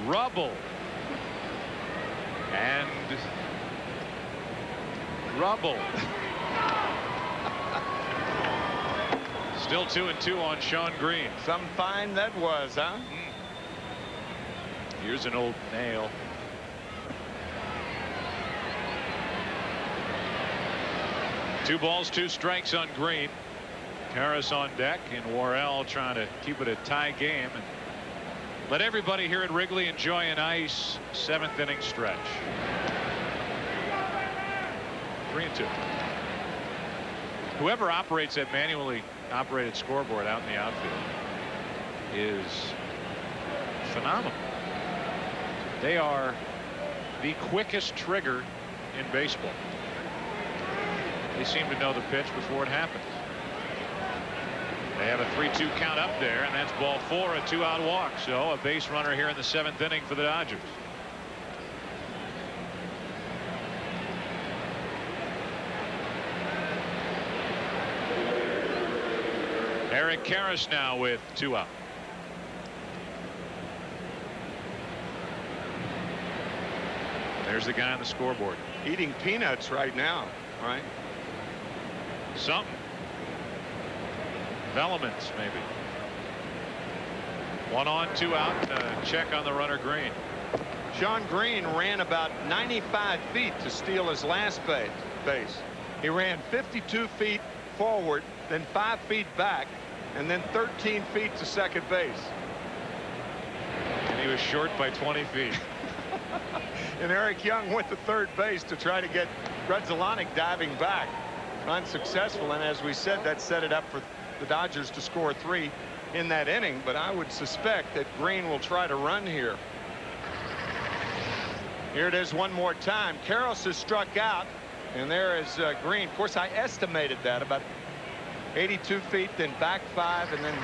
rubble and rubble. Still 2-2 on Sean Green. Some fine that was, huh? Here's an old nail. Two balls, 2 strikes on Green. Harris on deck, and Worrell trying to keep it a tie game and let everybody here at Wrigley enjoy a nice 7th inning stretch. 3-2. Whoever operates that manually operated scoreboard out in the outfield is phenomenal. They are the quickest trigger in baseball. They seem to know the pitch before it happens. They have a 3-2 count up there, and that's ball 4, a 2-out walk. So a base runner here in the 7th inning for the Dodgers. Eric Karras now with 2 out. There's the guy on the scoreboard. Eating peanuts right now, right? Something. Velements, maybe. 1 on, 2 out. Check on the runner Green. Sean Green ran about 95 feet to steal his last base. He ran 52 feet forward, then 5 feet back, and then 13 feet to second base. And he was short by 20 feet. And Eric Young went to third base to try to get Grzelcyk diving back. Unsuccessful, and as we said, that set it up for the Dodgers to score 3 in that inning. But I would suspect that Green will try to run here. Here it is one more time. Karras has struck out, and there is Green. Of course, I estimated that about 82 feet, then back 5, and then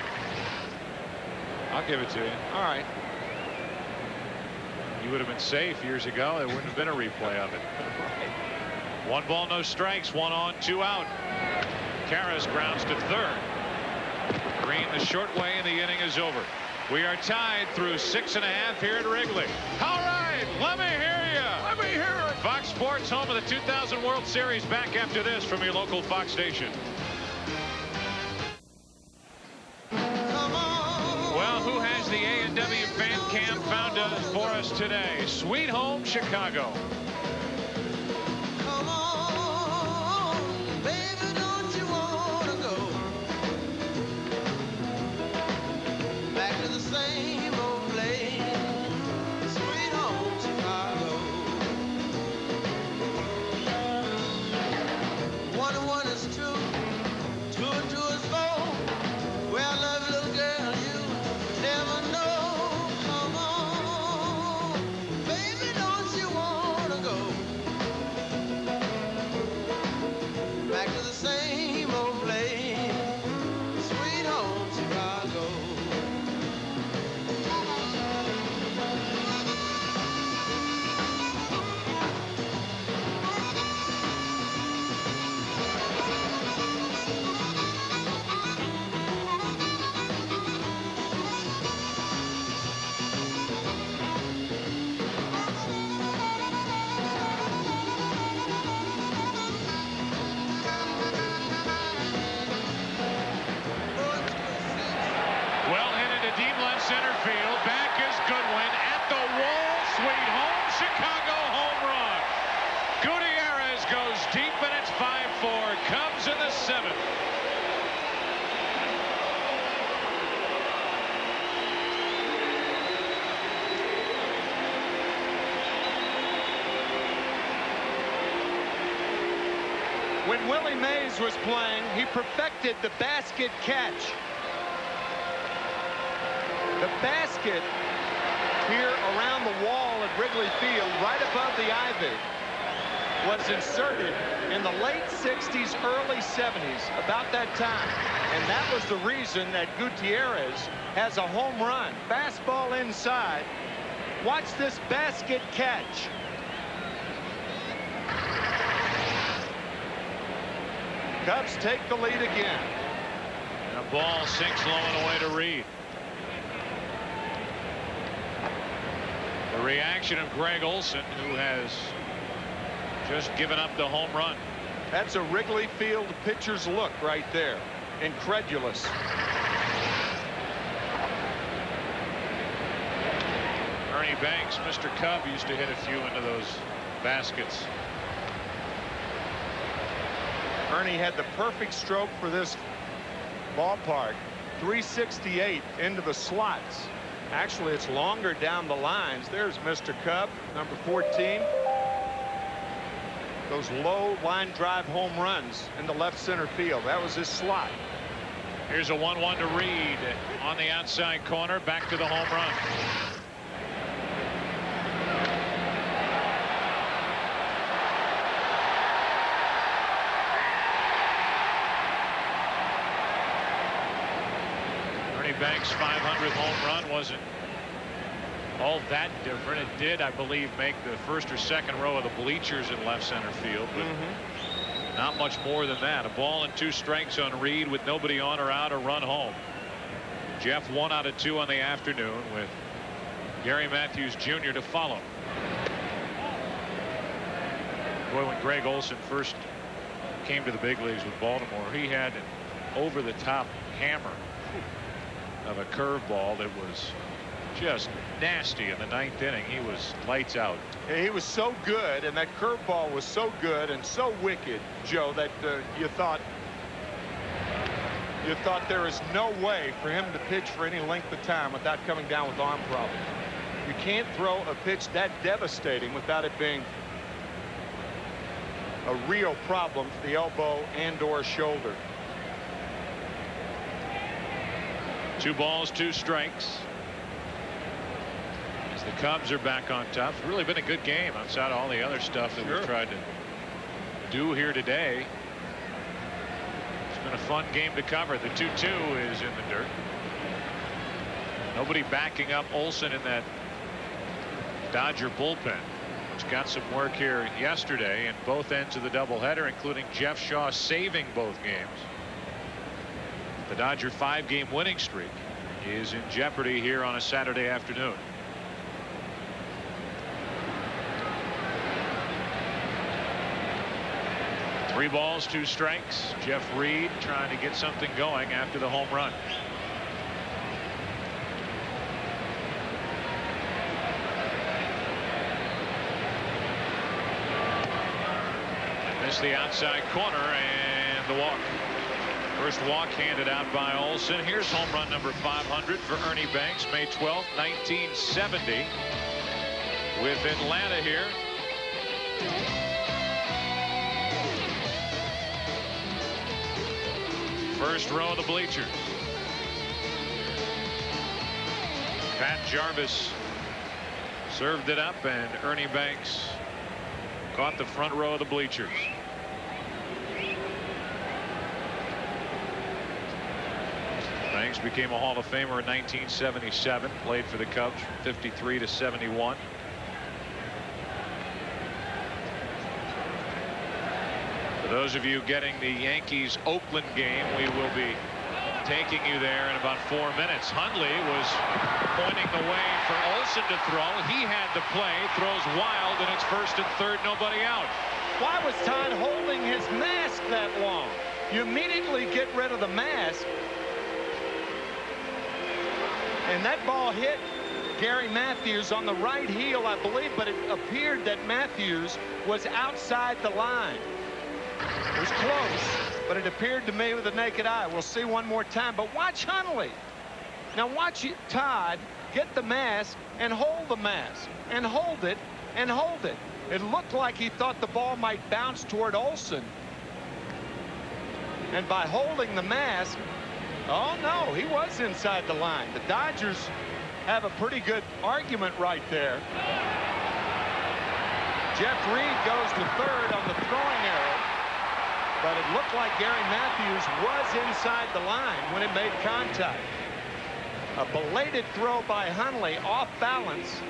I'll give it to you. all right. You would have been safe years ago. There wouldn't have been a replay of it. 1 ball, no strikes. 1 on, 2 out. Karras grounds to third. Green the short way, and the inning is over. We are tied through 6.5 here at Wrigley. All right, let me hear you. Let me hear it. Fox Sports, home of the 2000 World Series. Back after this from your local Fox station. Well, who has the A&W fan cam found for us today? Sweet Home Chicago. Center field, back is Goodwin at the wall. Sweet Home Chicago home run. Gutierrez goes deep, and it's 5-4. Cubs in the 7th. When Willie Mays was playing, he perfected the basket catch. The basket here around the wall at Wrigley Field, right above the ivy, was inserted in the late 60s, early 70s, about that time. And that was the reason that Gutierrez has a home run. Fastball inside. Watch this basket catch. Cubs take the lead again. And the ball sinks low and away to Reed. The reaction of Greg Olson, who has just given up the home run. That's a Wrigley Field pitcher's look right there. Incredulous. Ernie Banks, Mr. Cub, used to hit a few into those baskets. Ernie had the perfect stroke for this ballpark. 368 into the slots. Actually, it's longer down the lines. There's Mr. Cub, number 14. Those low line drive home runs into left center field. That was his slot. Here's a 1-1 to Reed on the outside corner. Back to the home run. Banks' 500th home run wasn't all that different. It did, I believe, make the first or second row of the bleachers in left center field, but not much more than that. A ball and 2 strikes on Reed with nobody on or out, or run home. Jeff 1 out of 2 on the afternoon with Gary Matthews Jr. to follow. Boy, when Greg Olson first came to the big leagues with Baltimore, he had an over-the-top hammer of a curveball that was just nasty in the 9th inning. He was lights out. He was so good, and that curveball was so good and so wicked, Joe, that you thought there is no way for him to pitch for any length of time without coming down with arm problems. You can't throw a pitch that devastating without it being a real problem for the elbow and/or shoulder. 2 balls, 2 strikes. As the Cubs are back on top. It's really been a good game outside of all the other stuff that we've tried to do here today. It's been a fun game to cover. The 2-2 is in the dirt. Nobody backing up Olson in that Dodger bullpen, which got some work here yesterday in both ends of the doubleheader, including Jeff Shaw saving both games. The Dodger 5-game winning streak is in jeopardy here on a Saturday afternoon. Three balls, 2 strikes. Jeff Reed trying to get something going after the home run. Missed the outside corner and the walk. First walk handed out by Olson. Here's home run number 500 for Ernie Banks, May 12th, 1970, with Atlanta here. First row of the bleachers. Pat Jarvis served it up, and Ernie Banks caught the front row of the bleachers. Banks became a Hall of Famer in 1977, played for the Cubs from 53 to 71. For those of you getting the Yankees Oakland game, we will be taking you there in about 4 minutes. Hundley was pointing the way for Olson to throw. He had the play, throws wild, and it's first and third, nobody out. Why was Todd holding his mask that long? You immediately get rid of the mask. And that ball hit Gary Matthews on the right heel, I believe, but it appeared that Matthews was outside the line. It was close, but it appeared to me with the naked eye. We'll see one more time, but watch Hundley. Now watch Todd get the mask and hold the mask and hold it and hold it. It looked like he thought the ball might bounce toward Olson. And by holding the mask, oh no, he was inside the line. The Dodgers have a pretty good argument right there. Jeff Reed goes to third on the throwing error, but it looked like Gary Matthews was inside the line when it made contact. A belated throw by Hundley off balance.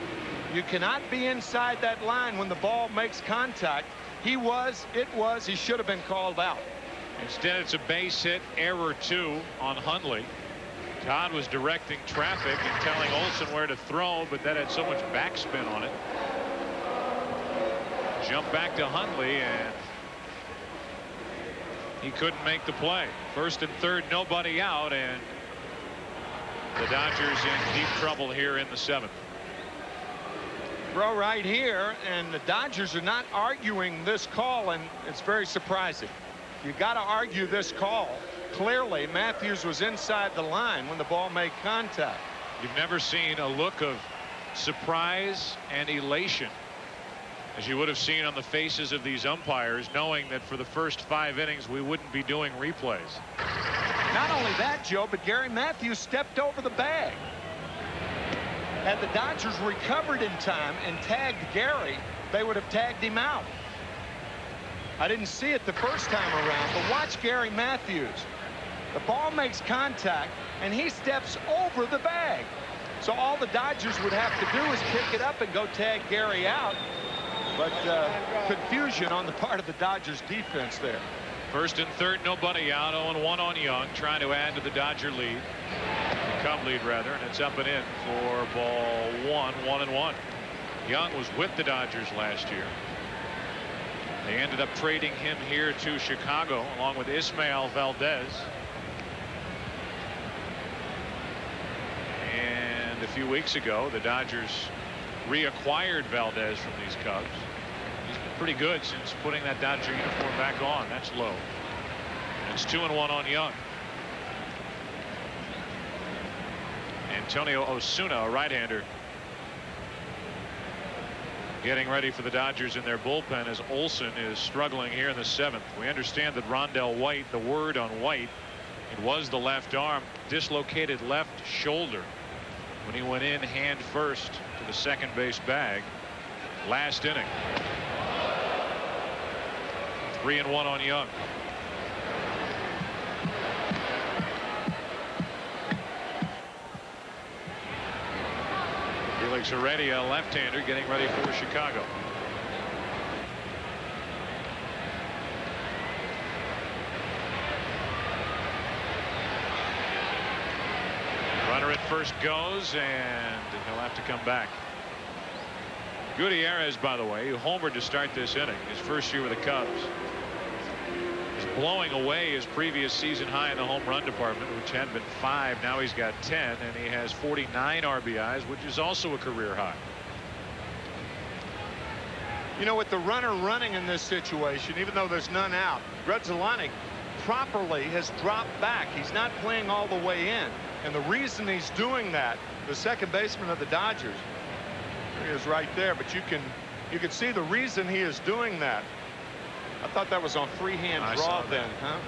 You cannot be inside that line when the ball makes contact. He should have been called out. Instead, it's a base hit, error 2 on Hundley. Todd was directing traffic and telling Olson where to throw, but that had so much backspin on it. Jump back to Hundley, and he couldn't make the play. First and third, nobody out, and the Dodgers in deep trouble here in the 7th. Throw right here, and the Dodgers are not arguing this call, and it's very surprising. You got to argue this call. Clearly, Matthews was inside the line when the ball made contact. You've never seen a look of surprise and elation as you would have seen on the faces of these umpires, knowing that for the first 5 innings we wouldn't be doing replays. Not only that, Joe, but Gary Matthews stepped over the bag. Had the Dodgers recovered in time and tagged Gary, they would have tagged him out. I didn't see it the first time around, but watch Gary Matthews. The ball makes contact, and he steps over the bag. So all the Dodgers would have to do is pick it up and go tag Gary out. But confusion on the part of the Dodgers defense there. First and third, nobody out. 0-1 on Young, trying to add to the Dodger lead. The Cub lead, rather, and it's up and in for ball 1, 1-1. Young was with the Dodgers last year. They ended up trading him here to Chicago along with Ismael Valdez. And a few weeks ago, the Dodgers reacquired Valdez from these Cubs. He's been pretty good since putting that Dodger uniform back on. That's low. And it's 2-1 on Young. Antonio Osuna, a right-hander, getting ready for the Dodgers in their bullpen as Olson is struggling here in the 7th. We understand that Rondell White, the word on White, it was the left arm, dislocated left shoulder when he went in hand first to the second base bag last inning. 3-1 on Young. Alex Heredia, a left-hander, getting ready for Chicago. Runner at first goes, and he'll have to come back. Gutierrez, by the way, who homered to start this inning, his first year with the Cubs, is blowing away his previous season high in the home run department, which had been 5. Now he's got 10, and he has 49 RBIs, which is also a career high. You know, with the runner running in this situation, even though there's none out, Grudzielanek properly has dropped back. He's not playing all the way in. And the reason he's doing that, the second baseman of the Dodgers, he is right there, but you can see the reason he is doing that. I thought that was on free-hand draw then, huh?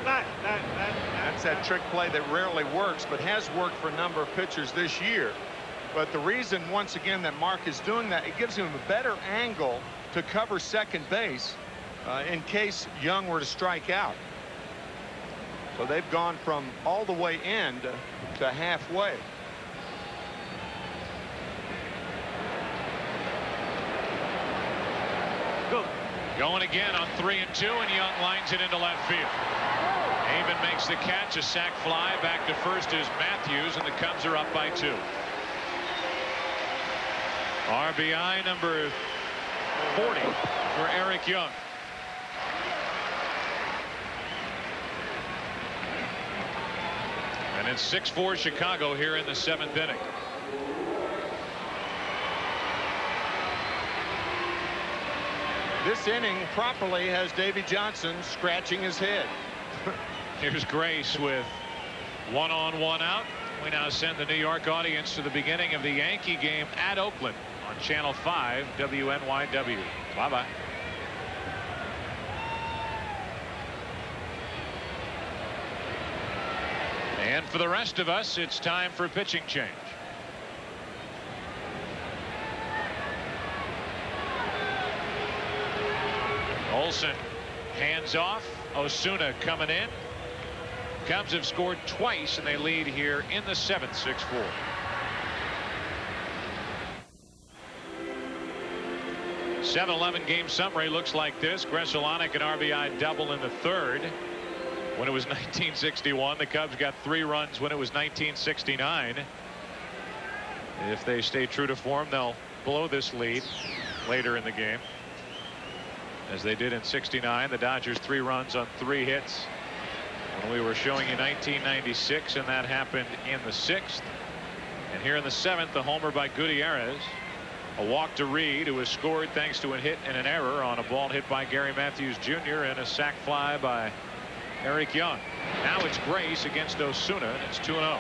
That's that trick play that rarely works, but has worked for a number of pitchers this year. But the reason, once again, that Mark is doing that, it gives him a better angle to cover second base in case Young were to strike out. So they've gone from all the way in to halfway. Going again on 3-2, and Young lines it into left field. Avon makes the catch, a sac fly. Back to first is Matthews, and the Cubs are up by 2. RBI number 40 for Eric Young. And it's 6-4 Chicago here in the 7th inning. This inning properly has Davy Johnson scratching his head. Here's Grace with 1 on, 1 out. We now send the New York audience to the beginning of the Yankee game at Oakland on Channel 5 WNYW. Bye-bye. And for the rest of us, it's time for a pitching change. Olsen hands off. Osuna coming in. Cubs have scored twice, and they lead here in the 7th, 6-4. .7-11 game summary looks like this. Grudzielanek an RBI double in the 3rd. When it was 1961, the Cubs got 3 runs when it was 1969. If they stay true to form, they'll blow this lead later in the game, as they did in '69. The Dodgers 3 runs on 3 hits when we were showing you 1996, and that happened in the 6th. And here in the 7th, the homer by Gutierrez, a walk to Reed, who was scored thanks to a hit and an error on a ball hit by Gary Matthews Jr. and a sac fly by Eric Young. Now it's Grace against Osuna, and it's 2-0.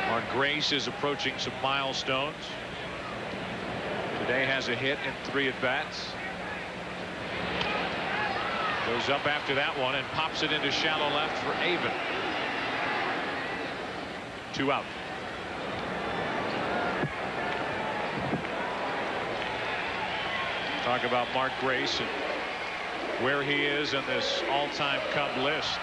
Mark Grace is approaching some milestones. Today has a hit in 3 at-bats. Goes up after that one and pops it into shallow left for Avon. 2 out. Talk about Mark Grace and where he is in this all-time Cub list.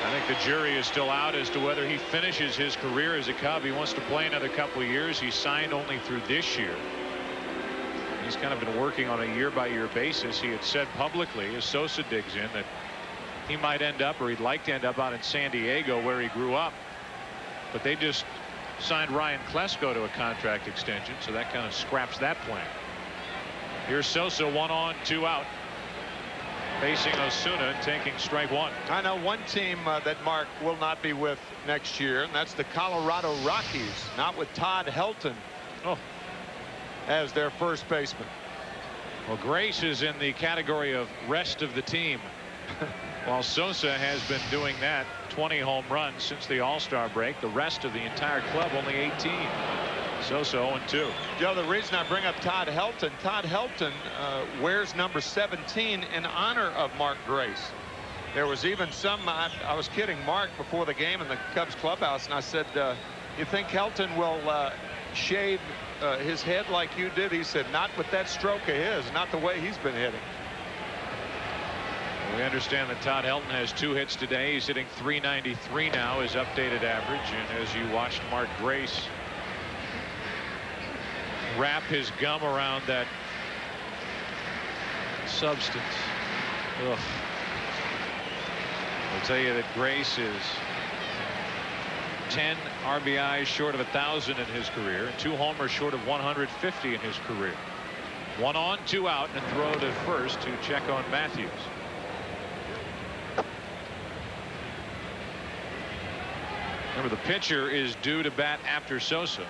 I think the jury is still out as to whether he finishes his career as a Cub. He wants to play another couple of years. He signed only through this year. He's kind of been working on a year-by-year basis. He had said publicly, as Sosa digs in, that he might end up, or he'd like to end up out in San Diego where he grew up. But they just signed Ryan Klesko to a contract extension, so that kind of scraps that plan. Here's Sosa, 1 on, 2 out, facing Osuna, taking strike 1. I know one team that Mark will not be with next year, and that's the Colorado Rockies, not with Todd Helton as their first baseman. Well, Grace is in the category of rest of the team, while Sosa has been doing that. 20 home runs since the All-Star break. The rest of the entire club only 18. Sosa 0-2. Joe, the reason I bring up Todd Helton wears number 17 in honor of Mark Grace. There was even some, I was kidding Mark before the game in the Cubs clubhouse, and I said, You think Helton will shave his head like you did? He said, not with that stroke of his, not the way he's been hitting. We understand that Todd Helton has 2 hits today. He's hitting .393 now, his updated average. And as you watched Mark Grace wrap his gum around that substance. Ugh. I'll tell you that Grace is 10 RBIs short of 1,000 in his career, and 2 homers short of 150 in his career. 1 on, 2 out, and a throw to first to check on Matthews. Remember, the pitcher is due to bat after Sosa.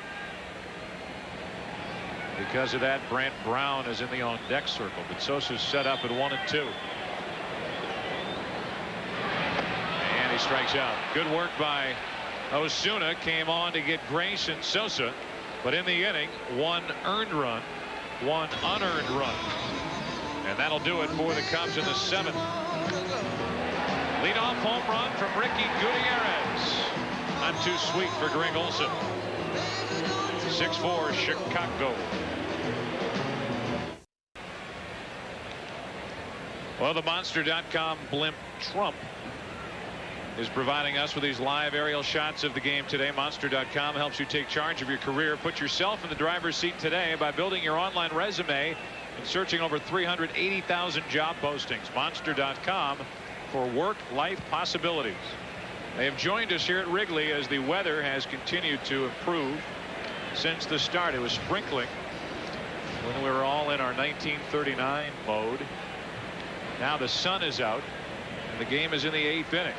Because of that, Brant Brown is in the on-deck circle, but Sosa's set up at 1 and 2. And he strikes out. Good work by Osuna. Came on to get Grace and Sosa, but in the inning, 1 earned run, 1 unearned run. And that'll do it for the Cubs in the 7th. Leadoff home run from Ricky Gutierrez. Not too sweet for Greg Olson. 6-4 Chicago. Well, the Monster.com blimp Trump is providing us with these live aerial shots of the game today. Monster.com helps you take charge of your career. Put yourself in the driver's seat today by building your online resume and searching over 380,000 job postings. Monster.com for work-life possibilities. They have joined us here at Wrigley as the weather has continued to improve since the start. It was sprinkling when we were all in our 1939 mode. Now the sun is out and the game is in the 8th inning.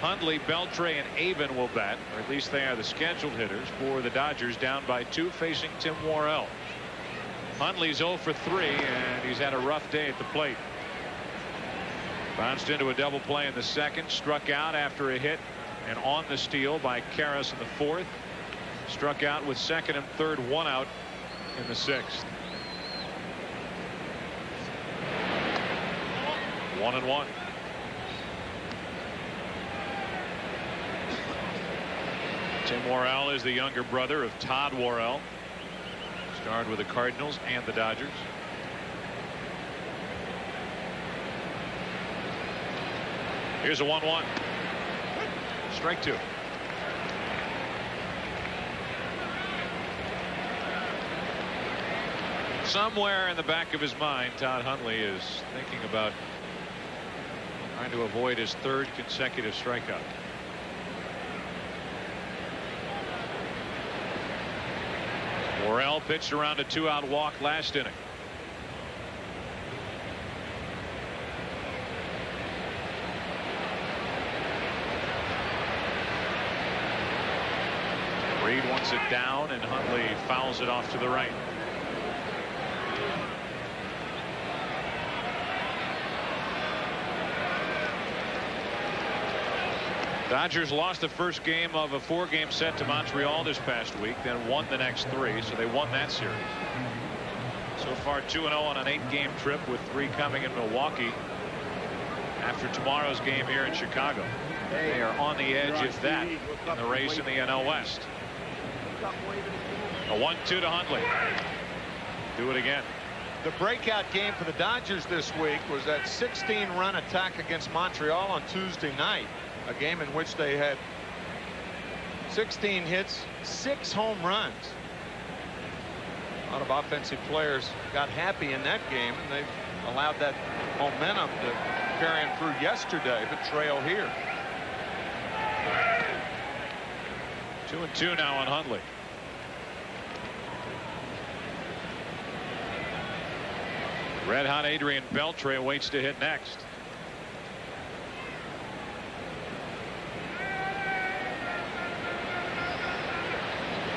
Hundley, Beltre, and Avon will bat, or at least they are the scheduled hitters for the Dodgers, down by 2 facing Tim Worrell. Hundley's 0 for 3 and he's had a rough day at the plate. Bounced into a double play in the 2nd, struck out after a hit and on the steal by Karras in the 4th. Struck out with 2nd and 3rd, 1 out in the 6th. 1-1. Tim Worrell is the younger brother of Todd Worrell. Starred with the Cardinals and the Dodgers. Here's a 1-1. Strike 2. Somewhere in the back of his mind, Todd Hundley is thinking about trying to avoid his 3rd consecutive strikeout. Worrell pitched around a 2-out walk last inning. Reed wants it down and Hundley fouls it off to the right. Dodgers lost the first game of a 4-game set to Montreal this past week, then won the next 3, so they won that series. So far 2-0 on an 8-game trip, with 3 coming in Milwaukee after tomorrow's game here in Chicago. They are on the edge, if that, in the race in the NL West. A 1-2 to Hundley. Do it again. The breakout game for the Dodgers this week was that 16-run attack against Montreal on Tuesday night. A game in which they had 16 hits, 6 home runs. A lot of offensive players got happy in that game, and they've allowed that momentum to carry them through yesterday, but trail here. 2-2 now on Hundley. Red hot Adrian Beltre waits to hit next.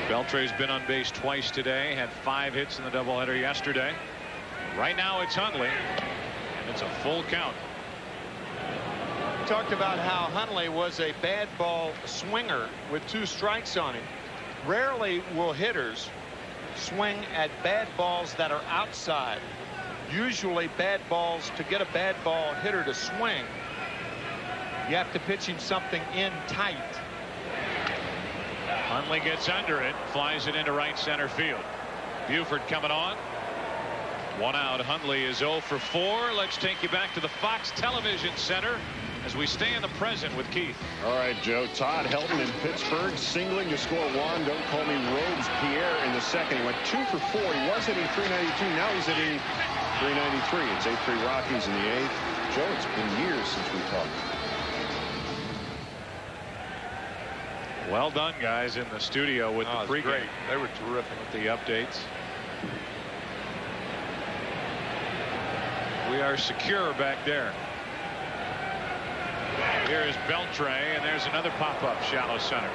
Beltre's been on base twice today, had 5 hits in the doubleheader yesterday. Right now it's Hundley, and it's a full count. We talked about how Hundley was a bad ball swinger with 2 strikes on him. Rarely will hitters swing at bad balls that are outside. Usually bad balls, to get a bad ball hitter to swing, you have to pitch him something in tight. Hundley gets under it, flies it into right center field. Buford coming on. One out. Hundley is 0 for 4. Let's take you back to the Fox Television Center as we stay in the present with Keith. All right, Joe. Todd Helton in Pittsburgh singling to score one. Don't call me Robes-Pierre in the second. He went 2 for 4. He was hitting .392. Now he's hitting .393. It's 8-3 Rockies in the 8th. Joe, it's been years since we talked. Well done, guys, in the studio with the pregame. Great. They were terrific with the updates. We are secure back there. Here is Beltre, and there's another pop-up shallow center.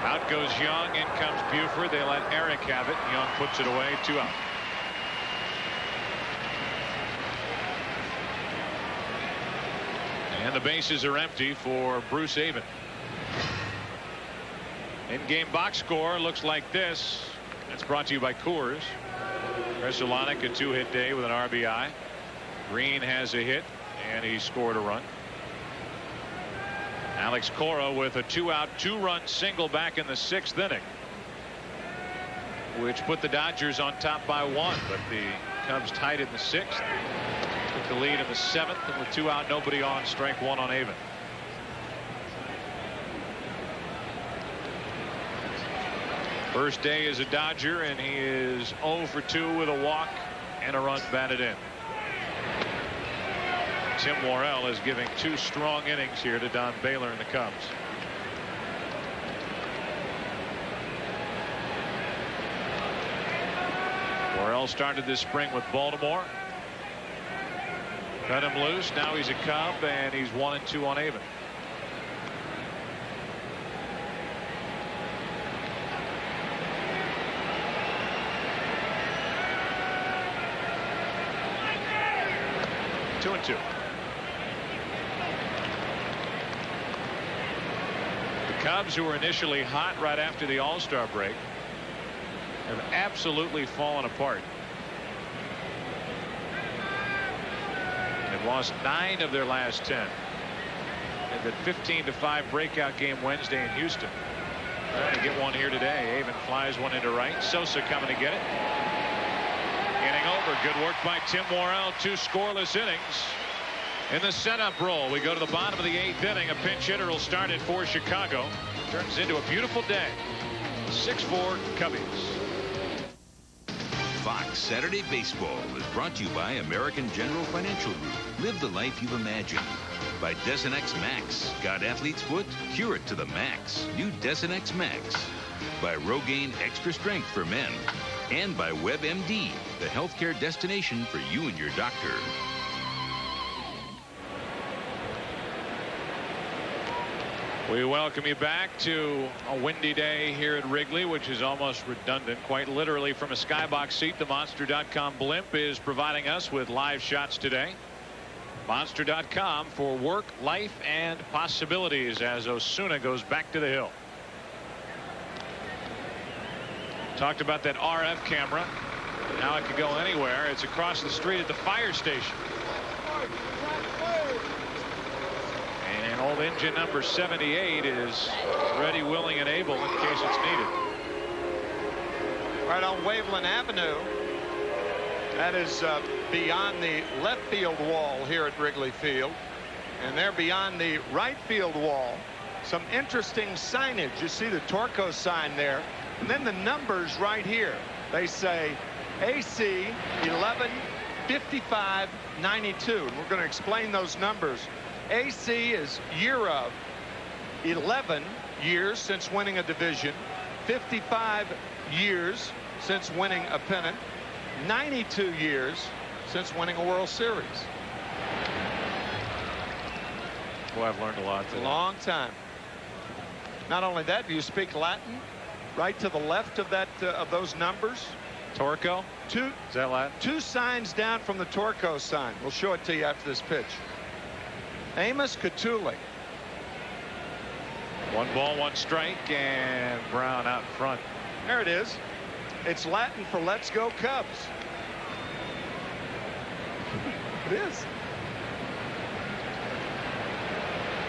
Out goes Young, in comes Buford. They let Eric have it. Young puts it away. 2 out. And the bases are empty for Bruce Avon. In-game box score looks like this. It's brought to you by Coors. Veselanic a 2-hit day with an RBI. Green has a hit, and he scored a run. Alex Cora with a 2-out, 2-run single back in the 6th inning, which put the Dodgers on top by 1, but the Cubs tied in the 6th. Took the lead in the 7th, and with 2 out, nobody on, strike 1 on Avon. First day as a Dodger, and he is 0 for 2 with a walk and a run batted in. Tim Worrell is giving 2 strong innings here to Don Baylor and the Cubs. Worrell started this spring with Baltimore. Cut him loose. Now he's a Cub, and he's 1-2 on Avon. Two and 2. The Cubs, who were initially hot right after the All-Star break, have absolutely fallen apart. They've lost 9 of their last 10. And that 15-5 breakout game Wednesday in Houston. Trying to get one here today. Avon flies one into right. Sosa coming to get it. Inning over. Good work by Tim Worrell. 2 scoreless innings. In the setup role, we go to the bottom of the 8th inning. A pinch hitter will start it for Chicago. Turns into a beautiful day. 6-4 Cubbies. Fox Saturday Baseball is brought to you by American General Financial Group. Live the life you've imagined. By Desenex Max. Got athlete's foot? Cure it to the max. New Desenex Max. By Rogaine Extra Strength for men. And by WebMD, the healthcare destination for you and your doctor. We welcome you back to a windy day here at Wrigley, which is almost redundant. Quite literally, from a skybox seat, the Monster.com blimp is providing us with live shots today. Monster.com for work, life, and possibilities as Osuna goes back to the hill. Talked about that RF camera. Now it can go anywhere. It's across the street at the fire station. And old engine number 78 is ready, willing, and able in case it's needed. Right on Waveland Avenue. That is beyond the left field wall here at Wrigley Field. And they're beyond the right field wall. Some interesting signage. You see the Torco sign there. And then the numbers right here. They say AC 11 55 92. And we're going to explain those numbers. AC is year of 11 years since winning a division, 55 years since winning a pennant, 92 years since winning a World Series. Boy, I've learned a lot today. A long time. Not only that, do you speak Latin? Right to the left of that of those numbers. Torco? Is that Latin? 2 signs down from the Torco sign. We'll show it to you after this pitch. Amos Catulli. 1 ball, 1 strike, and Brown out in front. There it is. It's Latin for let's go Cubs. It is.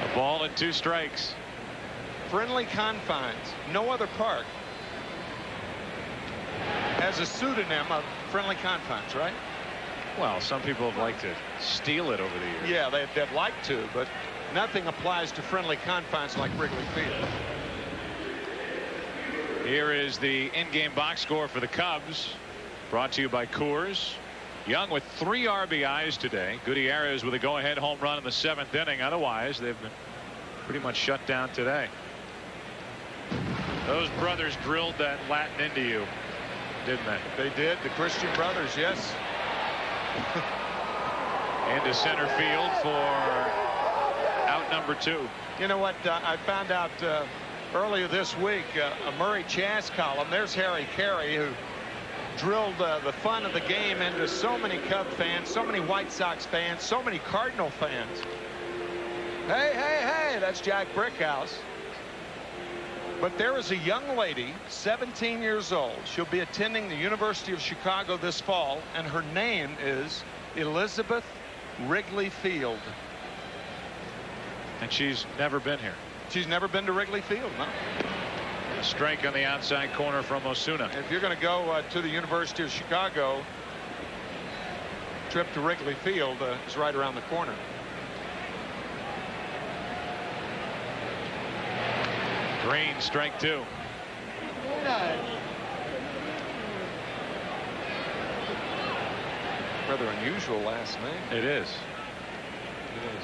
A ball and 2 strikes. Friendly Confines. No other park has a pseudonym of Friendly Confines, right? Well, some people have liked to steal it over the years. Yeah, they'd like to, but nothing applies to Friendly Confines like Wrigley Field. Here is the in-game box score for the Cubs, brought to you by Coors. Young with 3 RBIs today. Gutierrez with a go-ahead home run in the 7th inning. Otherwise, they've been pretty much shut down today. Those brothers drilled that Latin into you, didn't they? They did. The Christian brothers, yes. Into center field for out number 2. You know what? I found out earlier this week, a Murray Chas column. There's Harry Carey, who drilled the fun of the game into so many Cub fans, so many White Sox fans, so many Cardinal fans. Hey, hey, hey, that's Jack Brickhouse. But there is a young lady, 17 years old. She'll be attending the University of Chicago this fall, and her name is Elizabeth Wrigley Field. And she's never been here. She's never been to Wrigley Field, no. A strike on the outside corner from Osuna. If you're going to go to the University of Chicago, trip to Wrigley Field is right around the corner. Green, strike 2. Rather unusual last name. It is. It is.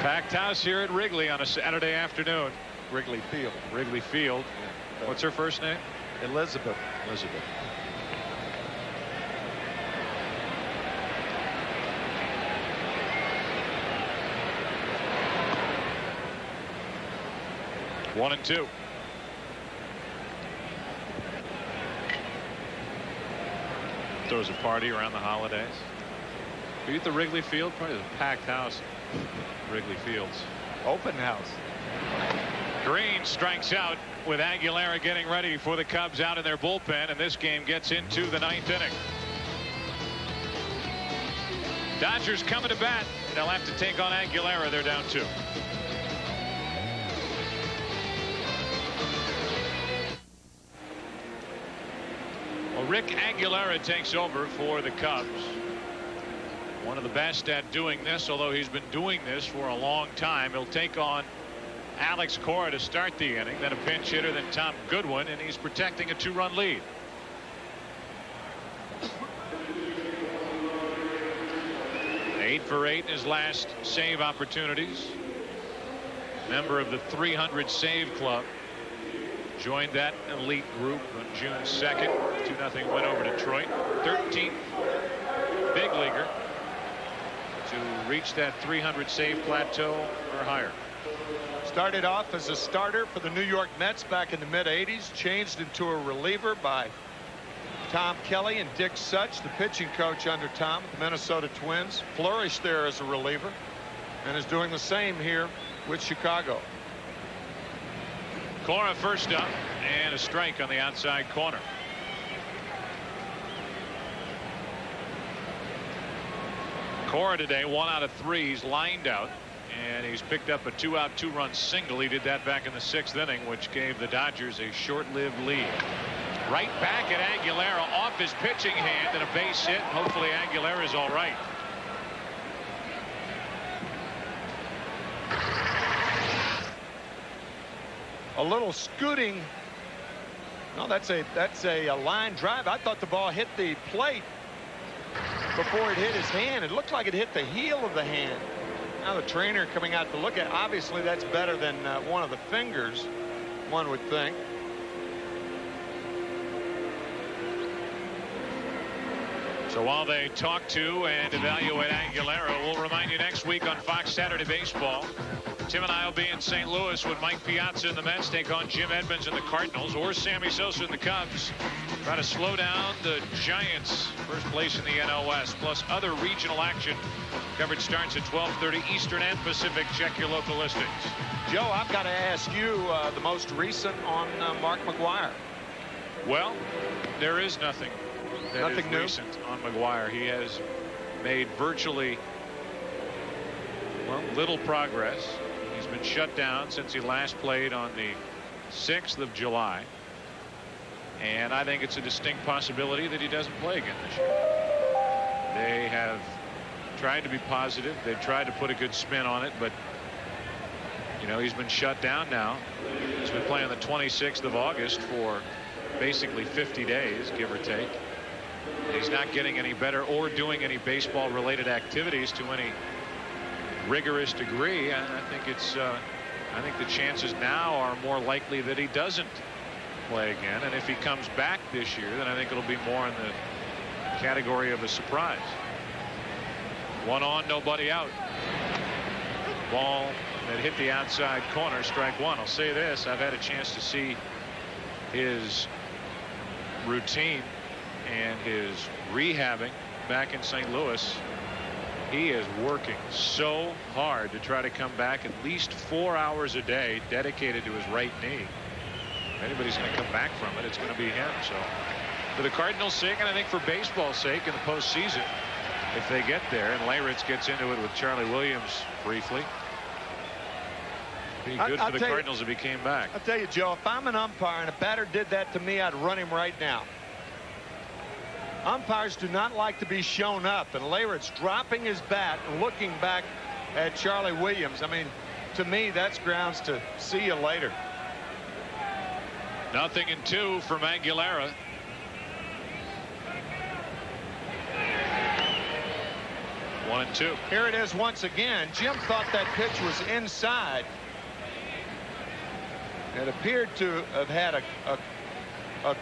Packed house here at Wrigley on a Saturday afternoon. Wrigley Field. Wrigley Field. What's her first name? Elizabeth. Elizabeth. One and 2. Throws a party around the holidays. Are you at the Wrigley Field? Probably a packed house. Wrigley Fields. Open house. Green strikes out with Aguilera getting ready for the Cubs out in their bullpen, and this game gets into the 9th inning. Dodgers coming to bat. They'll have to take on Aguilera. They're down 2. Well, Rick Aguilera takes over for the Cubs. One of the best at doing this, although he's been doing this for a long time. He'll take on Alex Cora to start the inning, then a pinch hitter, then Tom Goodwin, and he's protecting a 2-run lead. Eight for 8 in his last save opportunities. Member of the 300 save club. Joined that elite group on June 2nd. 2-0 win over Detroit. 13th big leaguer to reach that 300 save plateau or higher. Started off as a starter for the New York Mets back in the mid-'80s. Changed into a reliever by Tom Kelly and Dick Such, the pitching coach under Tom, the Minnesota Twins. Flourished there as a reliever and is doing the same here with Chicago. Cora first up, and a strike on the outside corner. Cora today 1 out of 3. He's lined out, and he's picked up a 2-out 2-run single. He did that back in the 6th inning, which gave the Dodgers a short-lived lead. Right back at Aguilera off his pitching hand, and a base hit. Hopefully Aguilera is all right. A little scooting. No, that's a line drive. I thought the ball hit the plate before it hit his hand. It looked like it hit the heel of the hand. Now the trainer coming out to look at it. Obviously that's better than one of the fingers, one would think. So while they talk to and evaluate Aguilera, we'll remind you next week on Fox Saturday Baseball, Tim and I will be in St. Louis when Mike Piazza and the Mets take on Jim Edmonds and the Cardinals, or Sammy Sosa and the Cubs. Try to slow down the Giants, first place in the NL West, plus other regional action. Coverage starts at 12:30 Eastern and Pacific. Check your local listings. Joe, I've got to ask you the most recent on Mark McGwire. Well, there is nothing that is new. recent on McGwire. He has made virtually, Well, little progress. He's been shut down since he last played on the 6th of July. And I think it's a distinct possibility that he doesn't play again this year. They have tried to be positive. They've tried to put a good spin on it, but you know, he's been shut down now. He's been playing the 26th of August for basically 50 days, give or take. He's not getting any better or doing any baseball related activities to any rigorous degree. And I think it's I think the chances now are more likely that he doesn't play again. And if he comes back this year, then I think it'll be more in the category of a surprise. One on, nobody out. Ball that hit the outside corner, strike one. I'll say this, I've had a chance to see his routine and his rehabbing back in St. Louis. He is working so hard to try to come back at least 4 hours a day dedicated to his right knee. If anybody's going to come back from it, it's going to be him. So for the Cardinals' sake, and I think for baseball's sake in the postseason, if they get there, and Leyritz gets into it with Charlie Williams briefly, be good for the Cardinals if he came back. I'll tell you, Joe, if I'm an umpire and a batter did that to me, I'd run him right now. Umpires do not like to be shown up, and Leyritz dropping his bat and looking back at Charlie Williams. I mean, to me, that's grounds to see you later. 0-2 from Aguilera. One and two. Here it is once again. Jim thought that pitch was inside. It appeared to have had a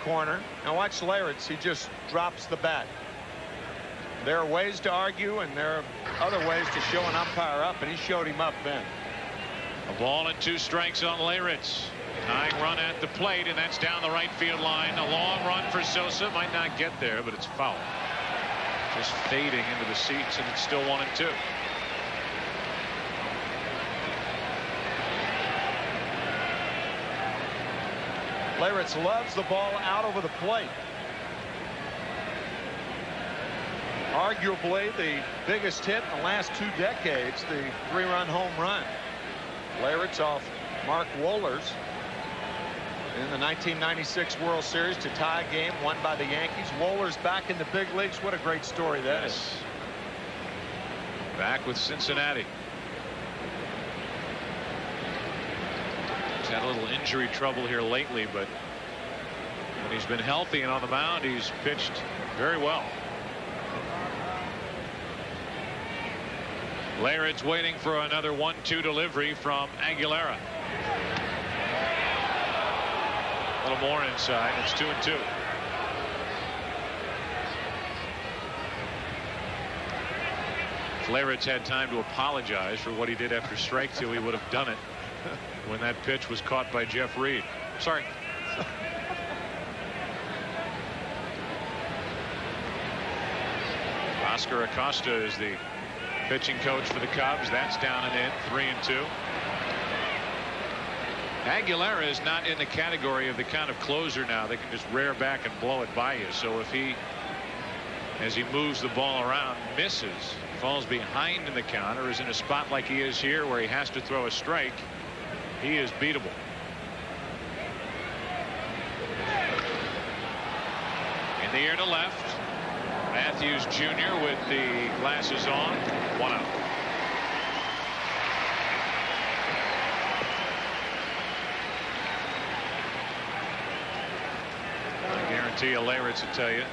corner. Now watch Leyritz. He just drops the bat. There are ways to argue, and there are other ways to show an umpire up, and he showed him up then. A ball and 2 strikes on Leyritz. Tying run at the plate, and that's down the right field line. A long run for Sosa. Might not get there, but it's foul. Just fading into the seats, and it's still 1-2. Leyritz loves the ball out over the plate. Arguably the biggest hit in the last 2 decades, the 3-run home run. Leyritz off Mark Wohlers in the 1996 World Series to tie a game won by the Yankees. Wohlers back in the big leagues. What a great story that is. Back with Cincinnati. He's had a little injury trouble here lately, but when he's been healthy and on the mound, he's pitched very well. Leyritz waiting for another 1-2 delivery from Aguilera. A little more inside. It's 2-2. If Leyritz had time to apologize for what he did after strike 2, he would have done it when that pitch was caught by Jeff Reed. Sorry. Oscar Acosta is the pitching coach for the Cubs. That's down and in. 3-2. Aguilera is not in the category of the kind of closer now that can just rear back and blow it by you. So if he, as he moves the ball around, misses, falls behind in the count, or is in a spot like he is here where he has to throw a strike, he is beatable. In the air to left, Matthews Jr. with the glasses on. 1 out. I guarantee you Leyritz will tell you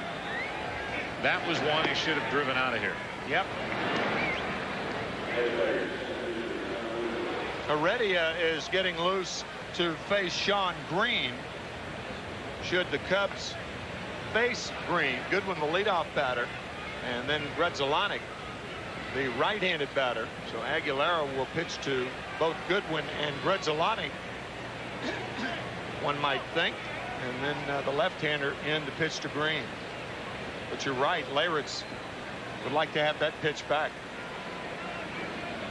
that was one he should have driven out of here. Yep. Heredia is getting loose to face Sean Green. Should the Cubs face Green, Goodwin the leadoff batter, and then Grzelcyk the right-handed batter. So Aguilera will pitch to both Goodwin and Grzelcyk, one might think, and then the left-hander in to pitch to Green. But you're right, Leyritz would like to have that pitch back.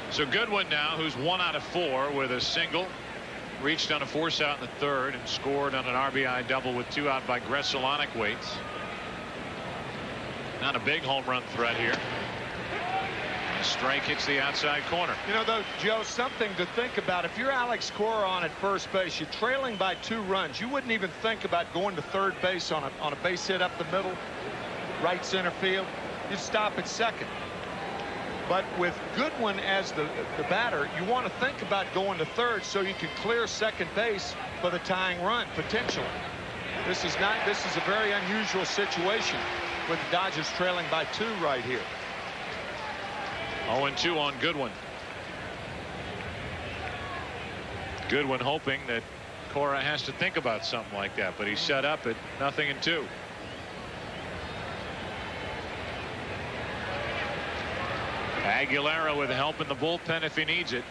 So Goodwin now, who's 1 out of 4 with a single, reached on a force out in the 3rd and scored on an RBI double with 2 out by Grzelcyk waits. Not a big home run threat here. Strike hits the outside corner. You know, though, Joe, something to think about. If you're Alex Cora on at first base, you're trailing by 2 runs. You wouldn't even think about going to third base on a base hit up the middle, right center field. You'd stop at second. But with Goodwin as the batter, you want to think about going to third so you can clear second base for the tying run, potentially. This is a very unusual situation with the Dodgers trailing by 2 right here. 0-2 on Goodwin. Goodwin hoping that Cora has to think about something like that, but he's set up at 0-2. Aguilera with help in the bullpen if he needs it.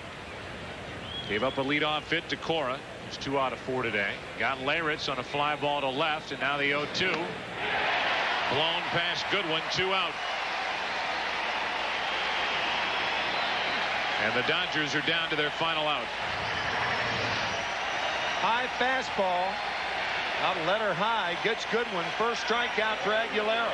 Gave up a leadoff hit to Cora. He's 2 out of 4 today. Got Leyritz on a fly ball to left, and now the 0-2. Blown past Goodwin, 2 out. And the Dodgers are down to their final out. High fastball. Out letter high. Gets Goodwin. First strikeout for Aguilera.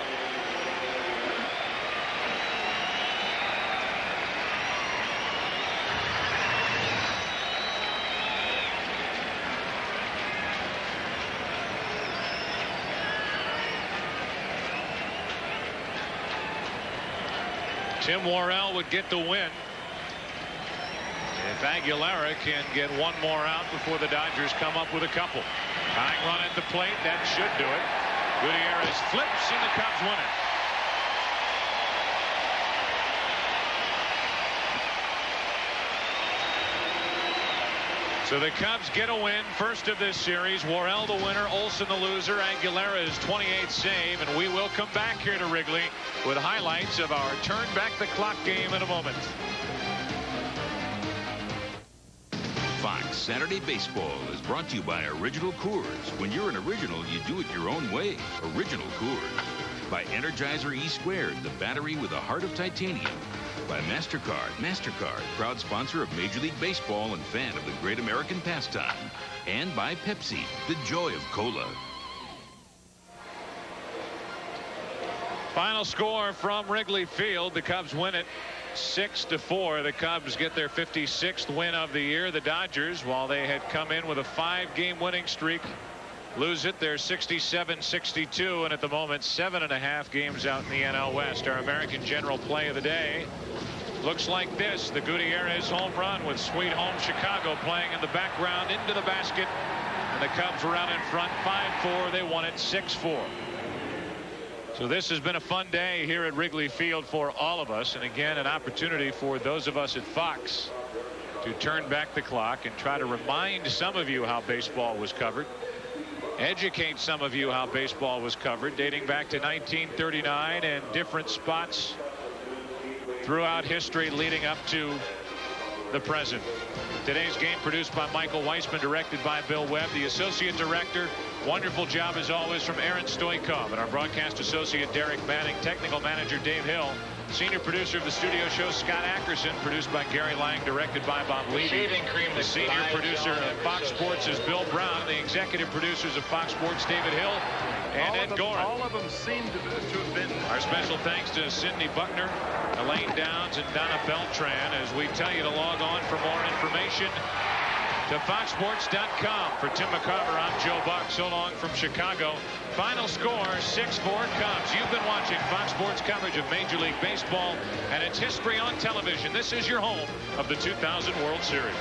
Tim Worrell would get the win if Aguilera can get 1 more out before the Dodgers come up with a couple. Tying run at the plate, that should do it. Gutierrez flips and the Cubs win it. So the Cubs get a win, first of this series. Worrell the winner, Olsen the loser. Aguilera's 28th save, and we will come back here to Wrigley with highlights of our turn back the clock game in a moment. Fox Saturday Baseball is brought to you by Original Coors. When you're an original, you do it your own way. Original Coors. By Energizer E², the battery with a heart of titanium. By MasterCard. MasterCard, proud sponsor of Major League Baseball and fan of the great American pastime. And by Pepsi, the joy of cola. Final score from Wrigley Field. The Cubs win it 6-4. The Cubs get their 56th win of the year. The Dodgers, while they had come in with a 5-game winning streak, lose it. They're 67-62, and at the moment 7.5 games out in the NL West. Our American General play of the day looks like this. The Gutierrez home run with Sweet Home Chicago playing in the background into the basket, and the Cubs were out in front 5-4. They won it 6-4. So this has been a fun day here at Wrigley Field for all of us, and again an opportunity for those of us at Fox to turn back the clock and try to remind some of you how baseball was covered, educate some of you how baseball was covered dating back to 1939 and different spots throughout history leading up to the present. Today's game produced by Michael Weissman, directed by Bill Webb. The associate director, wonderful job as always from Aaron Stoikov, and our broadcast associate Derek Manning, technical manager Dave Hill, senior producer of the studio show Scott Ackerson, produced by Gary Lang, directed by Bob Levy. The senior producer of Fox Sports is Bill Brown. The executive producers of Fox Sports, David Hill and Ed Gorin. All of them seem to have been. Our special thanks to Cindy Buckner, Elaine Downs, and Donna Beltran, as we tell you to log on for more information to foxsports.com. For Tim McCarver, I'm Joe Buck. So long from Chicago. Final score 6-4 Cubs. You've been watching Fox Sports coverage of Major League Baseball and its history on television. This is your home of the 2000 World Series.